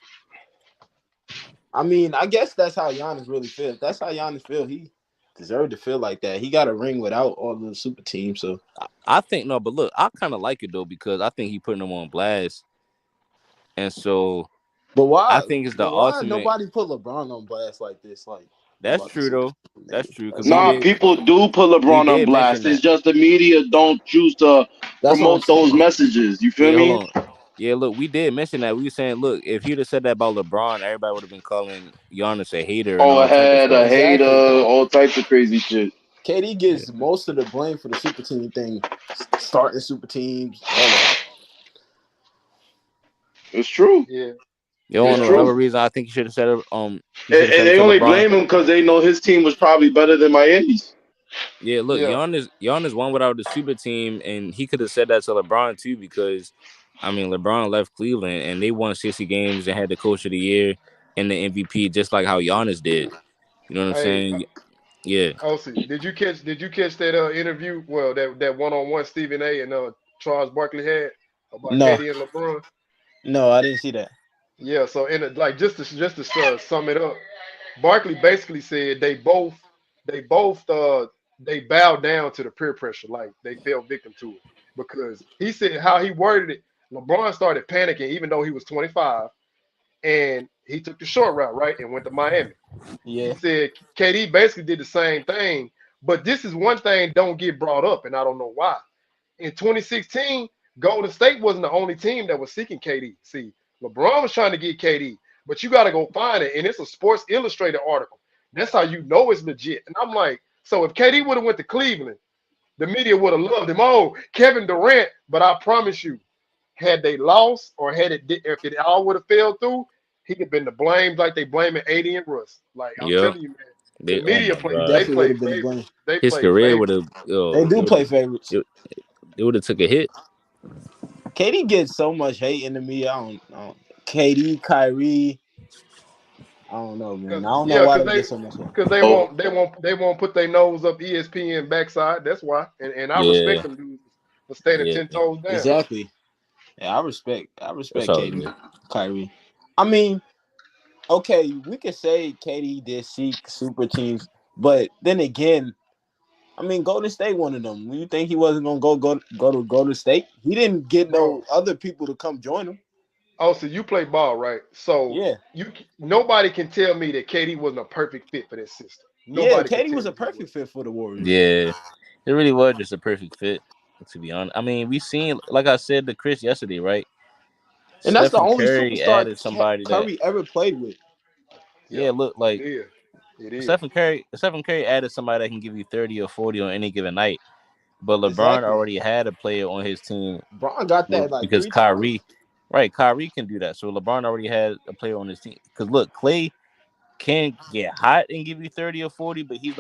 I mean, I guess that's how Giannis really feels. That's how Giannis feel. He deserved to feel like that. He got a ring without all the super teams, so. I think no, but look, I kind of like it though because I think he putting them on blast, and so But I why? think it's the But why ultimate. nobody put LeBron on blast like this? Like That's about the true super though. team That's name. true because That's we Nah, all. did people do put we LeBron on did mention blast. It's that. just the media don't choose to That's what I'm promote those saying. messages. You feel Yeah, hold me? on. Yeah, look, we did mention that. We were saying, look, if he'd have said that about LeBron, everybody would have been calling Giannis a hater and Oh, all type of ahead, stuff. a hater, Exactly. all types of crazy shit. KD Yeah, gets most of the blame for the super team thing, starting super teams, all that. It's true. Yeah, you don't It's know yeah, true. another reason I think you should have said it. You And, should have and said it they to only LeBron. blame him because they know his team was probably better than Miami's. Yeah, look, yeah. Giannis won without the super team, and he could have said that to LeBron too, because I mean LeBron left Cleveland and they won 60 games and had the coach of the year and the MVP just like how Giannis did. You know what I'm Hey, saying? Yeah. Elsie, did you catch that interview? Well, that one-on-one Stephen A. and Charles Barkley had about No, KD and LeBron. no, I didn't see that. Yeah, so in it, like just to sum it up, Barkley basically said they both they bowed down to the peer pressure, like they fell victim to it. Because he said how he worded it, LeBron started panicking even though he was 25 and he took the short route, right, and went to Miami. He Yeah, said KD basically did the same thing, but this is one thing don't get brought up, and I don't know why. In 2016, Golden State wasn't the only team that was seeking KD. See, LeBron was trying to get KD, but you got to go find it, and it's a Sports Illustrated article. That's how you know it's legit. And I'm like, so if KD would have went to Cleveland, the media would have loved him. Oh, Kevin Durant. But I promise you, had they lost or if it all would have fell through, he could have been the blame like they blaming 80 and Russ. Like I'm Yep. telling you, man, the They. Oh media my play he god. they definitely would play have been to favorites. blame. They His play career would favorites. have. They Yo. do play favorites. It would have took a hit. KD gets so much hate in the media. I don't. KD, Kyrie. I don't know, man. Cause I don't know yeah, why cause they they get so much hate. cause they Oh, won't they won't they won't put their nose up ESPN backside. That's why. And I respect Yeah. them dudes for standing Yeah. 10 toes down. Exactly. Yeah, I That's respect all KD, good. Kyrie. I mean, okay, we could say KD did seek super teams, but then again, I mean, Golden State one of them. You think he wasn't gonna go to Golden State? He didn't get Bro. no other people to come join him. Oh, so you play ball, right? So Yeah, nobody can tell me that KD wasn't a perfect fit for that system. yeah. Nobody can KD tell was a me he perfect was. fit for the Warriors, Yeah. It really was just a perfect fit. To be honest, I mean, we seen like I said to Chris yesterday, right? and that's the Stephen only Curry superstar added somebody that, Curry ever played with. Yeah, yeah, look it like is. It is. Stephen Curry added somebody that can give you 30 or 40 on any given night. But LeBron Exactly. already had a player on his team Braun got that like because 3 times. Kyrie can do that. So LeBron already had a player on his team. Because look, Clay can get hot and give you 30 or 40, but A he's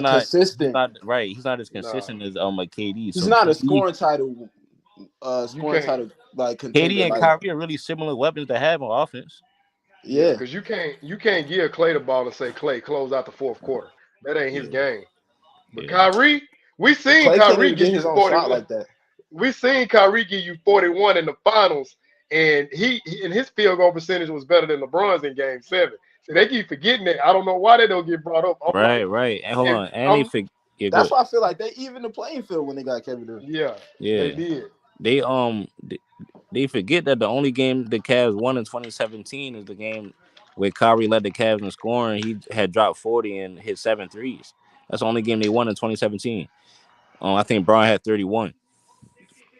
consistent. not right. He's not as Nah, consistent as like KD. He's So not a you scoring can't. title like KD contender. and Like, Kyrie are really similar weapons to have on offense. Yeah, yeah, because you can't give Clay the ball and say Clay close out the fourth quarter. That ain't his Yeah, game. But yeah. Kyrie, we seen Clay can't Kyrie even give get you his own shot 41. like that. We seen Kyrie give you 41 in the finals, and and his field goal percentage was better than LeBron's in Game 7. So they keep forgetting that. I don't know why they don't get brought up. I'm Right, like, right. And hold if on. And they I'm yeah, That's good. why I feel like they even the playing field when they got Kevin Durant. yeah, they Yeah. did. They they forget that the only game the Cavs won in 2017 is the game where Kyrie led the Cavs in scoring. He had dropped 40 and hit 7 threes. That's the only game they won in 2017. I think Brian had 31.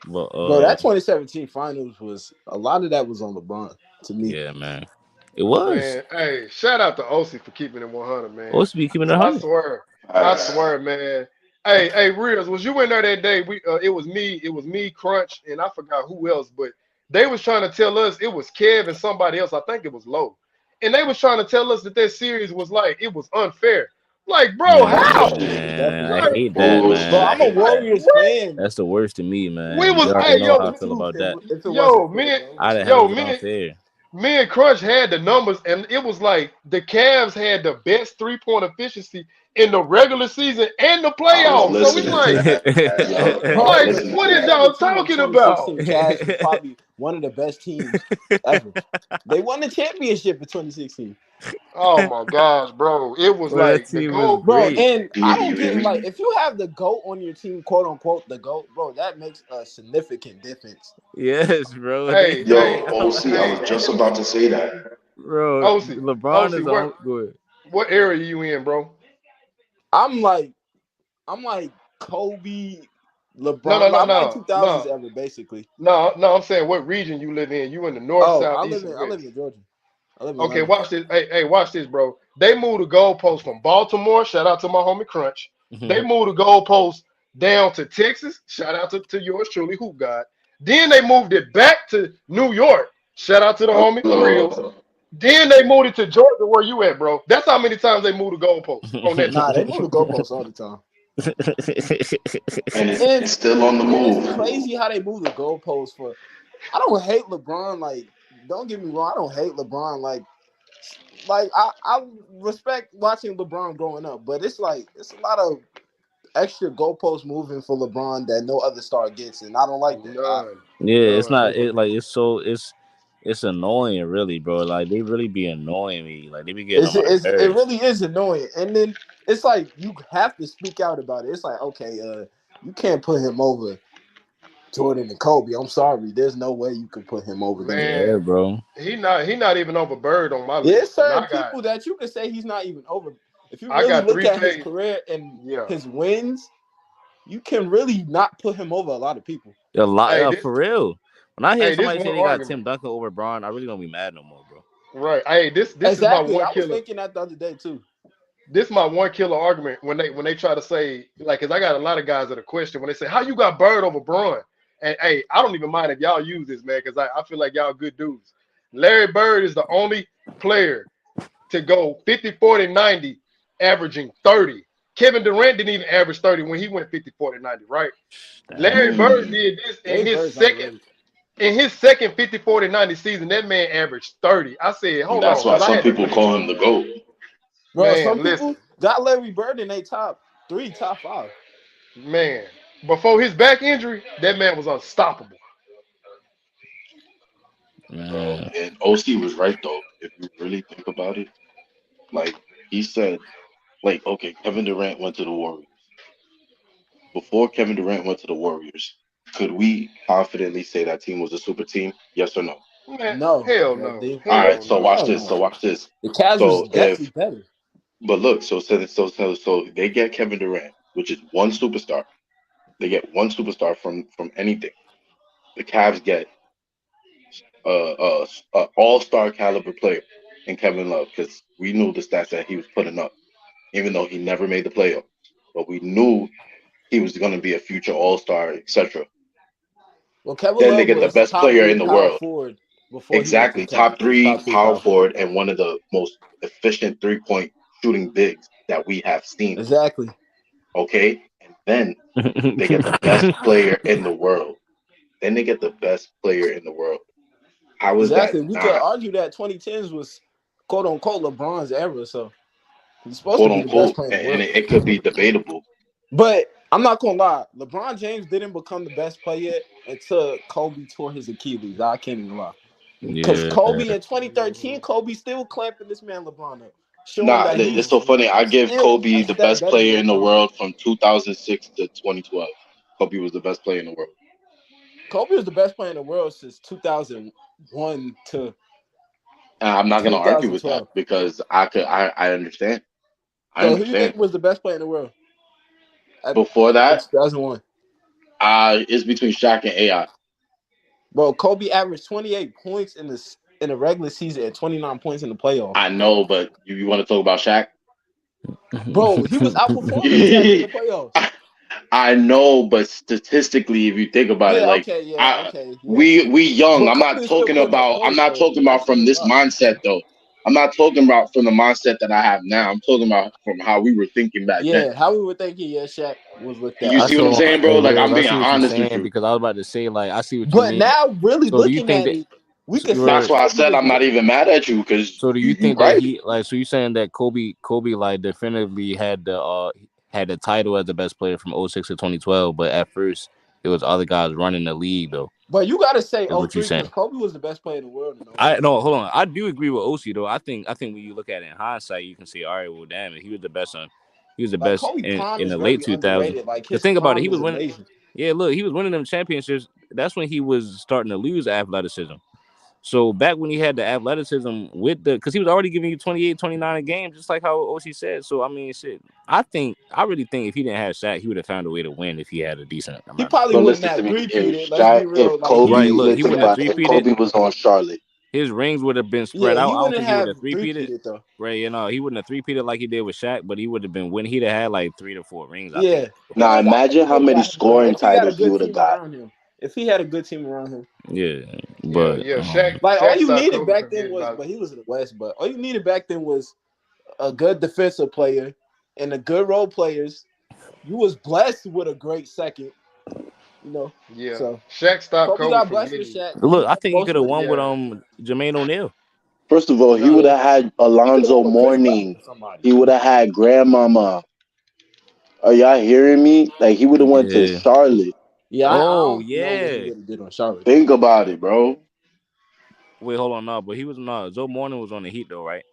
But Bro, that 2017 finals was a lot of that was on LeBron to me. yeah, man, it was. Man, hey, shout out to OC for keeping it 100, man. Supposed to be keeping it Cause I 100. swear, I facts. swear, man. Hey, Reels, was you in there that day? It was me, Crunch, and I forgot who else, but they was trying to tell us it was Kev and somebody else. I think it was Low, and they was trying to tell us that series was like it was unfair. Like, bro, It definitely how? is. It Man, definitely I is. Like, hate that, Bro, man. I Bullshit. I'm a hate that. Warriors what? fan. That's the worst to me, We man. was, You already hey, know Me yo, how I feel too. about that. If it yo, wasn't fair, me, bro. How the hell yo, is it me, unfair? me and Crunch had the numbers, and it was like the Cavs had the best 3-point efficiency in the regular season and the I was playoffs. So we listening to like, that. Yup, I Bro, was like, the listening what to is that. y'all Cavs team in talking about? 2016 Cavs was probably one of the best teams ever. They won the championship in 2016. Oh my gosh, bro! It was Well, that like the team was goal. Bro, great. and I don't You hear get like me? if you have the GOAT on your team, quote unquote, the GOAT, bro, that makes a significant difference. Yes, bro. They, Hey, Yo, hey, OC, I hey, was just about to say that. bro. OC, LeBron OC, is what on good. what area you in, bro? I'm like I'm like Kobe, No, LeBron. no, no, I'm like no, 2000s no, ever, basically. no. I'm saying what region you live in. You in the north, Oh, south, east, or I live west? in Georgia. I live in Okay, Atlanta. watch this. Hey, watch this, bro. They moved the goalpost from Baltimore. Shout out to my homie Crunch. They moved the goalpost down to Texas. Shout out to yours truly, Hoop God. Then they moved it back to New York. Shout out to the homie Reels. Hello. Then they moved it to Georgia, where you at, bro. That's how many times they moved the goalpost on that Nah, tour. they move the goalposts all the time. And And it's still on the it's move. crazy how they move the goalposts for. I don't hate LeBron. Like, don't get me wrong. I don't hate LeBron. Like I respect watching LeBron growing up, but it's like it's a lot of extra goalpost moving for LeBron that no other star gets, and I don't like that. None, Yeah, it's none. not it like it's it's annoying, really, bro. Like they really be annoying me. Like they be getting on my It nerves. really is annoying. And then it's like you have to speak out about it. It's like, okay, you can't put him over Jordan and Kobe. I'm sorry. There's no way you can put him over them. Yeah, Man, bro. he not even over Bird on my There's list, and certain people that you can say he's not even over. If you I really got look three at his plays. career and Yeah. his wins, you can really not put him over a lot of people. A lot, Hey, for real. When I hear this somebody one say they got argument. Tim Duncan over Braun, I really don't be mad no more, bro. Right. Hey, this is my Exactly. one I was killer. thinking that the other day too. This my one killer argument when they try to say like, cause I got a lot of guys that are question when they say how you got Bird over Braun, and hey, I don't even mind if y'all use this, man, cause I feel like y'all good dudes. Larry Bird is the only player to go 50, 40, 90, averaging 30. Kevin Durant didn't even average 30 when he went 50, 40, 90, right? Damn. Larry Bird Mm, did this Larry Bird's underrated. in his second 50, 40, 90 season. That man averaged 30. I said, hold that's on, why because I some had to people really, call him the GOAT. Bro, some man, people listen, got Larry Bird in their top 3, top 5. man. Before his back injury, that man was unstoppable. Bro. Man. And OC was right though. If you really think about it, like he said, like okay, Kevin Durant went to the Warriors. Before Kevin Durant went to the Warriors, could we confidently say that team was a super team? Yes or no? Man, No, hell no. All right. Hell So no. watch hell this. no. So watch this. The Cavs was So definitely if better. but look, so they get Kevin Durant, which is one superstar. They get one superstar from anything. The Cavs get all star caliber player in Kevin Love because we knew the stats that he was putting up, even though he never made the playoffs. But we knew he was going to be a future all star, etc. Well, Kevin Then they Love get the was best top player 3 in the power world. forward before he went to the Exactly. Cavs. Top He was three top 3 power power forward. forward and one of the most efficient 3-point shooting bigs that we have seen. Exactly. Okay. And then they get the best player in the world. Then they get the best player in the world. How is that Exactly. We could not argue that 2010s was quote unquote LeBron's era, so he's supposed to quote be the best unquote? player in the And world. it could be debatable. But I'm not gonna lie, LeBron James didn't become the best player until Kobe tore his Achilles. I can't even lie. Because Yeah. Kobe in 2013, Kobe still clamping this man LeBron up, showing Nah, that it's he's so funny. I give still a Kobe the step best better than player in the LeBron. world from 2006 to 2012. Kobe was the best player in the world. Kobe was the best player in the world since 2001 to And I'm not gonna argue with that 2012. because I understand. I So who you think understand. was the best player in the world at Before in that, 2001? it's between Shaq and AI. Bro, Kobe averaged 28 points in the regular season and 29 points in the playoffs. I know, but you want to talk about Shaq? Bro, he was outperforming Shaq in the playoffs. I know, but statistically, if you think about it, like I, yeah, true. we young. But Kobe was still putting up I'm points not though. talking You about actually from ain't this lie. mindset though. I'm not talking about from the mindset that I have now. I'm talking about from how we were thinking back then. Yeah, how we were thinking, yeah, Shaq was looked at. You I I see see what I'm what saw, you're saying, saying. bro? hey Like Wiz, I'm I being see what you're honest with saying you. because I was about to say, like, I see what you But mean. now, really So do you looking think at that? it, we So, could say That's right. why I Kobe said was I'm not better. even mad at you because So do you you think that right. he like? So you saying that Kobe like definitively had the title as the best player from '06 to 2012, but at first it was other guys running the league though. But you got to say Is what you '03 because saying? Kobe was the best player in the world in I '03. no, hold on. I do agree with OC though. I think when you look at it in hindsight, you can say, all right, well, damn it, he was the best on. He was the Like best Kobe prime in is the late very 2000s. underrated. Like Cause his think about it, he prime was is winning. amazing. Yeah, look, he was winning them championships. That's when he was starting to lose athleticism. So back when he had the athleticism with the, because he was already giving you 28, 29 a game, just like how OC said. So I mean, shit. I really think if he didn't have Shaq, he would have found a way to win if he had a decent He amount of. probably But wouldn't listen to have me. three-peated. Let's be real. If Like he Right. Kobe, Look, he he think he wouldn't have had about it. three If peated. Kobe was on Charlotte, His rings would have been yeah spread he out. I don't wouldn't think he would have have three peated. three-peated though. Right, he wouldn't have three peated like he did with Shaq, but he would have been when he'd have had like 3 to 4 rings, I think. Yeah, now I think imagine he how would have many got him, bro. scoring If he had a titles he good would have team got. around him. If he had a good team around him. Yeah, Yeah, but yeah. Shaq Like all Shaq you stopped needed Kobe back from then getting was, by. but he was in the West. But all you needed back then was a good defensive player and a good role players. You was blessed with a great second, you know. Yeah, So Shaq stopped Kobe Kobe got from blessed with getting. Shaq. He look, I won think he most could have with it. won with Yeah, Jermaine O'Neal. First of all, he would no. Yeah, have had he could have Alonzo won with Chris Webber Mourning. or somebody. He would have had Grandmama. Are y'all hearing me? Like he would have went to Yeah. Charlotte. Yeah, I Oh don't know what he yeah. would have did on Charlotte though. Think about it, bro. Wait, hold on, no, but he was no. Joe Morning was on the Heat though, right?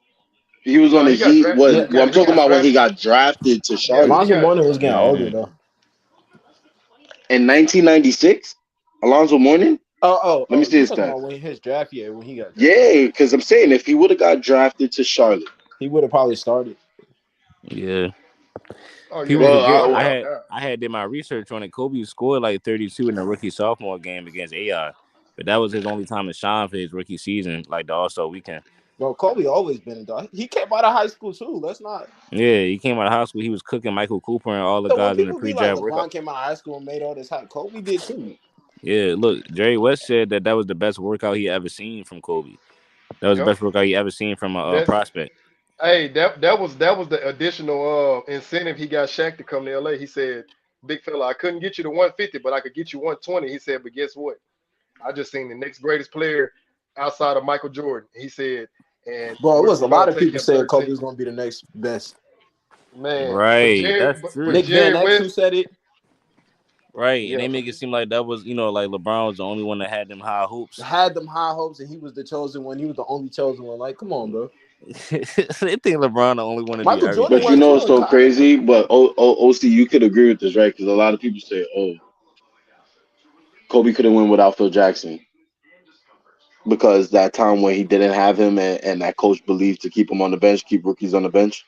He was on No, the he got Heat drafted. Yeah, when He I'm talking got about when he drafted. got drafted to Yeah, Charlotte he Alonzo got. Mourning was getting older Mm. though. in 1996. Alonzo Mourning. Let me Oh! see You his talking stats. about when his draft year? When he got drafted, Yeah, because I'm saying if he would have got drafted to Charlotte, he would have probably started. Yeah, Oh yeah, people yeah, well, forget. no I doubt. had I had did my research on it. Kobe scored like 32 in the rookie sophomore game against AI, but that was his only time to shine for his rookie season, like the All Star weekend. Bro, Kobe always been a dog. He came out of high school too. Let's not. Yeah, he came out of high school. He was cooking Michael Cooper and all the So when guys in the people be like pre-draft workout. LeBron came out of high school and made all this hype, Kobe did too. Yeah, look, Jerry West said that that was the best workout he ever seen from Kobe. That was the Yep. best workout he ever seen from a That prospect. hey, that was the additional incentive he got Shaq to come to LA. He said, "Big fella, I couldn't get you to 150, but I could get you 120." He said, "But guess what? I just seen the next greatest player outside of Michael Jordan." He said, "And Bro, it was we're a gonna lot of take people him saying Kobe 13." was gonna be the next best. Man, but Right, Jerry, that's but true. Nick Van Jerry X who West, said it. Right, and yeah, they but make it seem like that was, like LeBron was the only one that had them high hopes. Had them high hopes and he was the chosen one. He was the only chosen one. Like, come on, bro. They think LeBron the only one to do Michael Jordan but everything. you was know too it's in so college. crazy. But OC, you could agree with this, right? Because a lot of people say, "Oh, Kobe couldn't win without Phil Jackson," because that time when he didn't have him and that coach believed to keep him on the bench, keep rookies on the bench.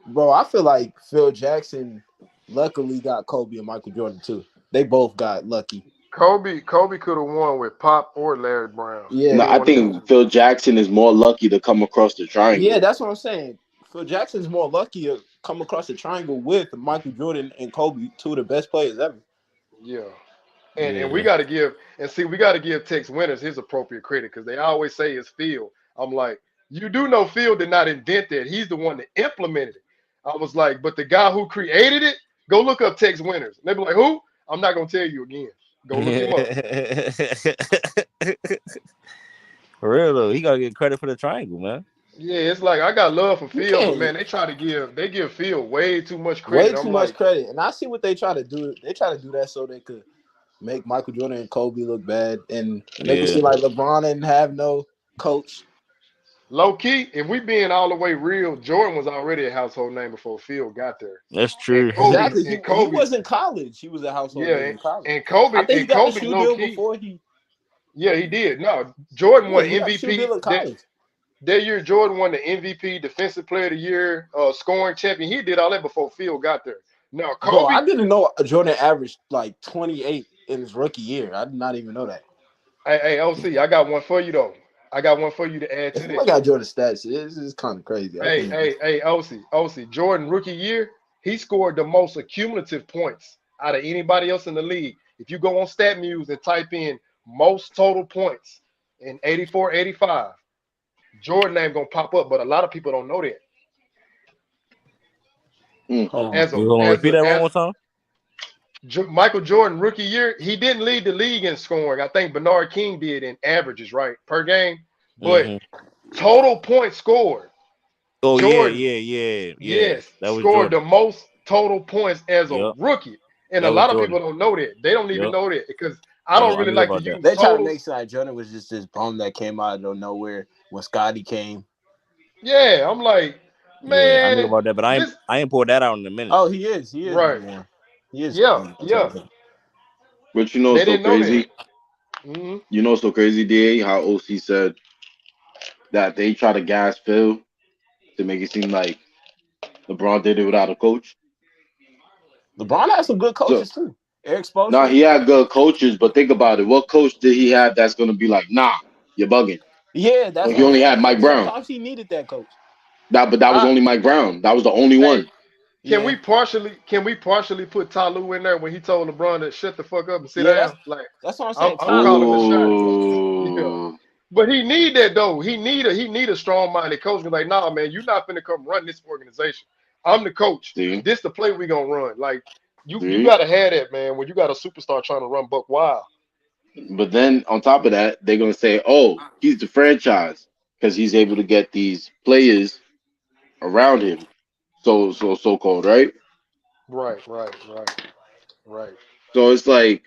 Bro, I feel like Phil Jackson luckily got Kobe and Michael Jordan too. They both got lucky. Kobe could have won with Pop or Larry Brown, Yeah. No, either I one of them think two. Phil Jackson is more lucky to come across the Yeah, triangle. that's what I'm saying. Phil Jackson's more lucky to come across the triangle with Michael Jordan and Kobe, two of the best players ever. Yeah. And we Yeah. got to give and see we got to give Tex Winters his appropriate credit because they always say it's Phil. I'm like, you do know Phil did not invent that. He's the one that implemented it. I was like, but the guy who created it, go look up Tex Winters. And they be like, who? I'm not gonna tell you again. Go look him up. For real though, he gotta get credit for the triangle, man. Yeah, it's like I got love for You Phil, but can't man, they give Phil way too much way credit. too I'm much like, credit. And I see what they try to do. They try to do that so they could make Michael Jordan and Kobe look bad and make it Yeah, seem like LeBron didn't have no coach. low key, if we being all the way real, Jordan was already a household name before Phil got there. that's And true. Kobe, Exactly. and He Kobe, was in college. He was a household yeah, name in college. and I Kobe think he and got the Kobe shoe low deal key, before he yeah, he did. No, Jordan yeah, won he got the shoe MVP deal in college. that year. Jordan won the MVP, Defensive Player of the Year, scoring champion. He did all that before Phil got there. Now Bro, Kobe, I didn't know Jordan averaged like 28 in his rookie year. I did not even know that. hey, OC, I got one for you though. I got one for you to add If to you that. look at Jordan's stats, it's kind of crazy. I think Hey, OC, Jordan rookie year, he scored the most accumulative points out of anybody else in the league. If you go on StatMuse and type in most total points in 84, 85, Jordan name gonna pop up, but a lot of people don't know that. Mm. hold on. As a You gonna as repeat that a one as more time? Michael Jordan rookie year, he didn't lead the league in scoring. I think Bernard King did in averages, right, per game. But Hmm. total points scored, Oh yeah, Jordan, yeah, yeah, yeah. yes, That was scored the Jordan. most total points as a Yep, rookie. And a that was lot of Jordan. people don't know that. They don't even Yep, know that because I yep. don't I really knew like to about that. use They try to make totals. it sound like Jordan was just this bum that came out of nowhere when Scotty came. Yeah, I'm like, Yeah, I knew man, about that, but this I ain't pulled that out in a minute. Oh, he is right. number one. He is Yeah, number one yeah. total. But you know They it's so didn't know that. crazy. Hmm. You know it's so crazy, Da. How OC said that they try to gas Phil to make it seem like LeBron did it without a coach. LeBron had some good So coaches too. Eric now Spoelstra. he had good coaches, but think about it. What coach did he have that's gonna be like, nah, you're bugging? Yeah, that's Well, what he I'm only had saying. Mike Brown. Sometimes he needed that coach. But that was I only Mike Brown. That was the only hey, one. Yeah, can we partially put Tyloo in there when he told LeBron to shut the fuck up and sit yeah, down? Like that's what I'm I'm saying. I'm Ty Lue calling the was good shots. too. Yeah. Oh, But he need that though. He need a strong minded coach. Be like, nah, man, you're not finna come run this organization. I'm the coach. see, This the play we gonna run. Like you see. gotta have that, man. When you got a superstar trying to run Buck Wild. But then on top of that, they're gonna say, oh, he's the franchise because he's able to get these players around him. So called, right? Right. So it's like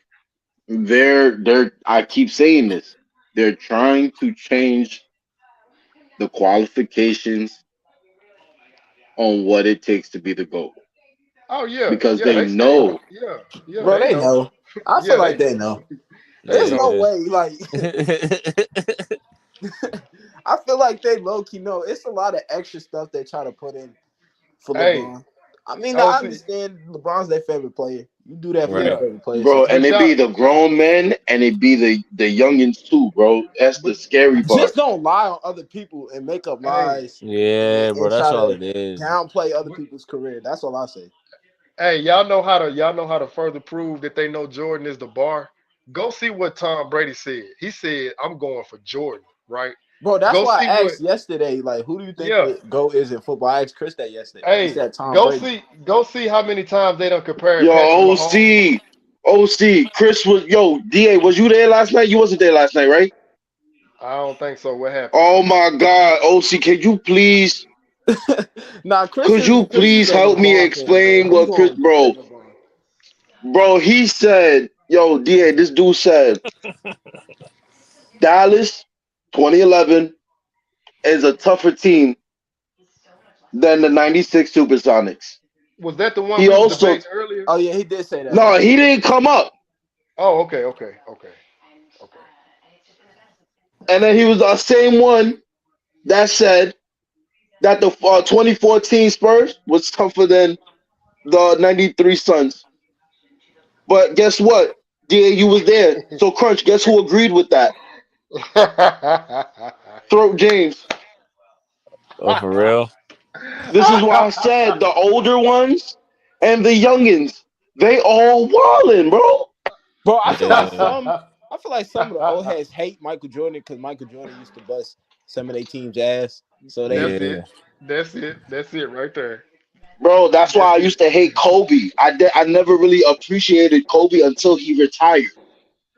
they're I keep saying this. they're trying to change the qualifications on what it takes to be the GOAT Oh yeah, because yeah, they they still, know. yeah, yeah, Bro, they they know. know. I feel Yeah, they like they know. know. They There's no know. Yeah. way. Like, I feel like they low key know. It's a lot of extra stuff they try to put in for Hey, LeBron. I mean, I OC, understand LeBron's their favorite player. You do that for your Right. yeah, favorite player Bro, and sometimes. but it y'all, be the grown men and it be the youngins too, bro. That's the but scary part. Just don't lie on other people and make up hey, lies Yeah, bro. and That's try all to it is. downplay other but, people's career. That's all I say. hey, y'all know how to further prove that they know Jordan is the bar. Go see what Tom Brady said. He said, "I'm going for Jordan." Right? Bro, that's Go why see I what. asked yesterday, like, who do you think Yeah. the GOAT is in football? I asked Chris that yesterday. He Hey, said Tom Brady. go see how many times they done compared Yo, Patrick Mahomes. OC, Chris was DA, was you there last night? You wasn't there last night, right? I don't think so. What happened? Oh my God, OC, Nah, could you Chris is please a help me LeBron fan, bro. explain He what Chris, gonna defend LeBron. bro, he said, yo, DA, this dude said Dallas 2011 is a tougher team than the 96 Supersonics. Was that the one He we was also, debating earlier? Oh yeah, he did say that. no, he didn't come up. Oh, okay, okay, okay, okay. And then he was the same one that said that the 2014 Spurs was tougher than the 93 Suns. But guess what? DAU was there. So Crunch, guess who agreed with that? Throat James. Oh, for real? This is why I said the older ones and the youngins, they all wildin', bro. Bro, Yeah. I feel like some of the old heads hate Michael Jordan because Michael Jordan used to bust some of their team's ass. So they That's it. Yeah. That's it. That's it right there. Bro, that's why That's I it. used to hate Kobe. I never really appreciated Kobe until he retired.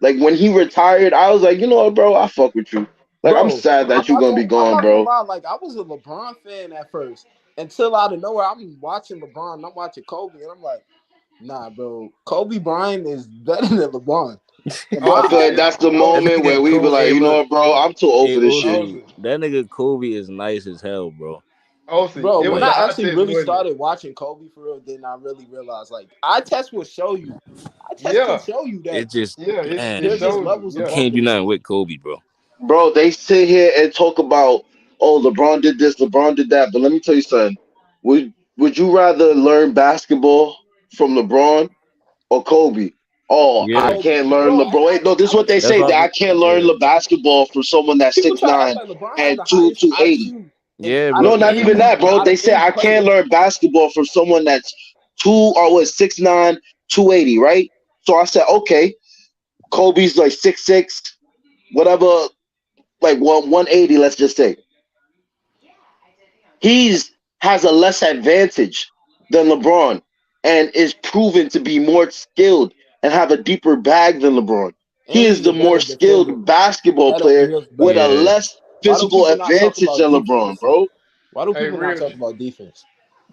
Like when he retired, I was like, you know what, bro, I fuck with you. Like I'm Bro, sad that you're gonna be I'm gone, not gonna bro. lie, like I was a LeBron fan at first until out of nowhere I'm watching LeBron and I'm watching Kobe and I'm like, nah, bro, Kobe Bryant is better than LeBron, in I my OC, feel like opinion. that's the That OC, moment where nigga we be Kobe. like, Hey, you know look. what, bro, I'm too old Hey, for this shit. OC. OC, That nigga Kobe is nice as hell, bro. OC. Bro, It when was Like, an I eye actually test, really wasn't it? started watching Kobe for real, then I really realized like eye test will show you. Eye test can Yeah, show you that it just, yeah. It man, there's just showed you. levels you Yeah. above can't do this nothing shit. with Kobe, bro. Bro, they sit here and talk about, oh, LeBron did this, LeBron did that. But let me tell you something. Would you rather learn basketball from LeBron or Kobe? Oh, I Yeah. Kobe, can't learn bro, LeBron. Wait, no, this is I what would they That's say. why. That I can't learn Yeah. the basketball from someone that's people try to act 6'9" like LeBron has and the two highest 280. IQ and Yeah, out bro. No, of not even that, bro. out They of say any I player. can't learn basketball from someone that's 6'9", 280, right? So I said, okay, Kobe's like 6'6", whatever, like 180, let's just say. He's has a less advantage than LeBron and is proven to be more skilled and have a deeper bag than LeBron. He And is he's a the more better defender. skilled basketball player He was with better. a Yeah. less Why do physical people not talk advantage about than LeBron, defense? bro. Why do Hey, people not Reels, talk about defense?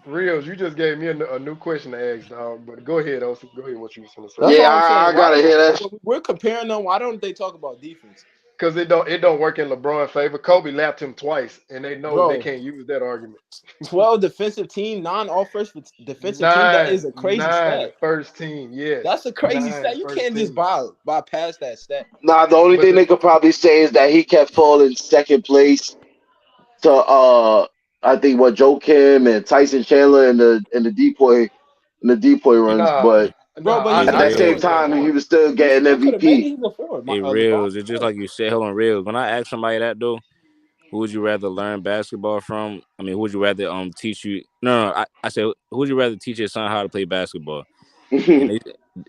Reels, you just gave me a new question to ask, dog. But go ahead, OC. Go ahead. What you was gonna say? That's Yeah, all I'm saying. I Why gotta hear that. when we're comparing them? Why don't they talk about defense, Because it don't work in LeBron's favor. Kobe lapped him twice, and they know they bro? can't use that argument. 12 defensive team, non-offense defensive team. That Nine, is a crazy nine stat. first team. Yes, That's a crazy nine stat. You first can't just team. bypass that stat. Nah, the only But thing the they could probably say is that he kept falling second place to I think what Joe Kim and Tyson Chandler in the depoy runs, nah, but Bro, nah. but Hey, he's at a that real. same forward though. time he was still He getting still could have made it. MVP. He's a forward. Hey, LeBron's reals. a It's just forward. like you said. Hold on, reals. When I ask somebody that though, who would you rather learn basketball from? I mean, who would you rather teach you? No. I said, who would you rather teach your son how to play basketball? And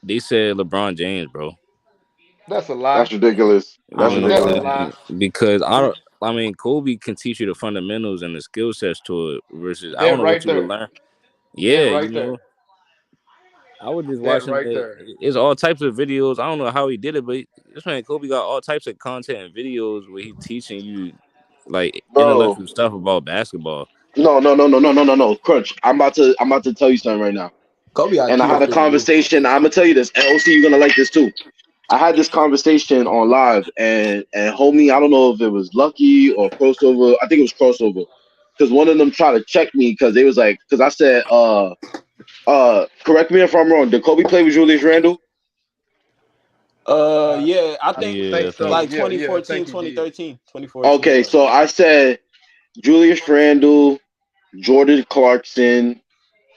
they said LeBron James, bro. That's a lie. That's ridiculous. You I That's know don't what I'm know, That's a ridiculous. man. lie. saying? Because I don't. I mean, Kobe can teach you the fundamentals and the skill sets to it. Versus, I don't That know what right you would there. learn. That Yeah, right there. I was just That watching right it. there. It's all types of videos. I don't know how he did it, but this man Kobe got all types of content and videos where he teaching you like Bro, intellectual stuff about basketball. no. Crunch. I'm about to tell you something right now. Kobe And I IQ is had a through the roof. conversation. I'm gonna tell you this. And OC, you're gonna like this too. I had this conversation on live, and homie, I don't know if it was Lucky or crossover. I think it was crossover, because one of them tried to check me because they was like, because I said, correct me if I'm wrong. Did Kobe play with Julius Randle? I, Yeah, I I think Yeah, I think so. think like Yeah, I 2014, think he did. 2013, 2014. Okay, Yeah. so I said Julius Randle, Jordan Clarkson,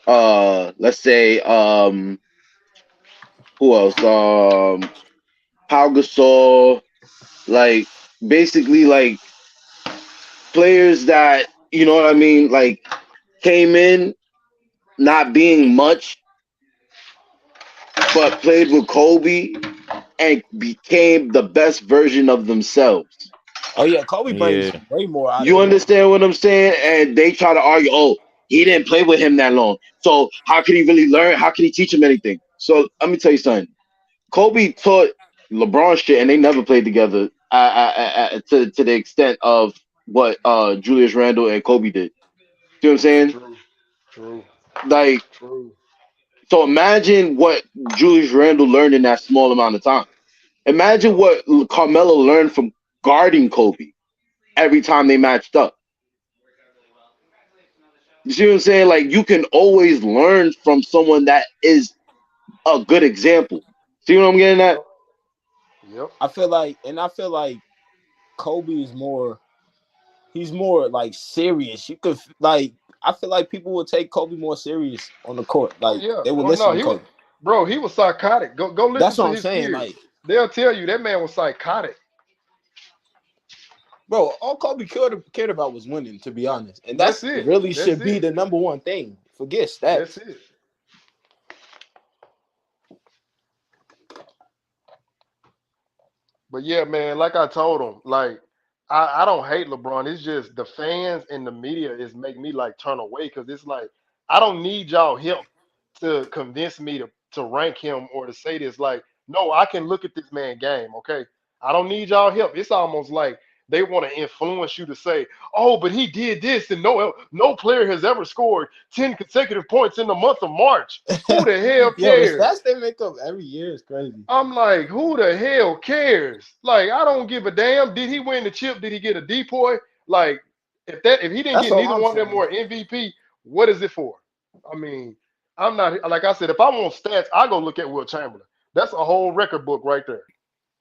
let's say, who else? Pau Gasol, like basically like players that you know what I mean, like came in not being much, but played with Kobe and became the best version of themselves. Oh yeah, Kobe yeah, brings way more out of You him. understand what I'm saying? And they try to argue, oh, he didn't play with him that long. So how could he really learn? How could he teach him anything? So let me tell you something. Kobe taught LeBron shit, and they never played together to the extent of what Julius Randle and Kobe did. See what I'm saying? True, true, Like, true. so imagine what Julius Randle learned in that small amount of time. Imagine Yep. what Carmelo learned from guarding Kobe every time they matched up. You see what I'm saying? Like, you can always learn from someone that is a good example. See what I'm getting at? Yep. Yep. I feel like Kobe is more. He's more like serious. You could like. I feel like people would take Kobe more serious on the court. Oh Like yeah. they would Oh listen no, to he was, Kobe. bro. He was psychotic. Go listen That's what to I'm his saying. peers. Like, They'll tell you that man was psychotic. bro, all Kobe cared about was winning. To be honest, and That's that's it. really That's should be it. the number one thing. Forget That's stats. it. But yeah, man, like I told him, like I don't hate LeBron. It's just the fans and the media is make me like turn away because it's like I don't need y'all help to convince me to rank him or to say this. Like, no, I can look at this man game, okay? I don't need y'all help. It's almost like they want to influence you to say, oh, but he did this, and no player has ever scored 10 consecutive points in the month of March. Who the hell Yo, the cares? stats they make up every year is crazy. I'm like, who the hell cares? Like, I don't give a damn. Did he win the chip? Did he get a depoy? Like, if he didn't That's get all neither I'm one of them saying. or MVP, what is it for? I mean, I'm not like I said. If I want stats, I go look at Will Chamberlain. That's a whole record book right there.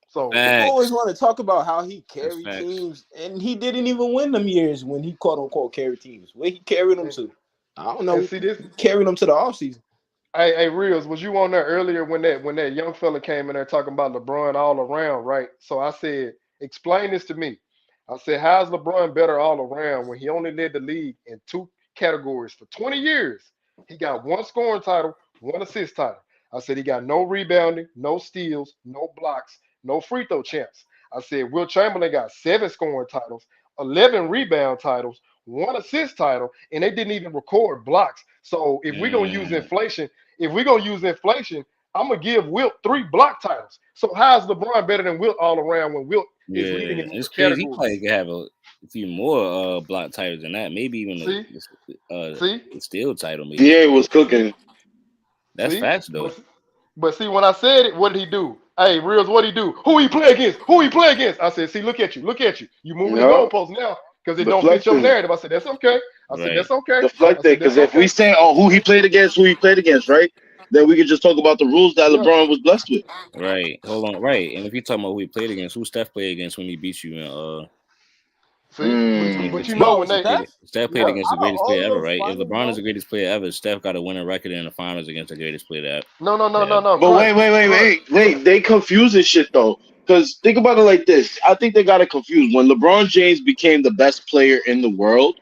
So People always facts. want to talk about how he That's carried facts. teams, and he didn't even win them years when he quote unquote carried teams. Where he carried them and, to? I don't and know. see He this. carried them to the offseason. Hey, Reels, was you on there earlier when that young fella came in there talking about LeBron all around, right? So I said, explain this to me. I said, how's LeBron better all around when he only led the league in two categories for 20 years? He got one scoring title, one assist title. I said he got no rebounding, no steals, no blocks, no free throw champs. I said Will Chamberlain got seven scoring titles, 11 rebound titles, one assist title, and they didn't even record blocks. So Mm, if we're gonna use inflation, I'm gonna give Wilt three block titles. So how's LeBron better than Wilt all around when Wilt is leading yeah, in it's more crazy. He probably categories? could have a few more block titles than that. Maybe even See, see, the steel title. Maybe VA was cooking. that's see, facts though. but see, when I said it, what did he do? Hey, Reels, what did he do? Who he play against? Who he play against? I said, see, look at you, look at you. You moving the Yeah, goalposts now because it don't fit your deflecting, narrative. I said, that's okay. I said, Right, that's okay. I deflecting. said, Because that's if we okay. say, oh, who he played against, right? Then we could just talk about the rules that Yeah. LeBron was blessed with. right. Hold on, right. And if you're talking about who he played against, who Steph played against when he beat you in See, but you know 2015. Bro, when they, Steph played yeah. against the out of greatest all player of ever, those right? If finals, LeBron is bro. the greatest player ever, Steph got to win a record in the finals against the greatest player No, no, no, no, ever. no, But Crunch, Crunch. wait. They confuse this shit though. Because think about it like this. I think they got it confused. When LeBron James became the best player in the world,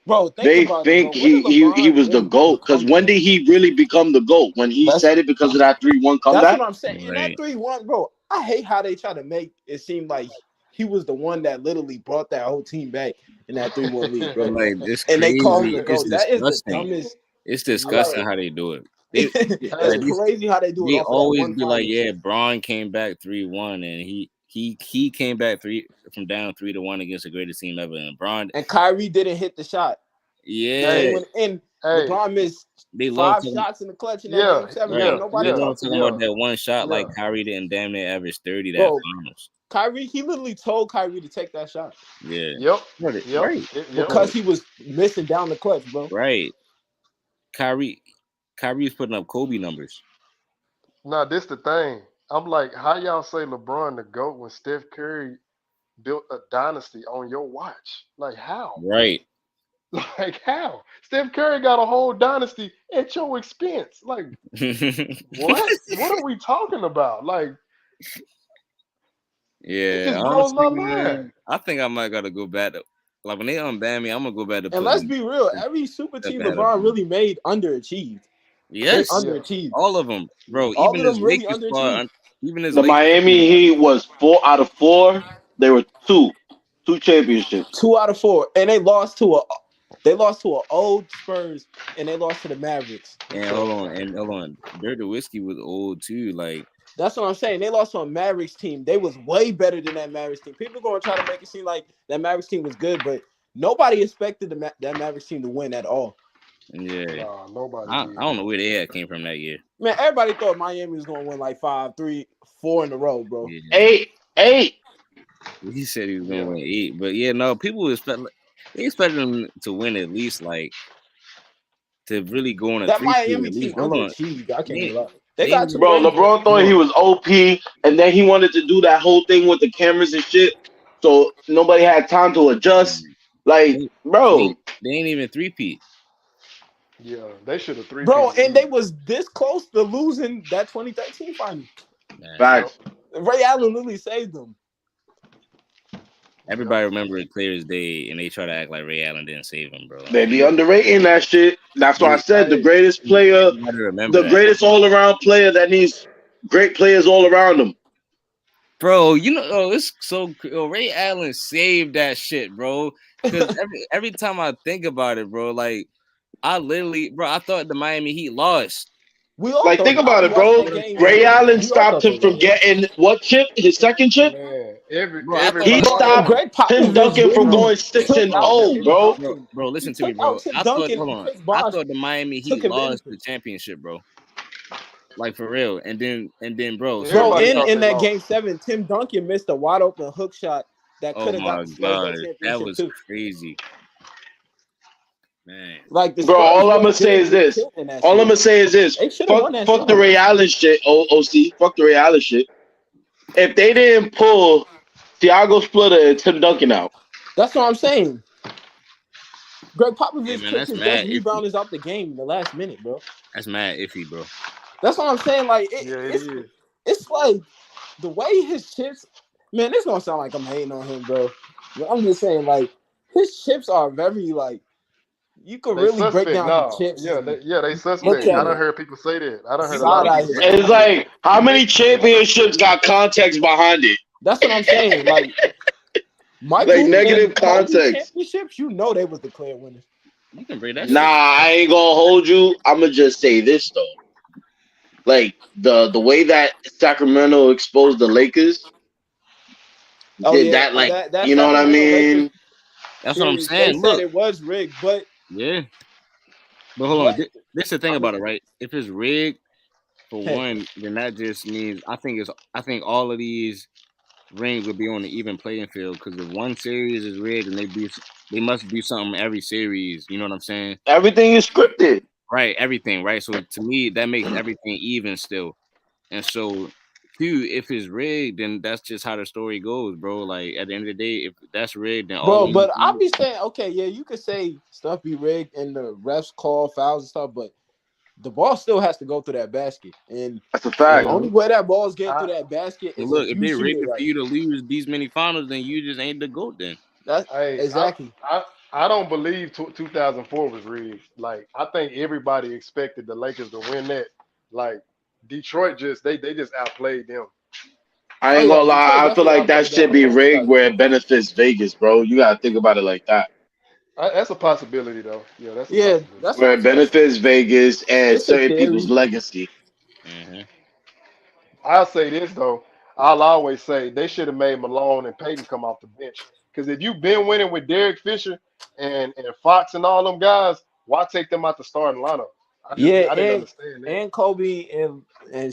Bro, think they about it, bro. think When did he LeBron was the really GOAT. Because become the when GOAT? did he really become the GOAT? When he That's said it because of that 3-1 that's comeback? what I'm saying. And that Right. 3-1, bro, I hate how they try to make it seem like he was the one that literally brought that whole team back in that 3-1 lead, bro. Like it's And they call him crazy. the It's GOAT. That is the disgusting. dumbest. It's Yeah. disgusting how they do it. They It's Hey, like these. crazy how they do it They off of that always one be like, finals. yeah, Braun came back 3-1, and he came back three from down 3-1 against the greatest team ever. And Braun, And Kyrie didn't hit the shot. He yeah, came hey, in, and Hey, LeBron missed They love 5 talking. shots in the clutch in that yeah, game 7, bro. Right. yeah, Nobody They yeah, love talks talking about about yeah, it. that one shot yeah. like Kyrie didn't damn near average 30 that Bro, finals. Kyrie, he literally told Kyrie to take that shot Yeah. Yep, Bro, yep, right. yep. Bro, because he was missing down the clutch, bro. right. Kyrie Kyrie's putting up Kobe numbers. Now this the thing. I'm like, how y'all say LeBron the GOAT when Steph Curry built a dynasty on your watch? Like how? Right. Like how? Steph Curry got a whole dynasty at your expense. Like what? What are we talking about? Like it Yeah, just blows honestly, my mind. man, I think I might gotta go back to like when they unban me, I'm gonna go back to And let's putting be real, every super Steph team ahead of LeBron them. really made underachieved. They Yes, Yeah, underachieved. all of them, yeah. bro. All Even of his them really Lakers squad, underachieved. even his The Lakers squad. Miami Heat was 4 out of 4. They were two championships. 2 out of 4, and they lost to an old Spurs, and they lost to the Mavericks. And So hold on, Dirk Whiskey was old too. Like, That's what I'm saying. They lost to a Mavericks team. They was way better than that Mavericks team. People going to try to make it seem like that Mavericks team was good, but nobody expected that Mavericks team to win at all. yeah, nah, nobody I did. don't know where they had came from that year. Man, everybody thought Miami was going to win like 5, 3, 4 in a row, bro. Yeah, 8. he said he was gonna Yeah. win 8, but yeah, no, people expect they expected him to win at least like to really go on a That 3-peat Miami at team least. Hold on, underachieved. I can't they even lie. They they got ain't to the Bro, rings, though. LeBron thought hold he on. was OP, and then he wanted to do that whole thing with the cameras and shit. So nobody had time to adjust. Like, They, bro, they ain't even 3-peat. Yeah. They should have Bro, three-peated and they easy. was this close to losing that 2013 final. Man, Yep. facts. Ray Allen literally saved them. Yep. everybody remember it clear as day, and they try to act like Ray Allen didn't save him, bro. They be underrating that shit. That's why I They, said Hey, you gotta remember the that, greatest all around player that needs great players all around him. bro. You know, it's so Ray Allen saved that shit, bro. Because every time I think about it, bro, like I literally, bro, I thought the Miami Heat lost. We all Like, thought think I about was it, watching bro. You that know what game I'm saying? Ray too. Allen We all stopped thought him they from lost. getting what chip? His second chip? man, Bro, I thought everybody He Bro, thought and stopped Greg Tim Popovich Duncan from literally bro, going 6 took and out bro, 0, Tim bro. Duncan. listen He to me, took out bro. Tim I thought, Duncan hold and on, Chris I Bosh. thought the Miami Took Heat him lost in. the championship, bro. Like for real. And then, bro. So Bro, everybody yeah, thought in they that lost. game 7, Tim Duncan missed a wide open hook shot that oh could have got my the Spurs god, that that championship was too. crazy, man. Like the Bro, Spurs all I'm was gonna say good is with this. Tim in that All I'm gonna series. say is this. They should have Fuck, won that fuck the series. Ray Allen shit. OC. Fuck the Ray Allen shit. If they didn't pull Thiago Splitter and Tim Duncan out, That's what I'm saying. Greg Yeah, Popovich man, took that's his best mad iffy. rebounders out the game in the last minute, bro. That's mad iffy, bro. That's what I'm saying. Like Yeah, it it's is. it's like the way his chips. Man, this gonna sound like I'm hating on him, bro. But I'm just saying, like his chips are very like you could They really break suspect down the now. chips and Yeah, they look suspect. I at done it, heard people say that. I done heard a lot side of eye people his say it's that. chips. like how many They suspect. championships got context behind it? That's what I'm saying. Like Like Michael and negative Kobe context. championships, you know they was the clear winners. You can break that Nah, shit. I ain't gonna hold you. I'm gonna just say this though. Like the way that Sacramento exposed the Lakers Oh did yeah, that. Like, that you know what I Sacramento Lakers mean? That's what I'm series, they saying. said Look, it was rigged, yeah, but hold on. but This is the thing I about mean, it, right? If it's rigged for hey, one, then that just means I think all of these rings will be on the even playing field because if one series is rigged and they must do something every series. You know what I'm saying? Everything is scripted. Right, everything, right? So to me, that makes everything even still. And so, two, if it's rigged, then that's just how the story goes, bro. Like at the end of the day, if that's rigged, then all bro, of them. but I'll be saying, okay, yeah, you could say stuff be rigged and the refs call fouls and stuff, but the ball still has to go through that basket. And That's a the fact. Yeah. only way that ball's getting I through that basket But is if look, if you they shoot rigged it it for right. you to lose these many finals, then you just ain't the goat. Then That's I I exactly. I, I don't believe 2004 was rigged. Like I think everybody expected the Lakers to win that. Like Detroit they just outplayed them. I Oh ain't yeah, gonna Detroit lie. I feel definitely like that outplayed them. should I be can't rigged discuss where that. it benefits Vegas, bro. You gotta think about it like that. That's a possibility though. Yeah, that's a Yeah, possibility. that's what Where I'm it saying. benefits Vegas and It's a certain people's theory. legacy. hmm I'll say this though. I'll always say they should have made Malone and Payton come off the bench. Because if you've been winning with Derek Fisher and Fox and all them guys, Why take them out the starting lineup? Yeah, I didn't understand that. and Kobe and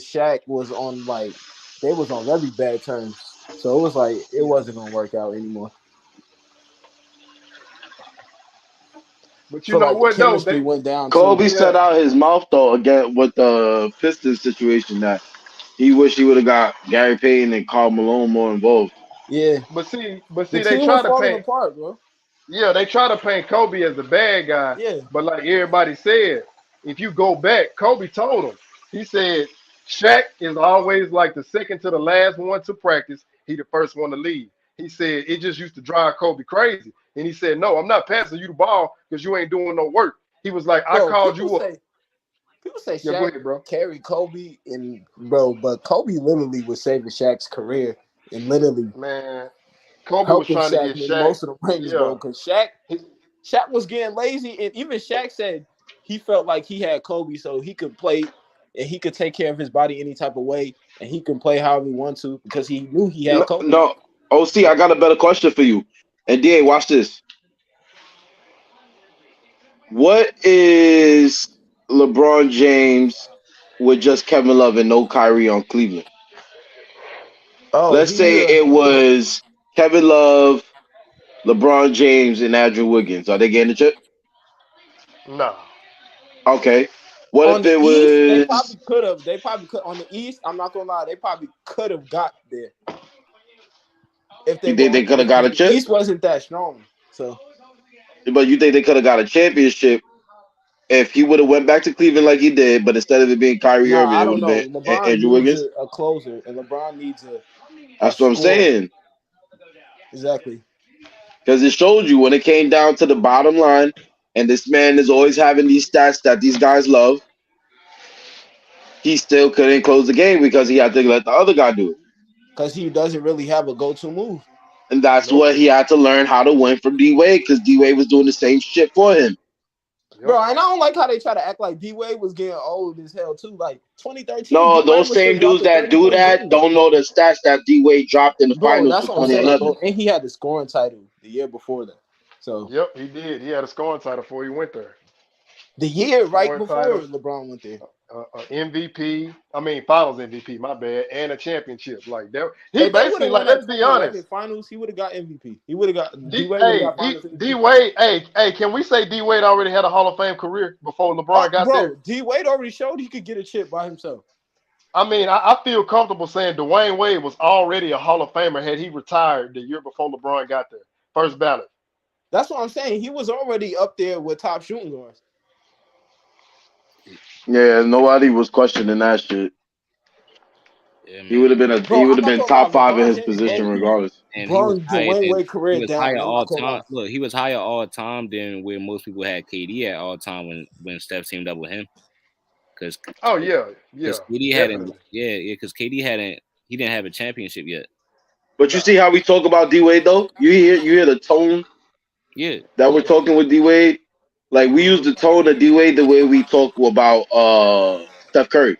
Shaq was on like they was on very bad terms. So it was like it Yeah. wasn't gonna work out anymore. But you Feel know like the what though? chemistry went down too. Kobe Yeah. set out his mouth though again with the Pistons situation that he wish he would have got Gary Payton and Karl Malone more involved. Yeah, But see, the they team try was to falling paint. apart, bro. Yeah, they try to paint Kobe as the bad guy, Yeah, but like everybody said, if you go back, Kobe told him. He said Shaq is always like the second to the last one to practice. He the first one to leave. He said it just used to drive Kobe crazy. And he said, "No, I'm not passing you the ball because you ain't doing no work." He was like, "I bro. called you up." People say Yeah, go Shaq ahead, bro. carried Kobe, and bro, but Kobe literally was saving Shaq's career and literally Man, Kobe was helping trying to Shaq get win Shaq. most of the rings, bro. Yeah, Because he, Shaq was getting lazy, and even Shaq said he felt like he had Kobe, so he could play and he could take care of his body any type of way, and he can play however he wants to because he knew he had No, Kobe. no, OC, I got a better question for you. And DA, watch this. What is LeBron James with just Kevin Love and no Kyrie on Cleveland? Oh, Let's say it was Kevin Love, LeBron James, and Andrew Wiggins. Are they getting the chip? nah. Okay. What on if the it East, they was probably could have. They probably could on the East. I'm not gonna lie, they probably could have got there if they you were think on they the could have East got because a the chip? East wasn't that strong. So But you think they could have got a championship if he would have went back to Cleveland like he did, but instead of it being Kyrie no, Irving, I it would don't have know. been LeBron Andrew needs Wiggins? a closer, and LeBron needs a That's what I'm scorer. saying. Exactly. Because it showed you when it came down to the bottom line, and this man is always having these stats that these guys love, he still couldn't close the game because he had to let the other guy do it. Because he doesn't really have a go-to move. And that's Nope. what he had to learn how to win from D Wade because D Wade was doing the same shit for him. Yep. Bro, and I don't like how they try to act like D-Wade was getting old as hell, too. Like, 2013, No, D-Wade those was still same dudes dropping that do 30-point that games. don't know the stats that D Wade dropped in the Bro, finals for that's what I'm saying, bro. 2011. And he had the scoring title the year before that. So, Yep, he did. He had a scoring title before he went there. the year right Scoring before title, LeBron went there. MVP. I mean, Finals MVP. My bad, and a championship. Like that. He If they would basically have won like. that Let's be honest. 2011 finals, he would have got MVP. He would have got D, D-Wade would have hey, got D, finals D MVP. Wade. Hey, can we say D Wade already had a Hall of Fame career before Oh, LeBron got there? bro, D-Wade already showed he could get a chip by himself. I mean, I feel comfortable saying Dwayne Wade was already a Hall of Famer had he retired the year before LeBron got there. First ballot. That's what I'm saying. He was already up there with top shooting guards. Yeah, nobody was questioning that shit. Yeah, He would man. have been Bro, he would I'm have not been gonna lie. top five in LeBron his James position low-key regardless. And he was brought higher Dwayne than Wade he career was down. higher I'm all not gonna lie. time. Look, he was higher all time than where most people had KD at all time when Steph teamed up with him. Because Oh yeah, yeah, KD hadn't, definitely. because KD hadn't, he didn't have a championship yet. But you Nah. see how we talk about D Wade though? You hear the tone Yeah, that we're talking with D Wade? Like we use Hmm. the tone of D Wade the way we talk about Steph Curry.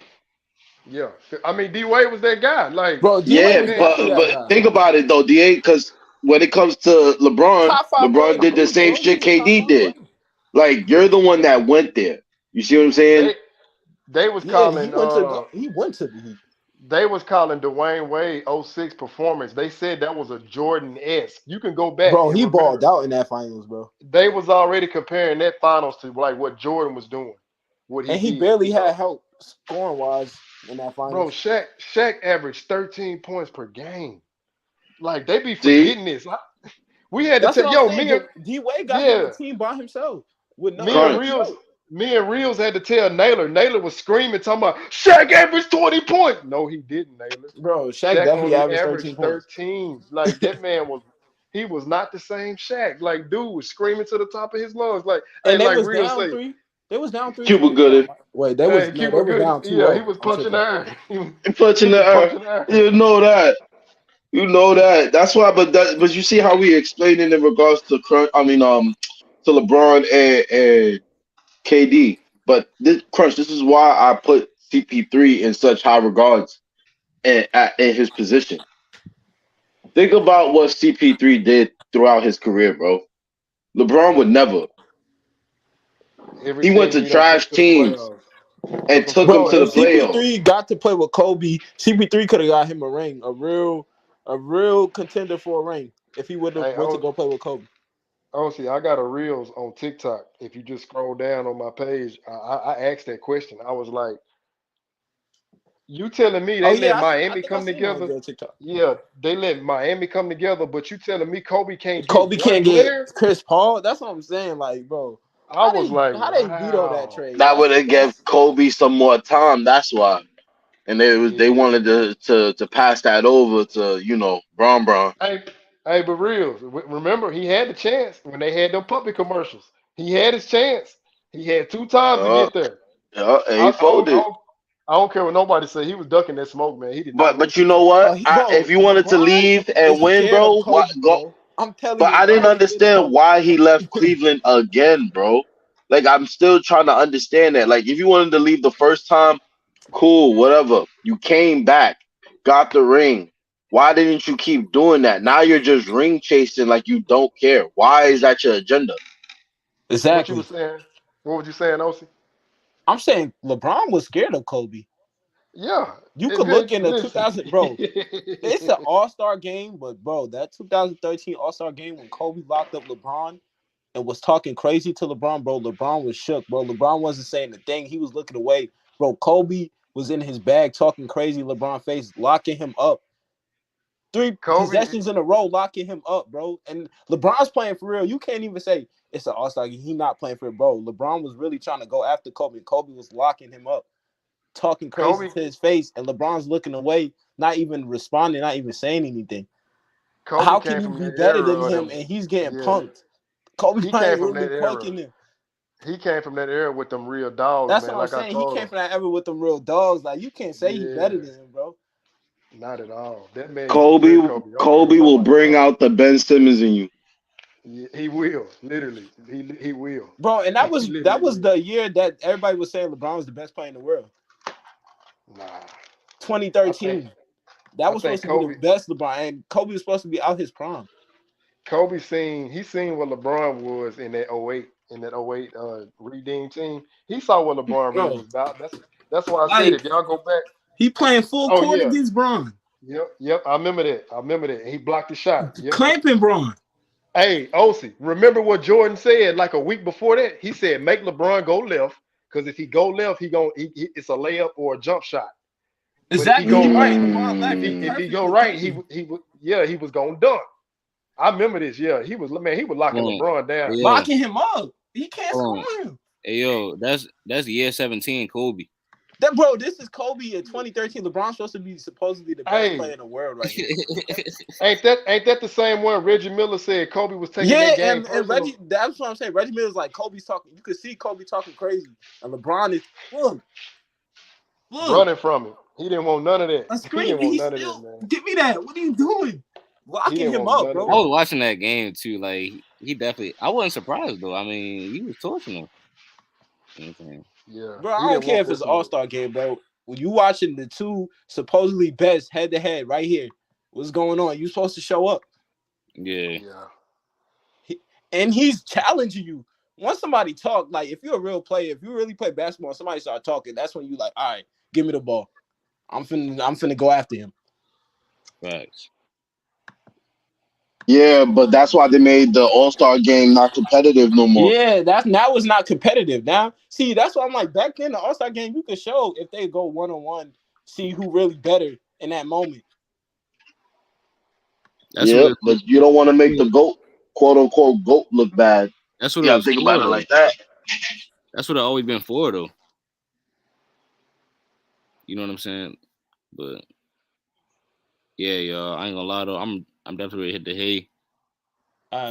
Yeah. I mean, D Wade was that guy. Like Bro, D-Wade Yeah, was man, definitely that but guy. think about it though, DA, because when it comes to LeBron, Top five player LeBron in the did the league, same bro. He shit was top KD five, did. right? Like yeah. you're the one that went there. You see what I'm saying? They was Yeah, calling he went to the Heat. they was calling Dwayne Wade '06 performance. They said that was a Jordan esque. You can go back Bro, and he balled remember out in that finals, bro. they was already comparing that finals to like what Jordan was doing, what he And he did. barely So, had help scoring wise in that bro, finals. Shaq averaged 13 points per game. Like they be See, forgetting this. Like, we had to That's tell what I'm yo saying. me and D-Wade got him a yeah team by himself with me and nobody crunch. Reels. else. Me and Reels had to tell Naylor. Naylor was screaming, talking about Shaq averaged 20 points. No, he didn't, Naylor. Bro, Shaq Shaq definitely only averaged 13 averaged points. 13. Like that man was he was not the same Shaq. Like dude was screaming to the top of his lungs. Like hey, And they like was real down say, three. They was down three Cuba two. No, Gooding wait, hey, they Cuba was Gooding, down yeah, he 2-0. was I'm punching tripping. iron. He punching the was air. punching iron. You know that. You know that. That's why. But you see how we explain it in regards to crunch. I mean to LeBron and KD. But this crunch. This is why I put CP3 in such high regards in his position. Think about what CP3 did throughout his career, bro. LeBron would never. Every He went team to he done took trash to the teams playoffs. and Took them to took the him Bro, to the if playoffs. playoffs. CP3 got to play with Kobe, CP3 could have got him a ring, a real contender for a ring if he would have Hey, went to go play with Kobe. see, I got a reels on TikTok. If you just scroll down on my page, I asked that question. I was like, "You telling me Oh they yeah, let I Miami think I come seen it on together? your TikTok. Yeah, they let Miami come together, but you telling me Kobe can't get Kobe one can't get player?" Chris Paul. That's what I'm saying. Like, bro, I was like, how they veto that "Wow." trade? That would have That's gave Kobe some more time. That's why. And they Yeah. wanted to pass that over to Bron. Hey, hey, but real. Remember, he had the chance when they had them puppy commercials. He had his chance. He had two times to Yeah, get there. yeah, and I, he I, don't, I, folded. don't, I don't care what nobody say. He was ducking that smoke, man. He did not But want you that know smoke. what? no, If bro. you wanted to LeBron leave and is win, scared of bro, what Kobe, go? bro. I'm telling But you, I didn't LeBron is scared of understand Kobe. why he left Cleveland again, bro. Like I'm still trying to understand that. Like if you wanted to leave the first time, cool, whatever. You came back, got the ring. Why didn't you keep doing that? Now you're just ring chasing like you don't care. Why is that your agenda? What you were Exactly. saying? What was you saying, Osi? I'm saying LeBron was scared of Kobe. Yeah. You It could look good. in the Listen. 2000, bro. It's an All-Star game, but bro, that 2013 All-Star game when Kobe locked up LeBron and was talking crazy to LeBron, bro. LeBron was shook, bro. LeBron wasn't saying a thing. He was looking away, bro. Kobe was in his bag talking crazy. LeBron face locking him up. Three Kobe, possessions in a row, locking him up, bro. And LeBron's playing for real. You can't even say it's an All-Star game. He not playing for it, bro. LeBron was really trying to go after Kobe. Kobe was locking him up, talking crazy Kobe, to his face, and LeBron's looking away, not even responding, not even saying anything. Kobe How can came you from be that better era than of him them. and he's getting Yeah. punked? Kobe He came Bryant from really that era. punking him. He came from that era with them real dogs, That's man. what I'm Like I saying. He told came him. from that era with them real dogs. Like you can't say he better Yeah. than him, bro. Not at all. That man used to fear Kobe Kobe. I don't care what Kobe will nobody bring say. out the Ben Simmons in you. Yeah, he will. Literally. He will. Bro, and He that literally was will. the year that everybody was saying LeBron was the best player in the world. Nah. I think 2013. That I was think supposed to be the Kobe best LeBron, and Kobe was supposed to be out his prime. he seen what LeBron was in that '08 in that '08 redeem team. He saw what LeBron really Bro, was about. That's why I said like if y'all go back. he playing full Oh court yeah. against Bron, Yep. I remember that. He blocked the shot. Yep. clamping Bron. Hey, Osi, remember what Jordan said like a week before that? He said make LeBron go left because if he go left, it's a layup or a jump shot. But if he Exactly, go he right. right, LeBron left. He if he go perfectly right, timed. he was gonna dunk. I remember this. Yeah, he was locking Hold on. LeBron Hey, down. yo, Locking him up. He can't hold on. score him. Hey, yo, that's year 17, Kobe. That bro, this is Kobe in 2013. LeBron's supposed to be supposedly the best player Hey, in the world right now. ain't that the same one Reggie Miller said Kobe was taking Yeah, that game and personal? Reggie, that's what I'm saying. Reggie Miller's like Kobe's talking. You could see Kobe talking crazy, and LeBron is look, Running from him. He didn't want none of that. a He screen, didn't and want he's none of that, still man. give me that. What are you doing? He Locking didn't him want up, none of I bro. that. was watching that game too. Like he definitely. I wasn't surprised though. I mean, he was torching him. You know what I'm saying? Yeah, Bro, I he don't didn't care want if that it's an All smoke. Star game, bro. When you watching the two supposedly best head to head right here, what's going on? You supposed to show up. Yeah, Yeah. And he's challenging you. Once somebody talk, like if you're a real player, if you really play basketball, somebody start talking, that's when you like, all right, give me the ball. I'm finna go after him. facts. Yeah, but that's why they made the All-Star game not competitive no more. Yeah, that's now it's not competitive. Now, see, that's why I'm like back then the All Star game, you could show if they go 1-on-1, see who really better in that moment. That's what Yep, it. but you don't want to make the GOAT, quote unquote GOAT, look bad. That's what You it gotta was think for about it though. like that. That's what it always been for though. You know what I'm saying? But yeah, y'all. I ain't gonna lie though. I'm definitely ready to hit the hay.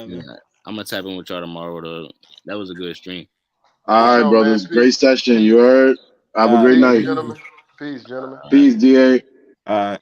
Yeah, Man. I'm gonna tap in with y'all tomorrow though. That was a good stream. For All right, sure, man. brothers. Great session. You heard? Have a great Peace, night. Easy. gentlemen. Peace, gentlemen. All right. Peace, DA. All right.